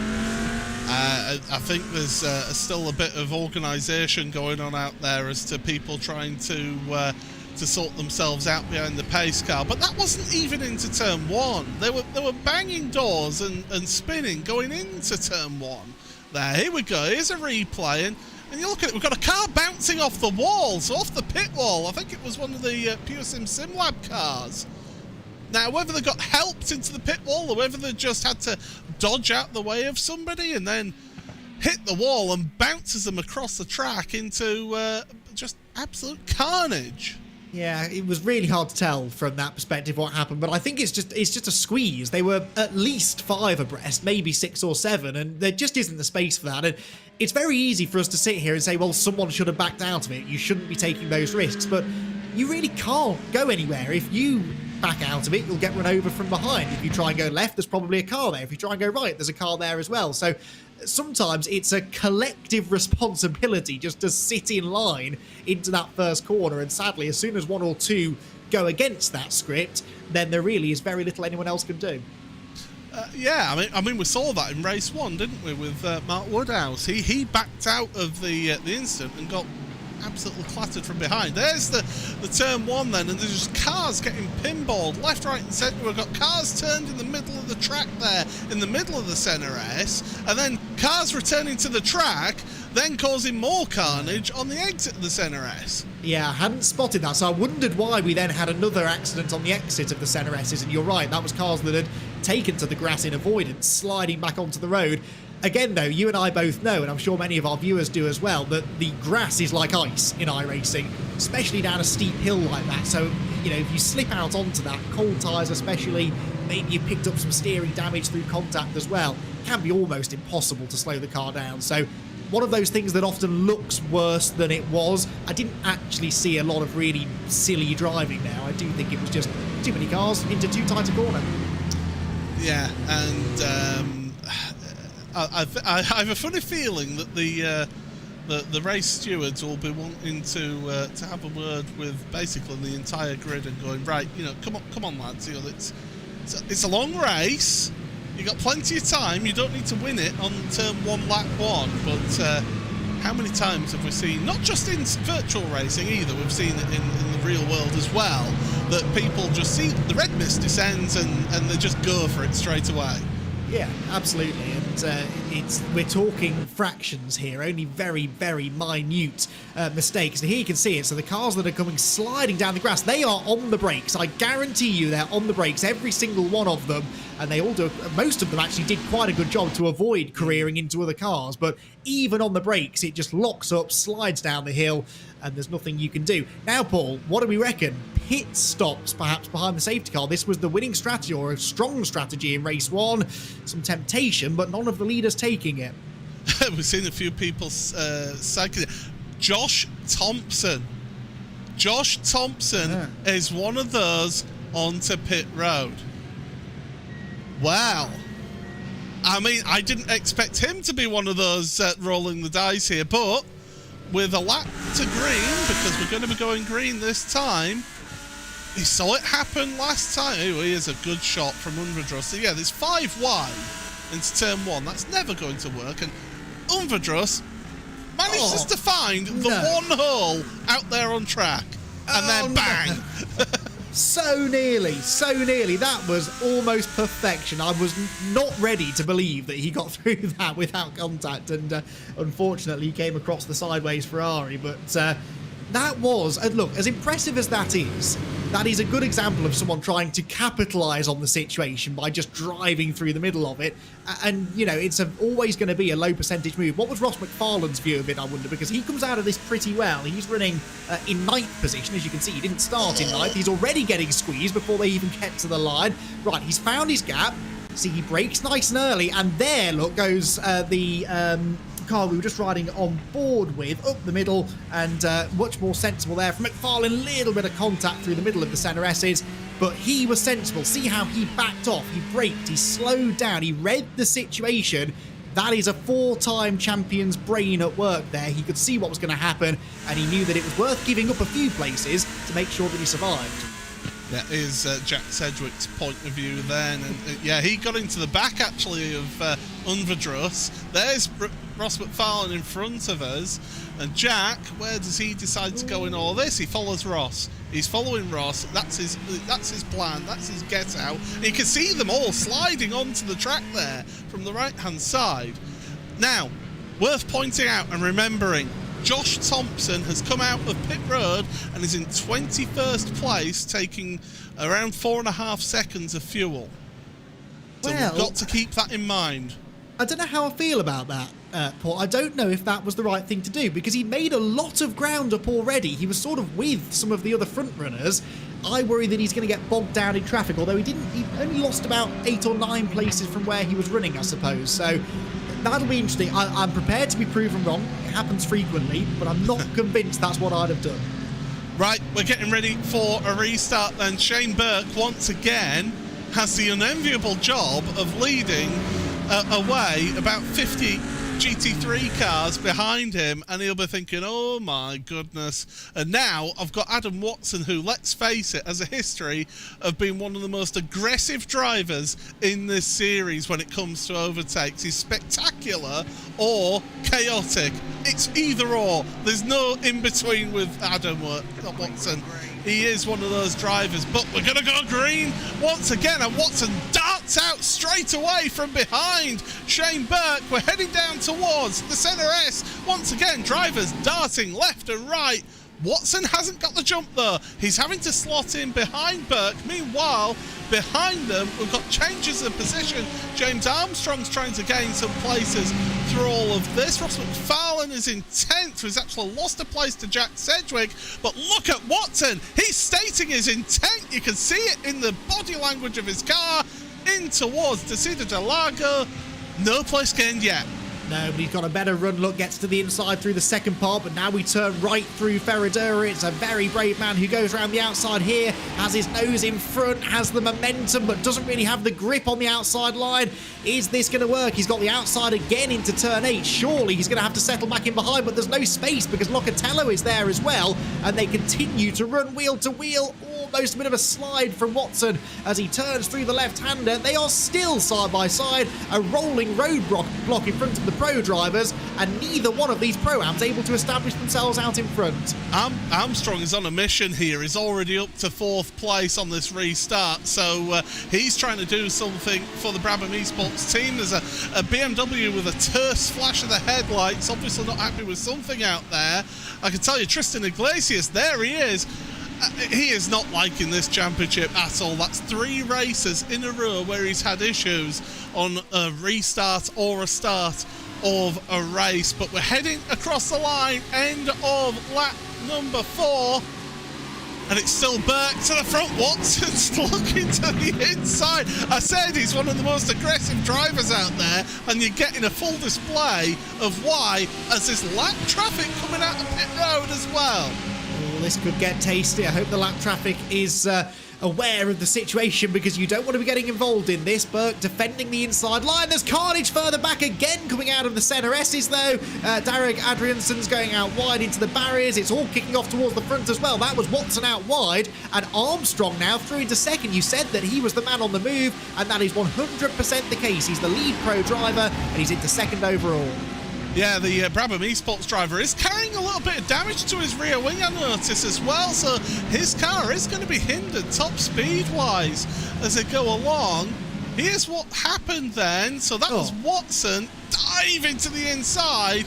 I think there's still a bit of organisation going on out there as to people trying to sort themselves out behind the pace car, but that wasn't even into turn 1. They were banging doors and spinning going into turn 1. There, here we go. Here's a replay, and you look at it. We've got a car bouncing off the walls, off the pit wall. I think it was one of the Pure Sim SimLab cars. Now, whether they got helped into the pit wall or whether they just had to dodge out the way of somebody and then hit the wall and bounces them across the track into just absolute carnage. Yeah, it was really hard to tell from that perspective what happened, but I think it's just a squeeze. They were at least 5 abreast, maybe 6 or 7, and there just isn't the space for that. And it's very easy for us to sit here and say, well, someone should have backed out of it. You shouldn't be taking those risks, but you really can't go anywhere. If you back out of it, you'll get run over from behind. If you try and go left, there's probably a car there. If you try and go right, there's a car there as well. So sometimes it's a collective responsibility just to sit in line into that first corner, and sadly, as soon as 1 or 2 go against that script, then there really is very little anyone else can do. Yeah, I mean, we saw that in race 1, didn't we, with Mark Woodhouse? He backed out of the incident and got absolutely clattered from behind. There's the turn 1 then, and there's just cars getting pinballed left, right and centre. We've got cars turned in the middle of the track there, in the middle of the CNRS, and then cars returning to the track, then causing more carnage on the exit of the CNRS. Yeah, I hadn't spotted that, so I wondered why we then had another accident on the exit of the CNRSs, and you're right, that was cars that had taken to the grass in avoidance, sliding back onto the road. Again, though, you and I both know, and I'm sure many of our viewers do as well, that the grass is like ice in iRacing, especially down a steep hill like that. So, you know, if you slip out onto that, cold tyres especially, maybe you picked up some steering damage through contact as well, it can be almost impossible to slow the car down. So one of those things that often looks worse than it was. I didn't actually see a lot of really silly driving there. I do think it was just too many cars into too tight a corner. Yeah, and I have a funny feeling that the race stewards will be wanting to have a word with basically the entire grid and going, right, you know, come on lads, you know, it's a long race. You got plenty of time. You don't need to win it on turn 1, lap 1. But how many times have we seen, not just in virtual racing either, we've seen it in the real world as well, that people just see the red mist descends and they just go for it straight away. Yeah, absolutely, and we're talking fractions here, only very, very minute mistakes. And here you can see it. So the cars that are coming sliding down the grass, they are on the brakes. I guarantee you they're on the brakes, every single one of them. And they all do, most of them actually did quite a good job to avoid careering into other cars. But even on the brakes, it just locks up, slides down the hill, and there's nothing you can do. Now, Paul, what do we reckon? Pit stops perhaps behind the safety car. This was the winning strategy, or a strong strategy in race 1. Some temptation, but none of the leaders taking it. We've seen a few people cycling it. Josh Thompson is one of those onto pit road. Wow. I mean, I didn't expect him to be one of those rolling the dice here, but with a lap to green, because we're going to be going green this time, he saw it happen last time. Oh, here's a good shot from Unvadros. So yeah, there's 5 wide into turn 1. That's never going to work. And Unvadros manages to find the one hole out there on track. And then bang! No. So nearly. That was almost perfection. I was not ready to believe that he got through that without contact, and unfortunately he came across the sideways Ferrari. But that was, look, as impressive as that is a good example of someone trying to capitalise on the situation by just driving through the middle of it. And, you know, it's always going to be a low percentage move. What was Ross McFarlane's view of it, I wonder? Because he comes out of this pretty well. He's running in 9th position, as you can see. He didn't start in 9th. He's already getting squeezed before they even get to the line. Right, he's found his gap. See, he brakes nice and early. And there, look, goes the car we were just riding on board with up the middle, and much more sensible there from McFarlane. A little bit of contact through the middle of the centre S's, but he was sensible. See how he backed off, he braked, he slowed down, he read the situation. That is a 4-time champion's brain at work there. He could see what was going to happen, and he knew that it was worth giving up a few places to make sure that he survived. That is Jack Sedgwick's point of view then. And yeah, he got into the back actually of Unvadros. There's Ross McFarlane in front of us. And Jack, where does he decide to go in all this? He follows Ross. He's following Ross. That's his plan. That's his get out. And you can see them all sliding onto the track there from the right-hand side. Now, worth pointing out and remembering, Josh Thompson has come out of pit road and is in 21st place, taking around 4.5 seconds of fuel. So we've got to keep that in mind. I don't know how I feel about that, Paul. I don't know if that was the right thing to do, because he made a lot of ground up already. He was sort of with some of the other front runners. I worry that he's going to get bogged down in traffic, although he only lost about 8 or 9 places from where he was running, I suppose. So that'll be interesting. I'm prepared to be proven wrong. It happens frequently, but I'm not convinced that's what I'd have done. Right, we're getting ready for a restart then. Shane Burke, once again, has the unenviable job of leading away about 50 GT3 cars behind him, and he'll be thinking, oh my goodness. And now I've got Adam Watson, who, let's face it, has a history of being one of the most aggressive drivers in this series when it comes to overtakes. He's spectacular or chaotic. It's either or. There's no in-between with Adam Watson. He is one of those drivers, but we're going to go green once again, and Watson darts out straight away from behind Shane Burke. We're heading down towards the centre S. Once again, drivers darting left and right. Watson hasn't got the jump though. He's having to slot in behind Burke. Meanwhile, behind them, we've got changes of position. James Armstrong's trying to gain some places through all of this. Ross McFarlane is in 10th, who's actually lost a place to Jack Sedgwick. But look at Watson. He's stating his intent. You can see it in the body language of his car. In towards Interlagos. No place gained yet. No, but he's got a better run. Look, gets to the inside through the second part, but now we turn right through Ferradura. It's a very brave man who goes around the outside here, has his nose in front, has the momentum, but doesn't really have the grip on the outside line. Is this going to work? He's got the outside again into turn 8. Surely he's going to have to settle back in behind, but there's no space because Locatello is there as well, and they continue to run wheel to wheel. Almost a bit of a slide from Watson as he turns through the left-hander. They are still side by side, a rolling roadblock in front of the pro drivers, and neither one of these pro-ams able to establish themselves out in front. Armstrong is on a mission here. He's already up to 4th place on this restart, so he's trying to do something for the Brabham Esports team. There's a BMW with a terse flash of the headlights, obviously not happy with something out there. I can tell you, Tristan Iglesias, there he is. He is not liking this championship at all. That's 3 races in a row where he's had issues on a restart or a start of a race. But we're heading across the line, end of lap number 4. And it's still Burke to the front. Watson's looking to the inside. I said he's one of the most aggressive drivers out there, and you're getting a full display of why, as this lap traffic coming out of pit road as well. Oh, this could get tasty. I hope the lap traffic is aware of the situation because you don't want to be getting involved in this. Burke defending the inside line. There's carnage further back again coming out of the centre S's though. Derek Adrianson's going out wide into the barriers. It's all kicking off towards the front as well. That was Watson out wide, and Armstrong now through into second. You said that he was the man on the move, and that is 100% the case. He's the lead pro driver, and he's into second overall. Yeah, the Brabham Esports driver is carrying a little bit of damage to his rear wing, I notice, as well, so his car is going to be hindered top speed-wise as they go along. Here's what happened then. So that was Watson diving to the inside.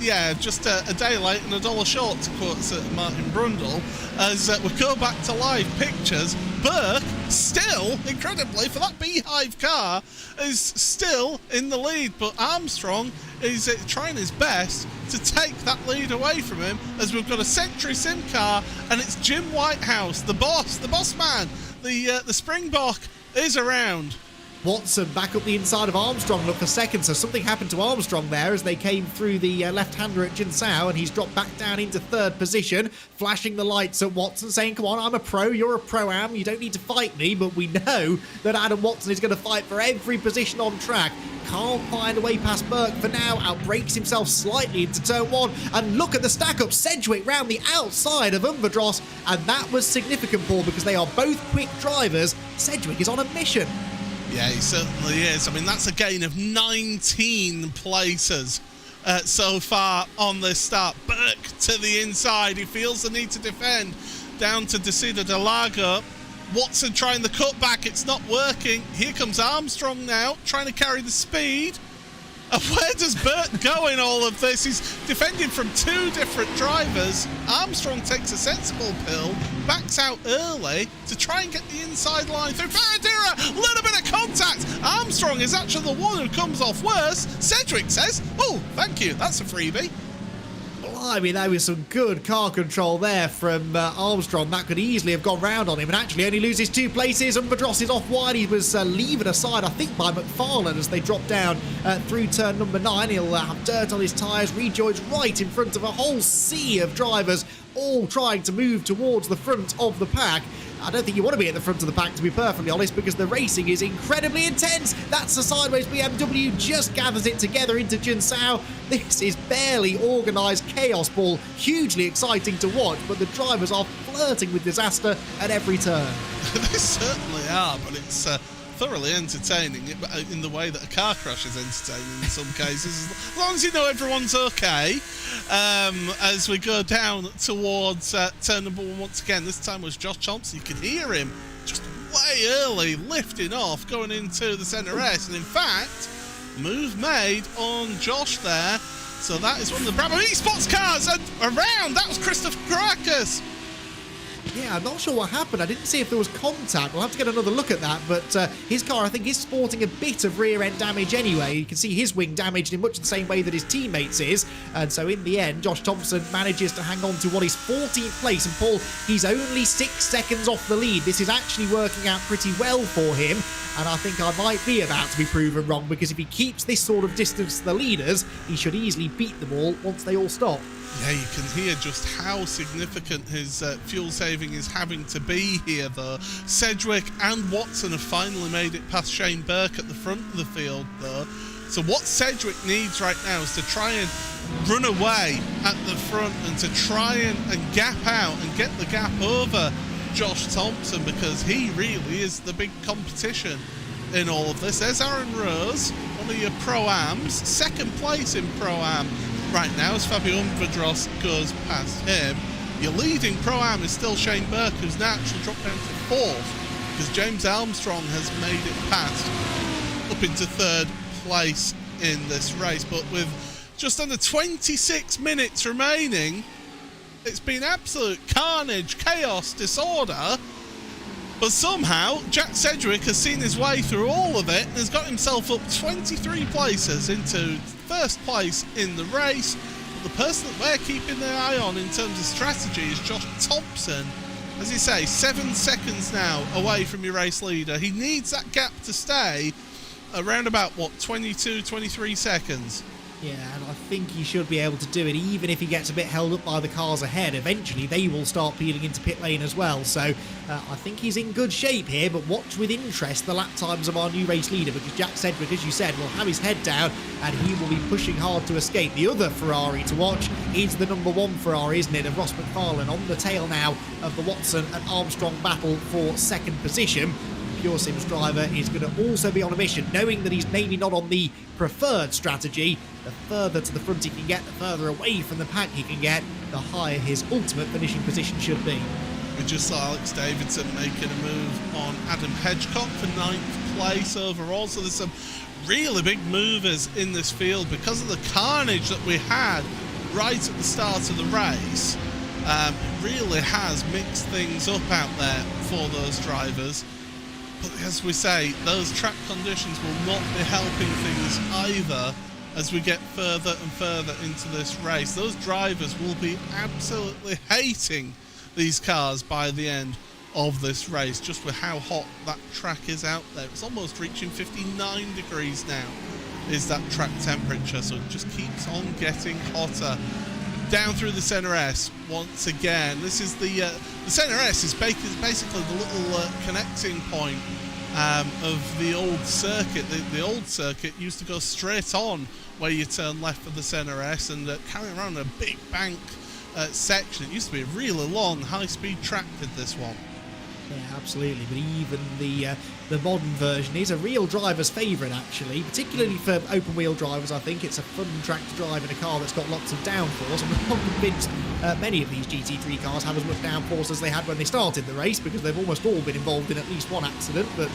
Yeah, just a day late and a dollar short, to quote Martin Brundle. As we go back to live pictures, Burke still, incredibly, for that Beehive car, is still in the lead. But Armstrong is trying his best to take that lead away from him, as we've got a Century Sim car, and it's Jim Whitehouse, the boss man, the Springbok is around. Watson back up the inside of Armstrong, look for second, so something happened to Armstrong there as they came through the left-hander at Jinsao, and he's dropped back down into third position, flashing the lights at Watson, saying, come on, I'm a pro, you're a pro-am, you don't need to fight me, but we know that Adam Watson is going to fight for every position on track. Can't find a way past Burke for now, outbrakes himself slightly into turn one, and look at the stack-up, Sedgwick round the outside of Umvadros, and that was significant, Paul, because they are both quick drivers. Sedgwick is on a mission. Yeah, he certainly is. I mean, that's a gain of 19 places so far on this start. Burke to the inside. He feels the need to defend. Down to Desida de Lago. Watson trying the cutback. It's not working. Here comes Armstrong now, trying to carry the speed. And where does Burke go in all of this? He's defending from two different drivers. Armstrong takes a sensible pill, backs out early to try and get the inside line through. Faradira, a little bit of contact. Armstrong is actually the one who comes off worse. Sedgwick says, oh, thank you, that's a freebie. I mean, that was some good car control there from Armstrong. That could easily have gone round on him and actually only loses 2 places. Umvadros is off wide. He was levered aside, I think, by McFarlane as they drop down through turn number 9. He'll have dirt on his tyres. Rejoins right in front of a whole sea of drivers, all trying to move towards the front of the pack. I don't think you want to be at the front of the pack, to be perfectly honest, because the racing is incredibly intense. That's the sideways BMW, just gathers it together into Jinsao. This is barely organised chaos, Paul. Hugely exciting to watch, but the drivers are flirting with disaster at every turn. They certainly are, but it's thoroughly entertaining in the way that a car crash is entertaining in some cases, as long as you know everyone's okay. As we go down towards turn number 1 once again, this time was Josh Thompson. You can hear him just way early lifting off going into the centre S, and in fact move made on Josh there, so that is one of the Brabham Esports cars, and around that was Christoph Krakis. Yeah, I'm not sure what happened. I didn't see if there was contact. We'll have to get another look at that. But his car, I think, is sporting a bit of rear-end damage anyway. You can see his wing damaged in much the same way that his teammates is. And so in the end, Josh Thompson manages to hang on to what is 14th place. And Paul, he's only 6 seconds off the lead. This is actually working out pretty well for him. And I think I might be about to be proven wrong, because if he keeps this sort of distance to the leaders, he should easily beat them all once they all stop. Yeah, you can hear just how significant his fuel saving is having to be here, though. Sedgwick and Watson have finally made it past Shane Burke at the front of the field, though. So what Sedgwick needs right now is to try and run away at the front and to try and gap out and get the gap over Josh Thompson, because he really is the big competition in all of this. There's Aaron Rose, one of your Pro-Ams, second place in Pro-Am right now as Fabio Umvadros goes past him. Your leading Pro-Am is still Shane Burke, who's now actually dropped down to 4th because James Armstrong has made it past up into 3rd place in this race. But with just under 26 minutes remaining, it's been absolute carnage, chaos, disorder. But somehow, Jack Sedgwick has seen his way through all of it and has got himself up 23 places into 1st place in the race. But the person that we're keeping an eye on in terms of strategy is Josh Thompson. As you say, 7 seconds now away from your race leader. He needs that gap to stay around about, 22, 23 seconds. Yeah, and I think he should be able to do it, even if he gets a bit held up by the cars ahead. Eventually, they will start peeling into pit lane as well. So I think he's in good shape here, but watch with interest the lap times of our new race leader, because Jack Sedgwick, as you said, will have his head down and he will be pushing hard to escape. The other Ferrari to watch is the number 1 Ferrari, isn't it, of Ross McFarlane, on the tail now of the Watson and Armstrong battle for second position. Pure Sims driver is going to also be on a mission, knowing that he's maybe not on the preferred strategy. The further to the front he can get, the further away from the pack he can get, the higher his ultimate finishing position should be. We just saw Alex Davidson making a move on Adam Hedgecock for 9th place overall. So there's some really big movers in this field because of the carnage that we had right at the start of the race. It really has mixed things up out there for those drivers. But as we say, those track conditions will not be helping things either as we get further and further into this race. Those drivers will be absolutely hating these cars by the end of this race, just with how hot that track is out there. It's almost reaching 59 degrees now, is that track temperature, so it just keeps on getting hotter. Down through the Centre S once again. This is the Centre S is basically the little connecting point of the old circuit. The old circuit used to go straight on where you turn left for the Centre S and carry around a big bank section. It used to be a really long high-speed track, did this one. Yeah, absolutely. But even the modern version is a real driver's favourite, actually, particularly for open-wheel drivers. I think it's a fun track to drive in a car that's got lots of downforce. I'm not convinced many of these GT3 cars have as much downforce as they had when they started the race, because they've almost all been involved in at least one accident, but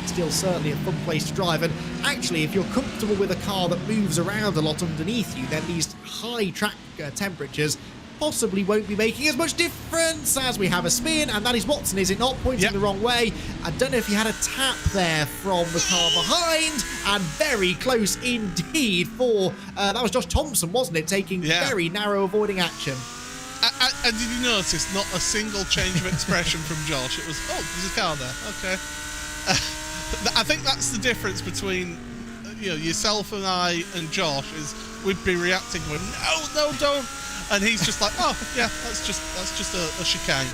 still certainly a fun place to drive. And actually, if you're comfortable with a car that moves around a lot underneath you, then these high track temperatures possibly won't be making as much difference. As we have a spin, and that is Watson, is it not? Pointing the wrong way. I don't know if he had a tap there from the car behind, and very close indeed for that was Josh Thompson, wasn't it, taking very narrow avoiding action. And did you notice not a single change of expression from Josh? It was, oh, there's a car there, okay. I think that's the difference between yourself and I and Josh, is we'd be reacting with no, don't. And he's just like, oh, yeah, that's just a chicane.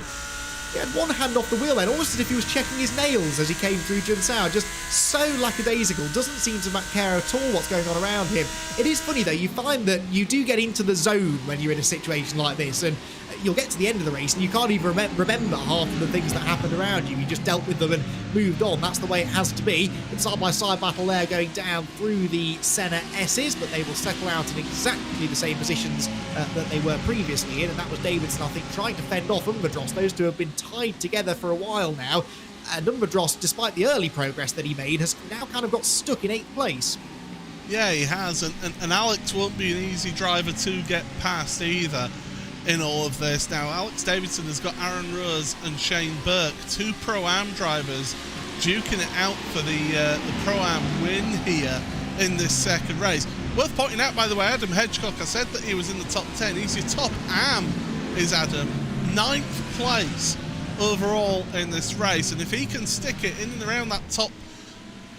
He had one hand off the wheel then, almost as if he was checking his nails as he came through Junsao. Just so lackadaisical, doesn't seem to care at all what's going on around him. It is funny, though, you find that you do get into the zone when you're in a situation like this, and you'll get to the end of the race and you can't even remember half of the things that happened around you. You just dealt with them and moved on. That's the way it has to be. The side-by-side battle there going down through the Senna S's, but they will settle out in exactly the same positions that they were previously in, and that was Davidson, I think, trying to fend off Umbadros. Those two have been tied together for a while now, and Umbadros, despite the early progress that he made, has now kind of got stuck in 8th place. Yeah, he has, and Alex won't be an easy driver to get past either in all of this. Now, Alex Davidson has got Aaron Rose and Shane Burke, 2 Pro-Am drivers, duking it out for the Pro-Am win here in this second race. Worth pointing out, by the way, Adam Hedgecock, I said that he was in the top 10. He's your top Am, is Adam. 9th place overall in this race, and if he can stick it in and around that top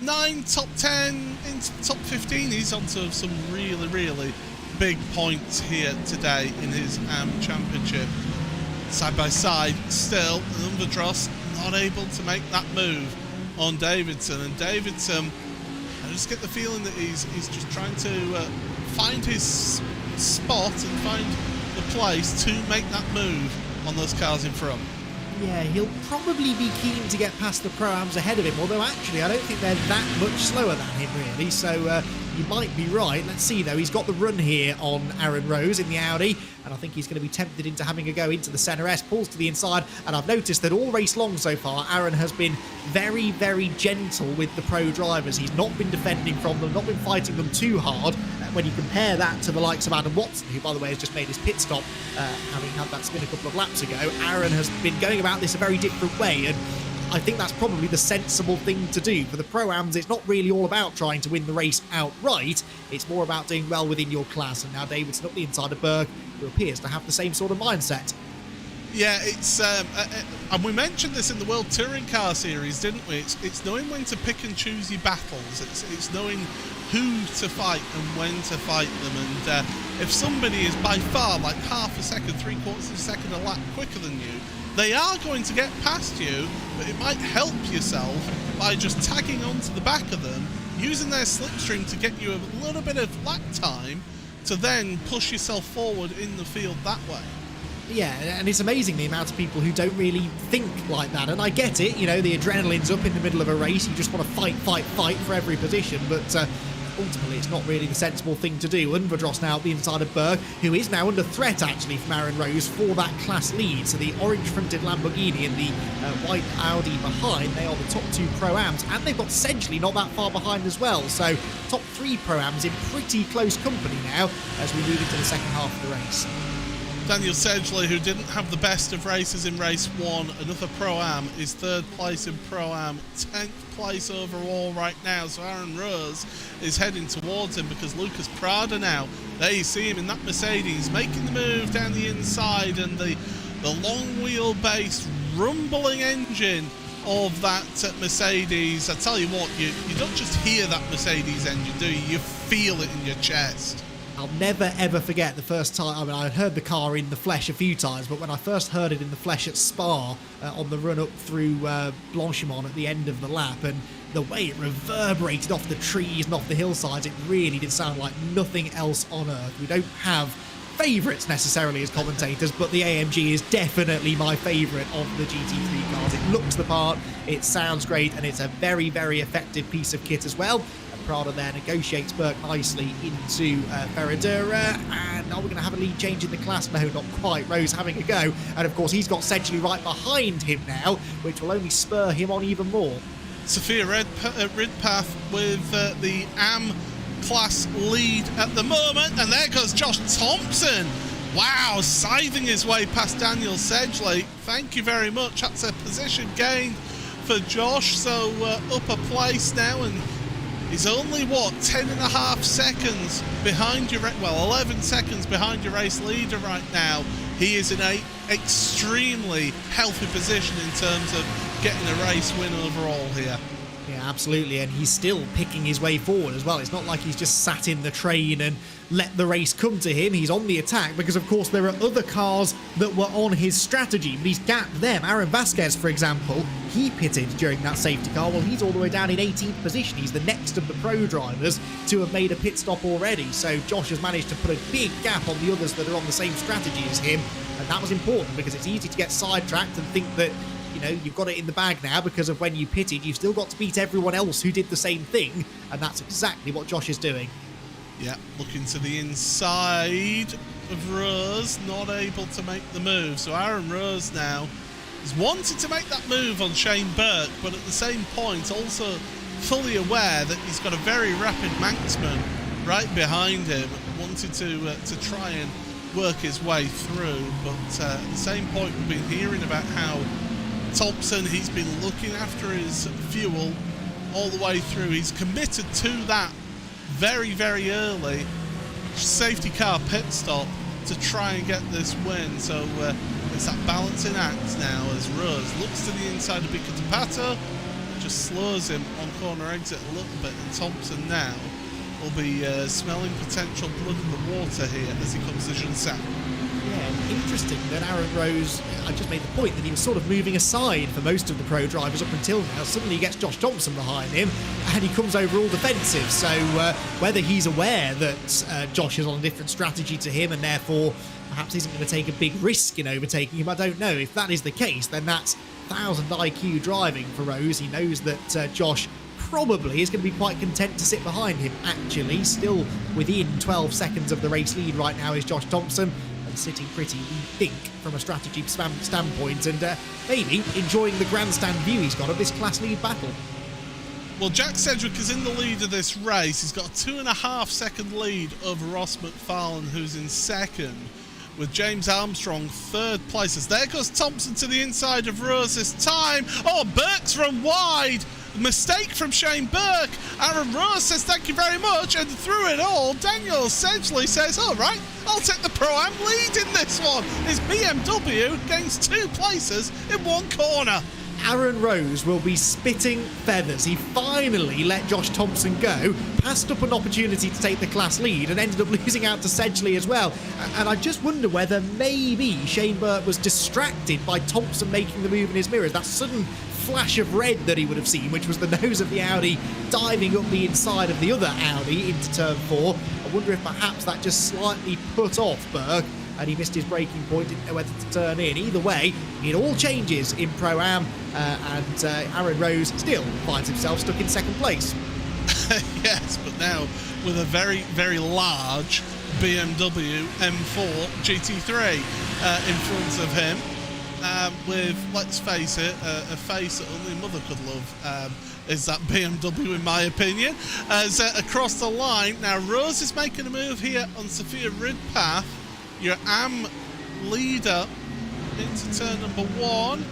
9, top 10, into top 15, he's onto some really, really big points here today in his championship. Side by side still, Umbadros not able to make that move on Davidson, and Davidson, I just get the feeling that he's just trying to find his spot and find the place to make that move on those cars in front. Yeah, he'll probably be keen to get past the Pro-Ams ahead of him, although actually I don't think they're that much slower than him, really, so you might be right. Let's see, though. He's got the run here on Aaron Rose in the Audi, and I think he's going to be tempted into having a go into the Senna S, pulls to the inside, and I've noticed that all race long so far, Aaron has been very, very gentle with the pro drivers. He's not been defending from them, not been fighting them too hard. When you compare that to the likes of Adam Watson, who, by the way, has just made his pit stop, having had that spin a couple of laps ago, Aaron has been going about this a very different way, and I think that's probably the sensible thing to do. For the Pro-Ams, it's not really all about trying to win the race outright. It's more about doing well within your class. And now Davidson up the inside of Berg, who appears to have the same sort of mindset. Yeah, it's and we mentioned this in the World Touring Car Series, didn't we? It's knowing when to pick and choose your battles. It's knowing who to fight and when to fight them. And if somebody is by far like half a second, 3/4 of a second a lap quicker than you, they are going to get past you. But it might help yourself by just tagging onto the back of them, using their slipstream to get you a little bit of lap time, to then push yourself forward in the field that way. Yeah, and it's amazing the amount of people who don't really think like that. And I get it, you know, the adrenaline's up in the middle of a race. You just want to fight for every position. But ultimately, it's not really the sensible thing to do. Unvadros now at the inside of Berg, who is now under threat, actually, from Aaron Rose for that class lead. So the orange-fronted Lamborghini and the white Audi behind, they are the top two Pro-Ams. And they've got Sedgley not that far behind as well. So top three Pro-Ams in pretty close company now as we move into the second half of the race. Daniel Sedgley, who didn't have the best of races in race 1, another Pro-Am, is 3rd place in Pro-Am, 10th place overall right now. So Aaron Rose is heading towards him because Lucas Prada now, there you see him in that Mercedes, making the move down the inside, and the long wheelbase rumbling engine of that Mercedes. I tell you what, you don't just hear that Mercedes engine, do you? You feel it in your chest. I'll never ever forget the first time. I mean, I had heard the car in the flesh a few times, but when I first heard it in the flesh at Spa on the run up through Blanchimont at the end of the lap, and the way it reverberated off the trees and off the hillsides, it really did sound like nothing else on earth. We don't have favourites necessarily as commentators, but the AMG is definitely my favourite of the GT3 cars. It looks the part, it sounds great, and it's a very, very effective piece of kit as well. Prada there negotiates Burke nicely into Ferradura, and are we going to have a lead change in the class? No, not quite. Rose having a go, and of course he's got Sedgley right behind him now, which will only spur him on even more. Sophia Ridpath with the AM class lead at the moment, and there goes Josh Thompson. Wow, scything his way past Daniel Sedgley. Thank you very much. That's a position gained for Josh, so up a place now, and he's only, 10.5 seconds behind your, 11 seconds behind your race leader right now. He is in a extremely healthy position in terms of getting a race win overall here. Yeah, absolutely, and he's still picking his way forward as well. It's not like he's just sat in the train and let the race come to him. He's on the attack because, of course, there are other cars that were on his strategy, but he's gapped them. Aaron Vasquez, for example, he pitted during that safety car. Well, he's all the way down in 18th position. He's the next of the pro drivers to have made a pit stop already. So Josh has managed to put a big gap on the others that are on the same strategy as him, and that was important because it's easy to get sidetracked and think that, you know, you've got it in the bag now because of when you pitted. You've still got to beat everyone else who did the same thing, and that's exactly what Josh is doing. Yeah, looking to the inside of Rose, not able to make the move. So Aaron Rose now is wanting to make that move on Shane Burke, but at the same point also fully aware that he's got a very rapid Manxman right behind him, wanted to try and work his way through. But at the same point, we've been hearing about how Thompson, he's been looking after his fuel all the way through. He's committed to that very, very early safety car pit stop to try and get this win. So it's that balancing act now as Rose looks to the inside of Bika Tapato, just slows him on corner exit a little bit, and Thompson now will be smelling potential blood in the water here as he comes to Junsan. Yeah, interesting that Aaron Rose, I just made the point that he was sort of moving aside for most of the pro drivers up until now. Suddenly he gets Josh Thompson behind him and he comes over all defensive. So whether he's aware that Josh is on a different strategy to him and therefore perhaps isn't going to take a big risk in overtaking him, I don't know. If that is the case, then that's 1,000 IQ driving for Rose. He knows that Josh probably is going to be quite content to sit behind him. Actually, still within 12 seconds of the race lead right now is Josh Thompson, and sitting pretty, we think, from a strategy standpoint, and maybe enjoying the grandstand view he's got of this class lead battle. Well, Jack Sedgwick is in the lead of this race. He's got a 2.5 second lead over Ross McFarlane, who's in second. with James Armstrong third place. As there goes Thompson to the inside of Rose this time. Oh, Burke's run wide. Mistake from Shane Burke. Aaron Rose says thank you very much, and through it all, Daniel Sedgley says, all right, I'll take the Pro-Am lead in this one. His BMW gains 2 places in 1 corner. Aaron Rose will be spitting feathers. He finally let Josh Thompson go, passed up an opportunity to take the class lead, and ended up losing out to Sedgley as well. And I just wonder whether maybe Shane Burke was distracted by Thompson making the move in his mirrors. That sudden flash of red that he would have seen, which was the nose of the Audi diving up the inside of the other Audi into turn 4. I wonder if perhaps that just slightly put off Burke and he missed his braking point, didn't know whether to turn in. Either way, it all changes in Pro-Am, and Aaron Rose still finds himself stuck in 2nd place. Yes, but now with a very, very large BMW M4 GT3 in front of him. With, let's face it, a face that only a mother could love, is that BMW, in my opinion. As across the line, now Rose is making a move here on Sophia Ridpath, your AM leader, into turn number 1,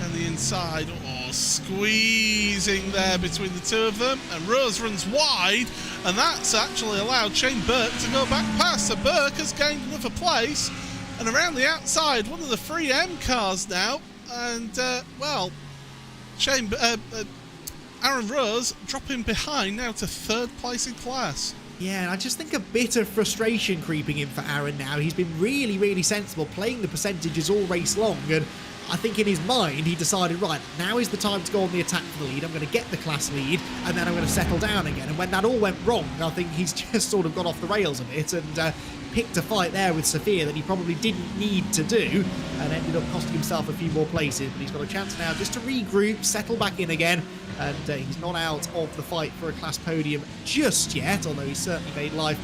and the inside, squeezing there between the 2 of them, and Rose runs wide, and that's actually allowed Shane Burke to go back past, so Burke has gained another place. And around the outside, one of the free M cars now, and Aaron Rose dropping behind now to 3rd place in class. Yeah, and I just think a bit of frustration creeping in for Aaron now. He's been really, really sensible, playing the percentages all race long, and I think in his mind he decided, right, now is the time to go on the attack for the lead. I'm going to get the class lead, and then I'm going to settle down again. And when that all went wrong, I think he's just sort of gone off the rails a bit and picked a fight there with Sophia that he probably didn't need to do, and ended up costing himself a few more places. But he's got a chance now just to regroup, settle back in again, and he's not out of the fight for a class podium just yet, although he's certainly made life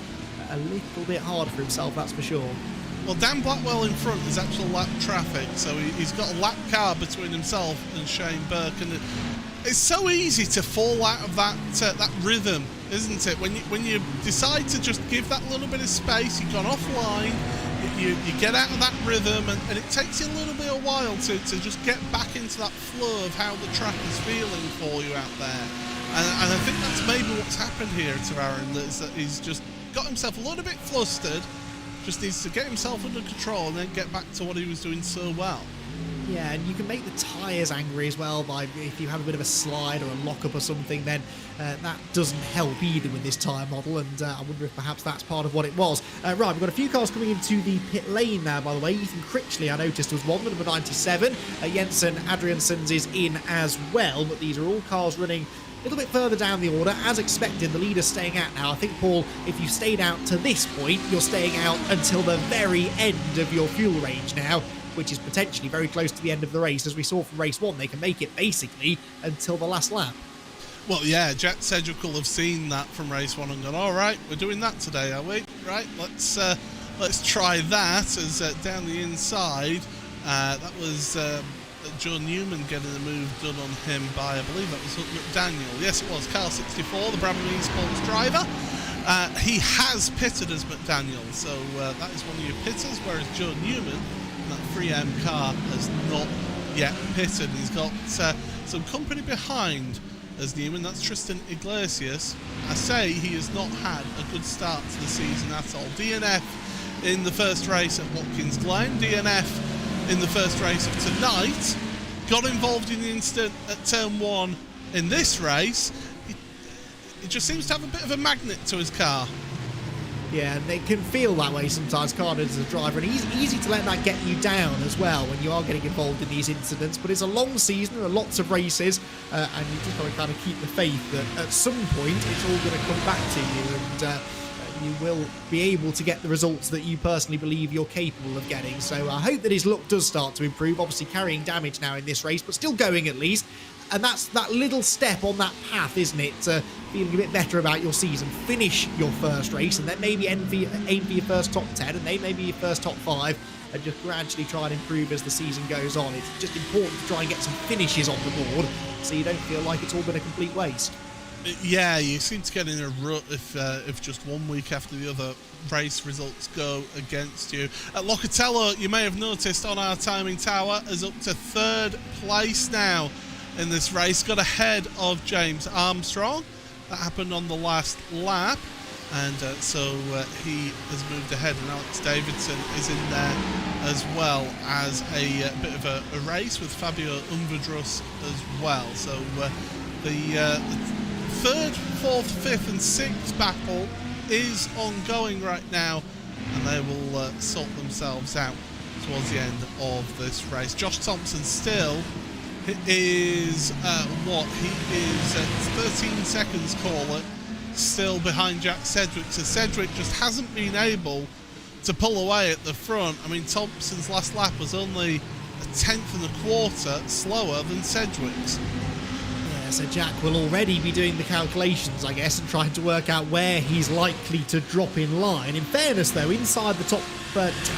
a little bit harder for himself, that's for sure. Well, Dan Blackwell in front is actual lap traffic, so he's got a lap car between himself and Shane Burke, and it's so easy to fall out of that rhythm, isn't it? When you decide to just give that little bit of space, you've gone offline, you get out of that rhythm, and it takes you a little bit of a while to just get back into that flow of how the track is feeling for you out there. And I think that's maybe what's happened here to Aaron, is that he's just got himself a little bit flustered, just needs to get himself under control and then get back to what he was doing so well. Yeah, and you can make the tyres angry as well by if you have a bit of a slide or a lock-up or something, then that doesn't help either with this tyre model, and I wonder if perhaps that's part of what it was. Right, we've got a few cars coming into the pit lane now, by the way. Ethan Critchley, I noticed, was one, number 97. Jensen Adriansens is in as well, but these are all cars running a little bit further down the order. As expected, the leader's staying out now. I think, Paul, if you stayed out to this point, you're staying out until the very end of your fuel range now, which is potentially very close to the end of the race. As we saw from race 1, they can make it basically until the last lap. Well, yeah, Jack Sedgwick will have seen that from race 1 and gone, all right, we're doing that today, are we? Right, let's try that. As down the inside, that was Joe Newman getting the move done on him by, I believe that was Hook McDaniel. Yes, it was Car 64, the Bramham Esports driver. He has pitted as McDaniel, so that is one of your pitters, whereas Joe Newman, that 3M car, has not yet pitted. He's got some company behind as Newman. That's Tristan Iglesias. I say he has not had a good start to the season at all. DNF in the first race at Watkins Glen. DNF in the first race of tonight. Got involved in the incident at turn 1 in this race. He just seems to have a bit of a magnet to his car. Yeah, and they can feel that way sometimes, can't it, as a driver, and it's easy to let that get you down as well when you are getting involved in these incidents. But it's a long season, there are lots of races, and you just got to kind of keep the faith that at some point it's all going to come back to you, and you will be able to get the results that you personally believe you're capable of getting. So I hope that his luck does start to improve, obviously carrying damage now in this race, but still going at least. And that's that little step on that path, isn't it? Feeling a bit better about your season. Finish your first race, and then maybe aim for your first top 10, and then maybe your first top 5, and just gradually try and improve as the season goes on. It's just important to try and get some finishes on the board, so you don't feel like it's all been a complete waste. Yeah, you seem to get in a rut if just 1 week after the other race results go against you. At Locatello, you may have noticed on our timing tower, is up to 3rd place now in this race. Got ahead of James Armstrong. That happened on the last lap. And so he has moved ahead, and Alex Davidson is in there as well as a bit of a race with Fabio Unvadrus as well. So the 3rd, 4th, 5th and 6th battle is ongoing right now, and they will sort themselves out towards the end of this race. Josh Thompson still is he is at 13 seconds, call it, still behind Jack Sedgwick. So Sedgwick just hasn't been able to pull away at the front. I mean, Thompson's last lap was only a 10th and a quarter slower than Sedgwick's. Yeah, so Jack will already be doing the calculations, I guess, and trying to work out where he's likely to drop in line. In fairness, though, inside the top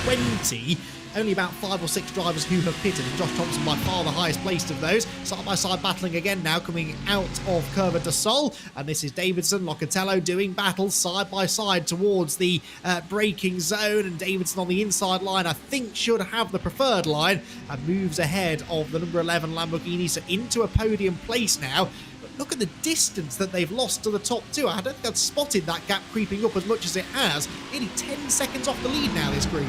20, only about 5 or 6 drivers who have pitted, and Josh Thompson by far the highest placed of those. Side-by-side battling again now, coming out of Curva de Sol, and this is Davidson, Locatello doing battles side-by-side towards the braking zone, and Davidson on the inside line, I think should have the preferred line, and moves ahead of the number 11 Lamborghini, so into a podium place now. Look at the distance that they've lost to the top 2. I don't think I'd spotted that gap creeping up as much as it has. Nearly 10 seconds off the lead now, this group.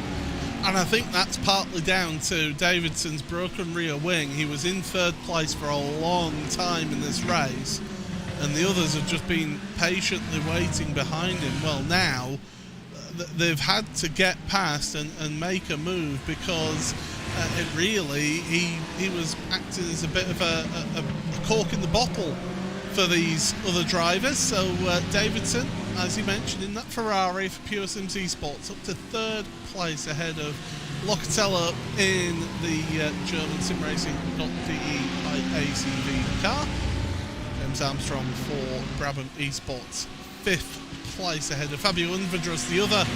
And I think that's partly down to Davidson's broken rear wing. He was in 3rd place for a long time in this race, and the others have just been patiently waiting behind him. Well, now they've had to get past and make a move, because he was acting as a bit of a cork in the bottle for these other drivers. So Davidson, as you mentioned, in that Ferrari for Pure Sims Esports, up to 3rd place ahead of Locatello in the German SimRacing.de ACV car. James Armstrong for Brabham Esports, 5th place ahead of Fabio Unvadrus, the other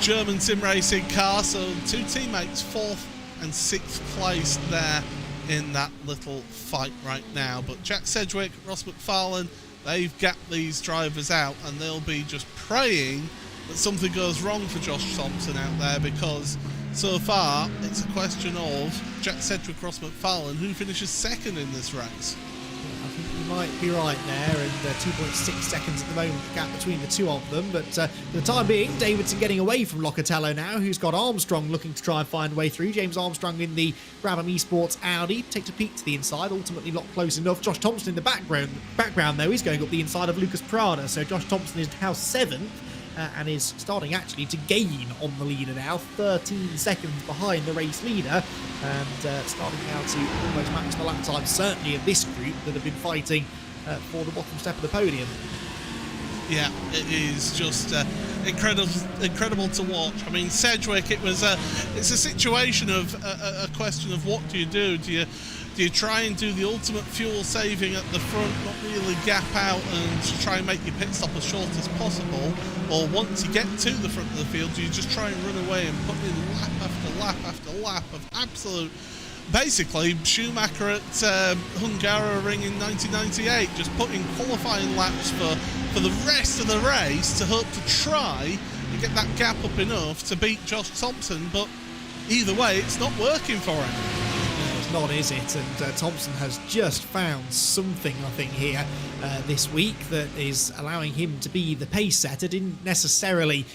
German SimRacing car. So 2 teammates, 4th and 6th place there in that little fight right now. But Jack Sedgwick, Ross McFarlane, they've gapped these drivers out, and they'll be just praying that something goes wrong for Josh Thompson out there, because so far it's a question of Jack Sedgwick, Ross McFarlane, who finishes 2nd in this race. I think you might be right there, and 2.6 seconds at the moment, the gap between the two of them. But for the time being, Davidson getting away from Locatello now, who's got Armstrong looking to try and find a way through. James Armstrong in the Brabham Esports Audi takes a peek to the inside, ultimately not close enough. Josh Thompson in the background though, is going up the inside of Lucas Prada, so Josh Thompson is now 7th. And is starting actually to gain on the leader now, 13 seconds behind the race leader, and starting now to almost match the lap time, certainly of this group that have been fighting for the bottom step of the podium. Yeah, it is just incredible to watch. I mean, Sedgwick, it's a situation of a question of what do you do? Do you try and do the ultimate fuel saving at the front, not really gap out, and try and make your pit stop as short as possible? Or once you get to the front of the field, do you just try and run away and put in lap after lap after lap of absolute, basically Schumacher at Hungaroring in 1998, just putting qualifying laps for the rest of the race to hope to try and get that gap up enough to beat Josh Thompson? But either way, it's not working for him. Not, is it? And Thompson has just found something, I think, here this week that is allowing him to be the pace setter. Didn't necessarily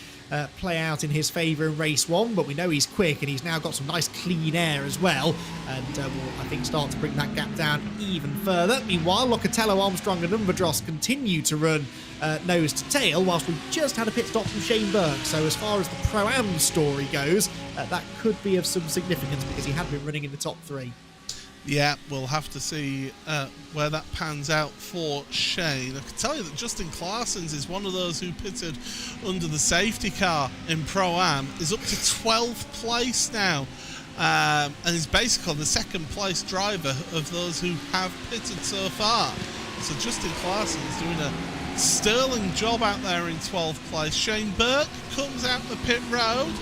play out in his favour in race 1, but we know he's quick, and he's now got some nice clean air as well, and will, I think, start to bring that gap down even further. Meanwhile, Locatello, Armstrong and Unvadrus continue to run nose to tail, whilst we just had a pit stop from Shane Burke. So as far as the Pro-Am story goes, that could be of some significance, because he had been running in the top 3. Yeah, we'll have to see where that pans out for Shane. I can tell you that Justin Clarsons is one of those who pitted under the safety car in Pro-Am, is up to 12th place now, and is basically the 2nd place driver of those who have pitted so far. So Justin Clarsons doing a sterling job out there in 12th place. Shane Burke comes out the pit road.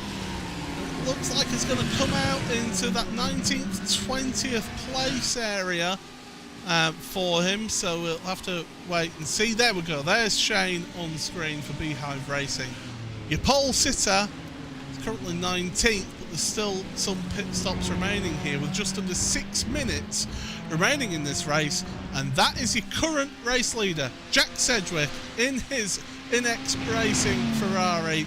Looks like it's going to come out into that 19th, 20th place area. for him, so we'll have to wait and see. There we go. There's Shane on screen for Beehive Racing. Your pole sitter is currently 19th, but there's still some pit stops remaining here with just under 6 minutes remaining in this race, and that is your current race leader, Jack Sedgwick, in his Inex Racing Ferrari,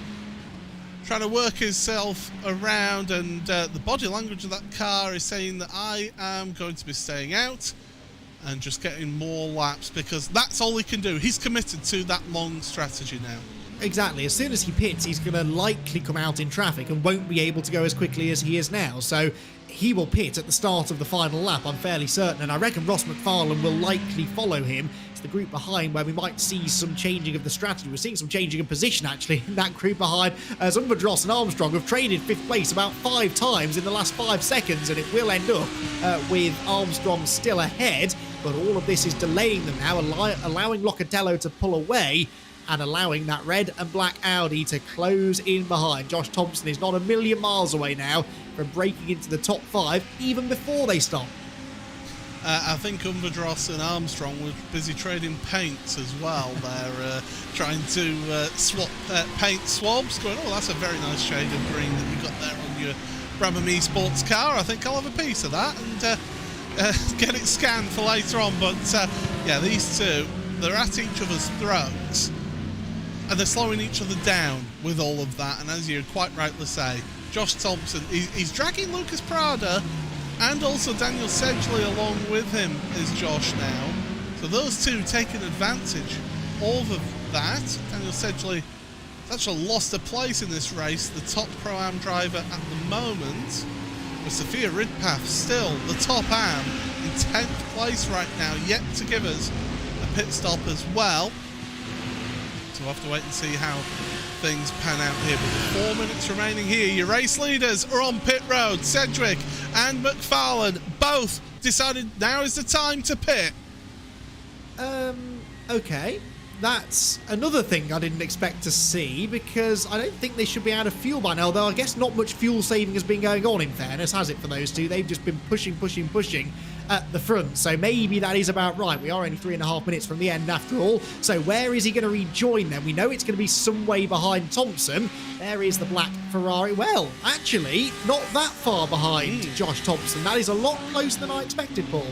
trying to work himself around, and the body language of that car is saying that I am going to be staying out and just getting more laps, because that's all he can do. He's committed to that long strategy now. Exactly. As soon as he pits, he's going to likely come out in traffic and won't be able to go as quickly as he is now. So he will pit at the start of the final lap, I'm fairly certain, and I reckon Ross McFarlane will likely follow him. It's the group behind where we might see some changing of the strategy. We're seeing some changing of position, actually, in that group behind, as Dross and Armstrong have traded 5th place about 5 times in the last 5 seconds, and it will end up with Armstrong still ahead. But all of this is delaying them now, allowing Locatello to pull away and allowing that red and black Audi to close in behind. Josh Thompson is not a million miles away now from breaking into the top 5 even before they stop. I think Dross and Armstrong were busy trading paints as well. They're trying to swap paint swabs, going, oh, that's a very nice shade of green that you got there on your Brabham Esports car. I think I'll have a piece of that and get it scanned for later on. But yeah, these two, they're at each other's throats and they're slowing each other down with all of that. And as you quite rightly say, Josh Thompson, he's dragging Lucas Prada and also Daniel Sedgley along with him is Josh now. So those two taking advantage of that. Daniel Sedgley has actually lost a place in this race, the top Pro-Am driver at the moment. With Sophia Ridpath still the top am in 10th place right now, yet to give us a pit stop as well. So we'll have to wait and see how things pan out here. With 4 minutes remaining here, your race leaders are on pit road. Sedgwick and McFarlane both decided now is the time to pit. Okay. That's another thing I didn't expect to see, because I don't think they should be out of fuel by now, although I guess not much fuel saving has been going on, in fairness, has it, for those two? They've just been pushing at the front, so maybe that is about right. We are only 3.5 minutes from the end after all, so where is he going to rejoin them? We know it's going to be some way behind Thompson. There is the black Ferrari. Well, actually, not that far behind Josh Thompson. That is a lot closer than I expected, Paul.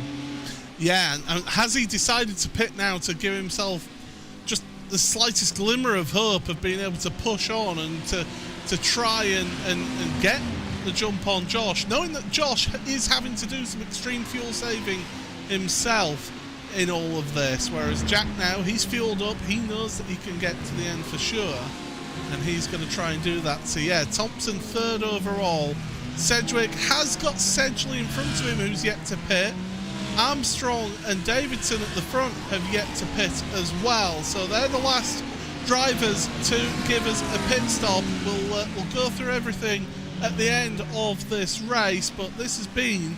Yeah, and has he decided to pit now to give himself just the slightest glimmer of hope of being able to push on and to try and get the jump on Josh, knowing that Josh is having to do some extreme fuel saving himself in all of this, whereas Jack now, he's fueled up, he knows that he can get to the end for sure, and he's going to try and do that. So yeah, Thompson 3rd overall. Sedgwick has got Sedgley in front of him, who's yet to pit. Armstrong and Davidson at the front have yet to pit as well, so they're the last drivers to give us a pit stop. We'll go through everything at the end of this race, but this has been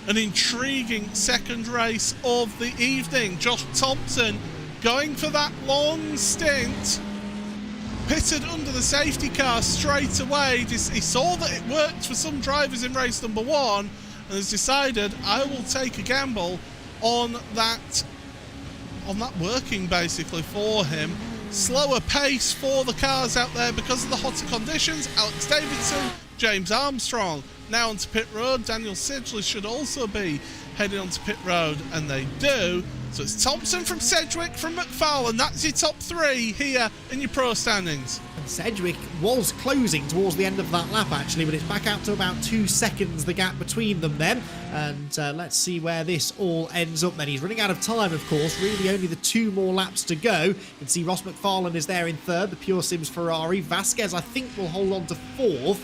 an intriguing second race of the evening. Josh Thompson going for that long stint, pitted under the safety car straight away. He saw that it worked for some drivers in race number 1 and has decided, I will take a gamble on that working basically for him. Slower pace for the cars out there because of the hotter conditions. Alex Davidson, James Armstrong now onto pit road. Daniel Sedgley should also be heading onto pit road, and they do. So it's Thompson from Sedgwick from McFarlane. That's your top 3 here in your pro standings. Sedgwick was closing towards the end of that lap, actually, but it's back out to about 2 seconds, the gap between them then. And let's see where this all ends up then. He's running out of time, of course. Really only the 2 more laps to go. You can see Ross McFarlane is there in 3rd, the Pure Sims Ferrari. Vasquez, I think, will hold on to 4th.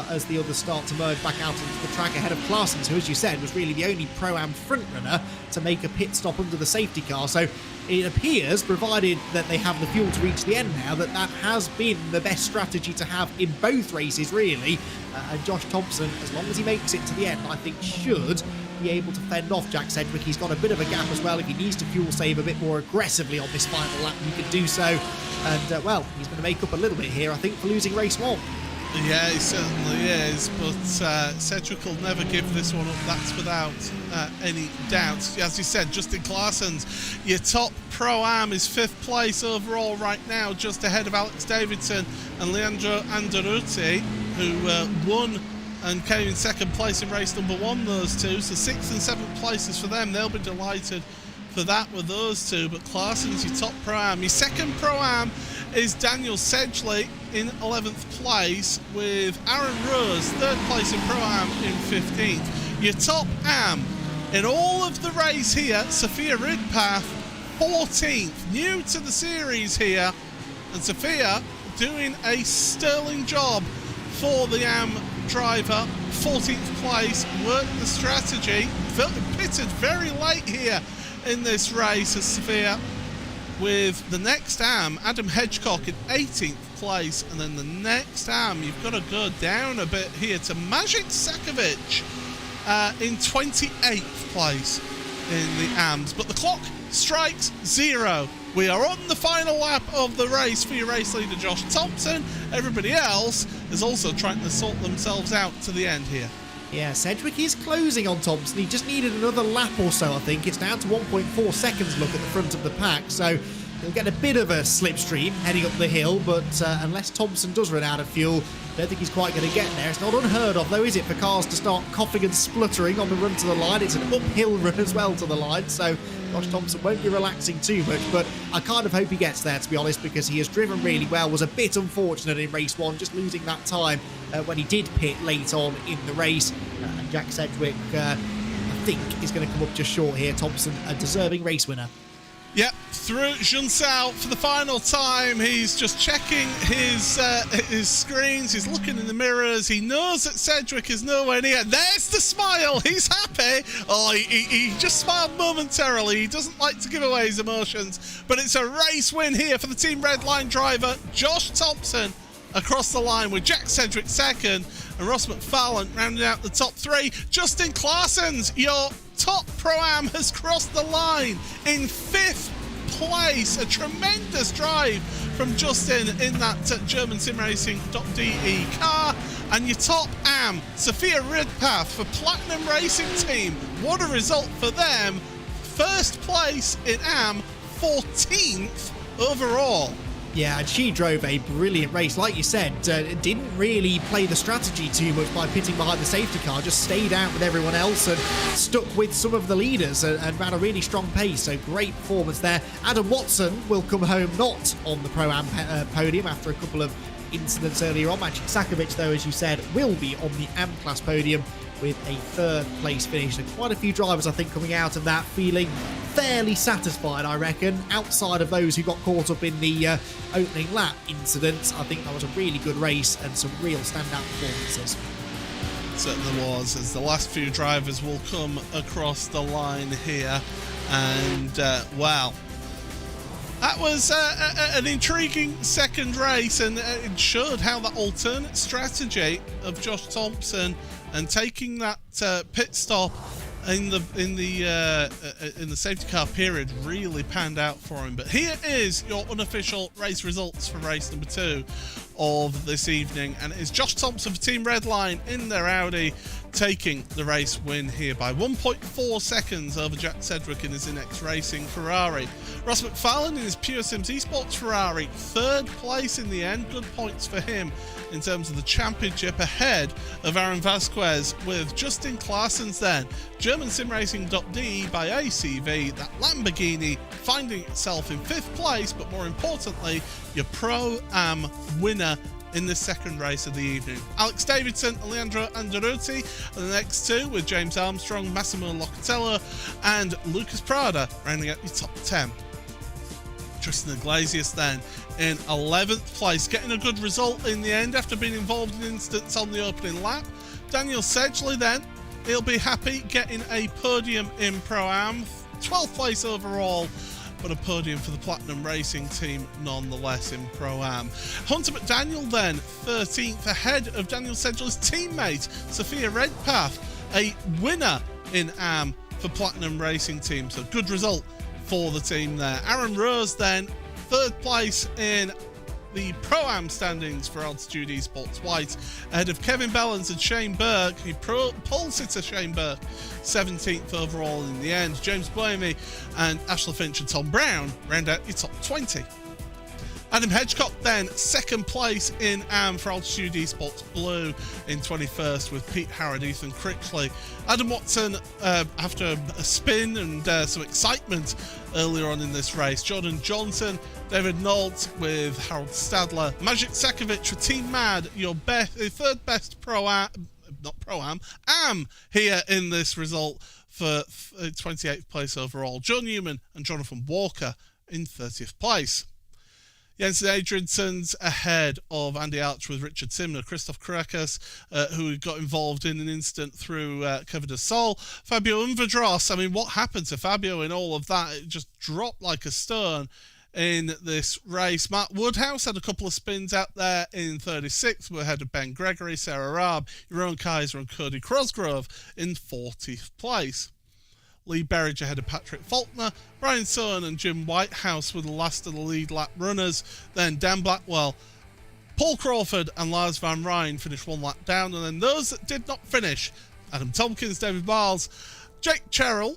As the others start to merge back out onto the track ahead of Clarsons, who, as you said, was really the only Pro-Am frontrunner to make a pit stop under the safety car. So it appears, provided that they have the fuel to reach the end now, that has been the best strategy to have in both races, really. And Josh Thompson, as long as he makes it to the end, I think should be able to fend off Jack Sedgwick. He's got a bit of a gap as well. If he needs to fuel save a bit more aggressively on this final lap, he could do so. And, well, he's going to make up a little bit here, I think, for losing race 1. Yeah, he certainly is, but Cedric will never give this one up, that's without any doubt. As you said, Justin Claessens, your top Pro-Am, is 5th place overall right now, just ahead of Alex Davidson and Leandro Andaruti, who won and came in 2nd place in race number 1, those two. So 6th and 7th places for them. They'll be delighted for that with those two. But Claessen's your top Pro-Am. Your 2nd Pro-Am is Daniel Sedgley in 11th place, with Aaron Rose 3rd place in Pro-Am in 15th. Your top Am in all of the race here, Sophia Ridpath, 14th, new to the series here, and Sophia doing a sterling job for the Am driver. 14th place, worked the strategy, pitted very late here in this race as Sophia, with the next Am, Adam Hedgecock, in 18th place, and then the next Am, you've got to go down a bit here to Maciej Sakovic in 28th place in the Ams. But the clock strikes 0. We are on the final lap of the race for your race leader Josh Thompson. Everybody else is also trying to sort themselves out to the end here. Yeah, Cedric is closing on Thompson. He just needed another lap or so, I think. It's down to 1.4 seconds look at the front of the pack, so he'll get a bit of a slipstream heading up the hill, but unless Thompson does run out of fuel, I don't think he's quite going to get there. It's not unheard of, though, is it, for cars to start coughing and spluttering on the run to the line? It's an uphill run as well to the line, so Josh Thompson won't be relaxing too much, but I kind of hope he gets there, to be honest, because he has driven really well. Was a bit unfortunate in race 1, just losing that time when he did pit late on in the race. And Jack Sedgwick, I think, is going to come up just short here. Thompson, a deserving race winner. Yep, through Junsao for the final time. He's just checking his screens. He's looking in the mirrors. He knows that Cedric is nowhere near. There's the smile. He's happy. Oh, he just smiled momentarily. He doesn't like to give away his emotions. But it's a race win here for the Team Redline driver, Josh Thompson, across the line with Jack Cedric 2nd and Ross McFarlane rounding out the top 3. Justin Claessens, your top Pro-Am, has crossed the line in 5th place. A tremendous drive from Justin in that German SimRacing.de car. And your top Am, Sophia Ridpath for Platinum Racing Team. What a result for them. 1st place in Am, 14th overall. Yeah, and she drove a brilliant race. Like you said, didn't really play the strategy too much by pitting behind the safety car, just stayed out with everyone else and stuck with some of the leaders and ran a really strong pace. So great performance there. Adam Watson will come home not on the Pro-Am podium after a couple of incidents earlier on. Maciej Sakovic, though, as you said, will be on the Am class podium with a 3rd place finish. And quite a few drivers, I think, coming out of that feeling fairly satisfied, I reckon. Outside of those who got caught up in the opening lap incidents, I think that was a really good race and some real standout performances. It certainly was, as the last few drivers will come across the line here. And, wow. That was an intriguing second race, and it showed how that alternate strategy of Josh Thompson and taking that pit stop in the safety car period really panned out for him. But here is your unofficial race results for race number 2 of this evening, and it is Josh Thompson for Team Redline in their Audi taking the race win here by 1.4 seconds over Jack Cedric in his Inex Racing Ferrari. Ross McFarlane in his Pure Sims Esports Ferrari, 3rd place in the end. Good points for him in terms of the championship, ahead of Aaron Vasquez, with Justin Claessens then. German SimRacing.de by ACV, that Lamborghini finding itself in 5th place, but more importantly, your Pro-Am winner in the second race of the evening. Alex Davidson and Leandro Andaruti are the next two, with James Armstrong, Massimo Locatello and Lucas Prada rounding out your top 10. Tristan Iglesias then in 11th place, getting a good result in the end after being involved in incidents on the opening lap. Daniel Sedgley then, he'll be happy getting a podium in Pro-Am, 12th place overall, but a podium for the Platinum Racing Team nonetheless in Pro-Am. Hunter McDaniel then, 13th, ahead of Daniel Sedgley's teammate, Sophia Redpath, a winner in Am for Platinum Racing Team, so good result for the team there. Aaron Rose then, 3rd place in the Pro-Am standings for Altitude Esports White, ahead of Kevin Bellens and Shane Burke, who pole sitter Shane Burke 17th overall in the end. James Blamey and Ashley Finch and Tom Brown round out your top 20. Adam Hedgecock then second place in AM for Altitude Esports Blue in 21st with Pete Howard, Ethan Critchley. Adam Watson, after a spin and some excitement earlier on in this race. Jordan Johnson, David Nault with Harold Stadler. Magic Sekovic with Team Mad, your third best AM here in this result for 28th place overall. John Newman and Jonathan Walker in 30th place. Jensen Adrianson's ahead of Andy Arch with Richard Simner, Christoph Kurakas, who got involved in an incident through Cover de Sol, Fabio Unvadros. I mean, what happened to Fabio in all of that? It just dropped like a stone in this race. Matt Woodhouse had a couple of spins out there in 36th. We're ahead of Ben Gregory, Sarah Raab, Jeroen Kaiser and Cody Crosgrove in 40th place. Lee Berridge ahead of Patrick Faulkner, Brian Sohn and Jim Whitehouse were the last of the lead lap runners. Then Dan Blackwell, Paul Crawford and Lars Van Rijn finished one lap down. And then those that did not finish, Adam Tompkins, David Miles, Jake Cherrill.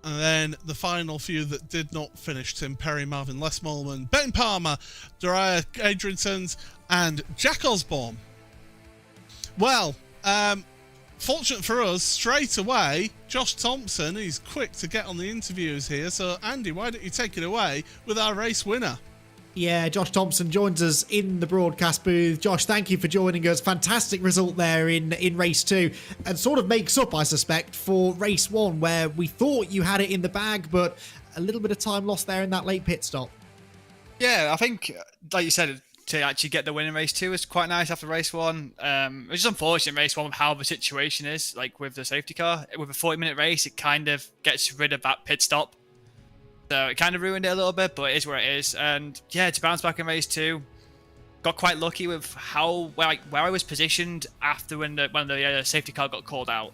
And then the final few that did not finish, Tim Perry, Marvin Lesmallman, Ben Palmer, Dariah Adriansons and Jack Osborne. Well, fortunate for us, straight away, Josh Thompson is quick to get on the interviews here. So, Andy, why don't you take it away with our race winner? Yeah, Josh Thompson joins us in the broadcast booth. Josh, thank you for joining us. Fantastic result there in race 2, and sort of makes up, I suspect, for race 1, where we thought you had it in the bag, but a little bit of time lost there in that late pit stop. Yeah, I think, like you said, to actually get the win in race 2 is quite nice after race 1. It's just unfortunate in race 1 with how the situation is, like with the safety car. With a 40-minute race, it kind of gets rid of that pit stop. So it kind of ruined it a little bit, but it is where it is. And yeah, to bounce back in race 2, got quite lucky with where I was positioned after when the safety car got called out.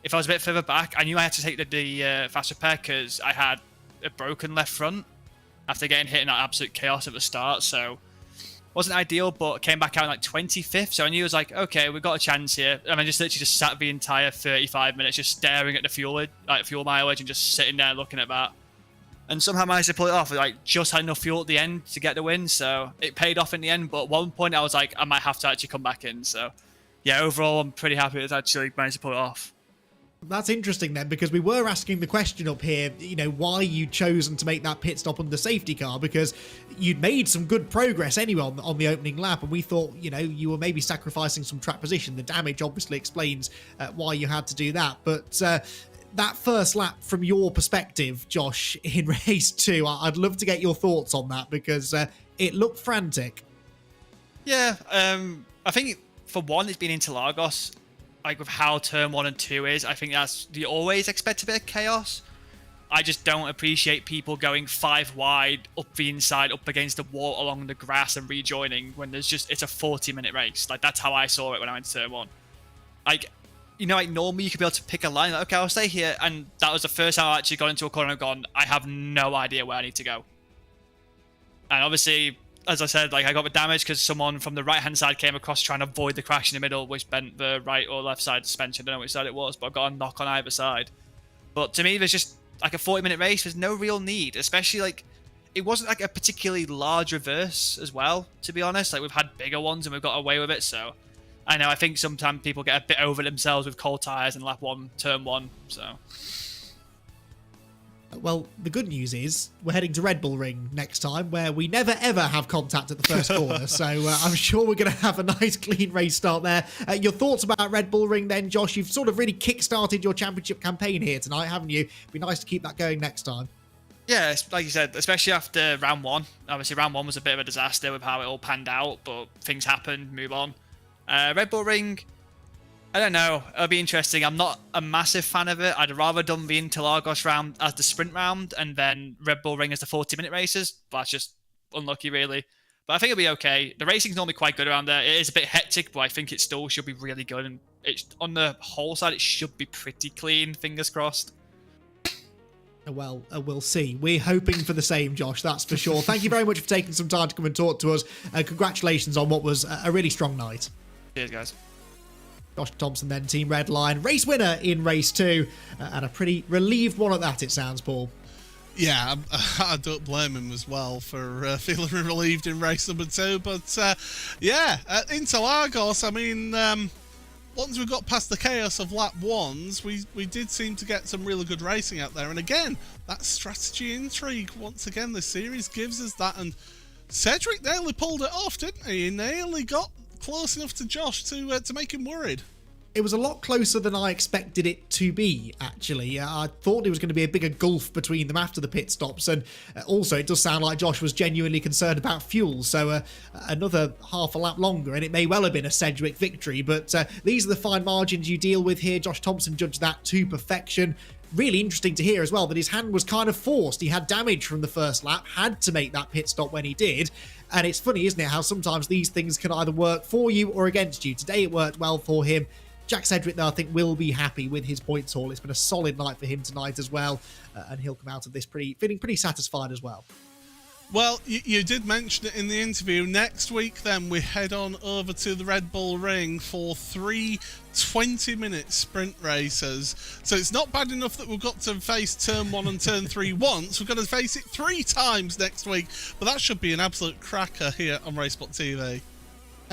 If I was a bit further back, I knew I had to take the fast repair because I had a broken left front after getting hit in that absolute chaos at the start. So wasn't ideal, but came back out in like 25th. So I knew it was like, okay, we've got a chance here. And I just literally just sat the entire 35 minutes just staring at the fuel mileage and just sitting there looking at that. And somehow managed to pull it off. Like, just had enough fuel at the end to get the win. So it paid off in the end. But at one point I was like, I might have to actually come back in. So yeah, overall, I'm pretty happy it's actually managed to pull it off. That's interesting then, because we were asking the question up here, you know, why you'd chosen to make that pit stop on the safety car, because you'd made some good progress anyway on the opening lap, and we thought, you know, you were maybe sacrificing some track position. The damage obviously explains why you had to do that, but that first lap from your perspective, Josh, in race 2, I'd love to get your thoughts on that, because it looked frantic. Yeah, I think for one, it's been Interlagos. Like with how turn 1 and 2 is, I think that's, you always expect a bit of chaos. I just don't appreciate people going 5 wide up the inside, up against the wall along the grass and rejoining when it's a 40-minute race. Like, that's how I saw it when I went to turn 1. Like, you know, like normally you could be able to pick a line, like, okay, I'll stay here. And that was the first time I actually got into a corner and gone, I have no idea where I need to go. And obviously, as I said, like, I got the damage because someone from the right-hand side came across trying to avoid the crash in the middle, which bent the right or left side suspension. I don't know which side it was, but I got a knock on either side. But to me, there's just, like, a 40-minute race. There's no real need, especially, like, it wasn't, like, a particularly large reverse as well, to be honest. Like, we've had bigger ones and we've got away with it, so I know, I think sometimes people get a bit over themselves with cold tyres in lap 1, turn 1, so. Well, the good news is we're heading to Red Bull Ring next time, where we never ever have contact at the first corner. So I'm sure we're going to have a nice clean race start there. Your thoughts about Red Bull Ring then, Josh? You've sort of really kick-started your championship campaign here tonight, haven't you? It'd be nice to keep that going next time. Yeah, like you said, especially after round 1. Obviously, round 1 was a bit of a disaster with how it all panned out, but things happened, move on. Red Bull Ring, I don't know. It'll be interesting. I'm not a massive fan of it. I'd rather done the Interlagos round as the sprint round and then Red Bull Ring as the 40-minute races. But that's just unlucky, really. But I think it'll be okay. The racing's normally quite good around there. It is a bit hectic, but I think it still should be really good. And it's, on the whole side, it should be pretty clean, fingers crossed. Well, we'll see. We're hoping for the same, Josh, that's for sure. Thank you very much for taking some time to come and talk to us. Congratulations on what was a really strong night. Cheers, guys. Josh Thompson then, Team Redline, race winner in race 2, and a pretty relieved one at that, it sounds, Paul. Yeah, I don't blame him as well for feeling relieved in race number 2. But yeah, Interlagos, I mean, once we got past the chaos of lap 1s, we did seem to get some really good racing out there. And again, that strategy intrigue, once again, the series gives us that. And Cedric nearly pulled it off, didn't he? He nearly got close enough to Josh to make him worried. It was a lot closer than I expected it to be, actually. I thought there was going to be a bigger gulf between them after the pit stops, and also it does sound like Josh was genuinely concerned about fuel, so another half a lap longer, and it may well have been a Cedric victory, but these are the fine margins you deal with here. Josh Thompson judged that to perfection. Really interesting to hear as well that his hand was kind of forced. He had damage from the first lap, had to make that pit stop when he did. And it's funny, isn't it, how sometimes these things can either work for you or against you. Today it worked well for him. Jack Cedric, though, I think will be happy with his points haul. It's been a solid night for him tonight as well, and he'll come out of this feeling pretty satisfied as well. Well, you did mention it in the interview. Next week, then, we head on over to the Red Bull Ring for 3 20-minute sprint races. So it's not bad enough that we've got to face Turn 1 and Turn 3 once. We've got to face it 3 times next week. But that should be an absolute cracker here on RaceSpotTV.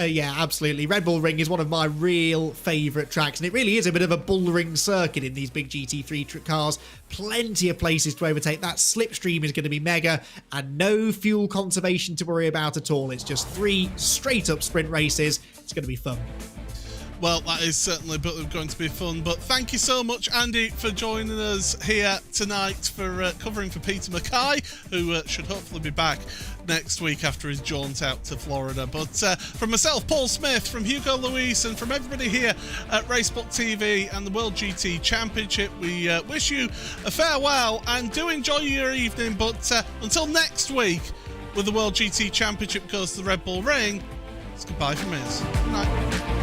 Yeah, absolutely. Red Bull Ring is one of my real favourite tracks, and it really is a bit of a bull ring circuit in these big GT3 cars. Plenty of places to overtake. That slipstream is going to be mega, and no fuel conservation to worry about at all. It's just 3 straight-up sprint races. It's going to be fun. Well, that is certainly going to be fun. But thank you so much, Andy, for joining us here tonight for covering for Peter Mackay, who should hopefully be back next week after his jaunt out to Florida. But from myself, Paul Smith, from Hugo Luis, and from everybody here at RaceSpotTV and the World GT Championship, we wish you a farewell and do enjoy your evening. But until next week, with the World GT Championship goes to the Red Bull Ring, it's goodbye from us. Good night.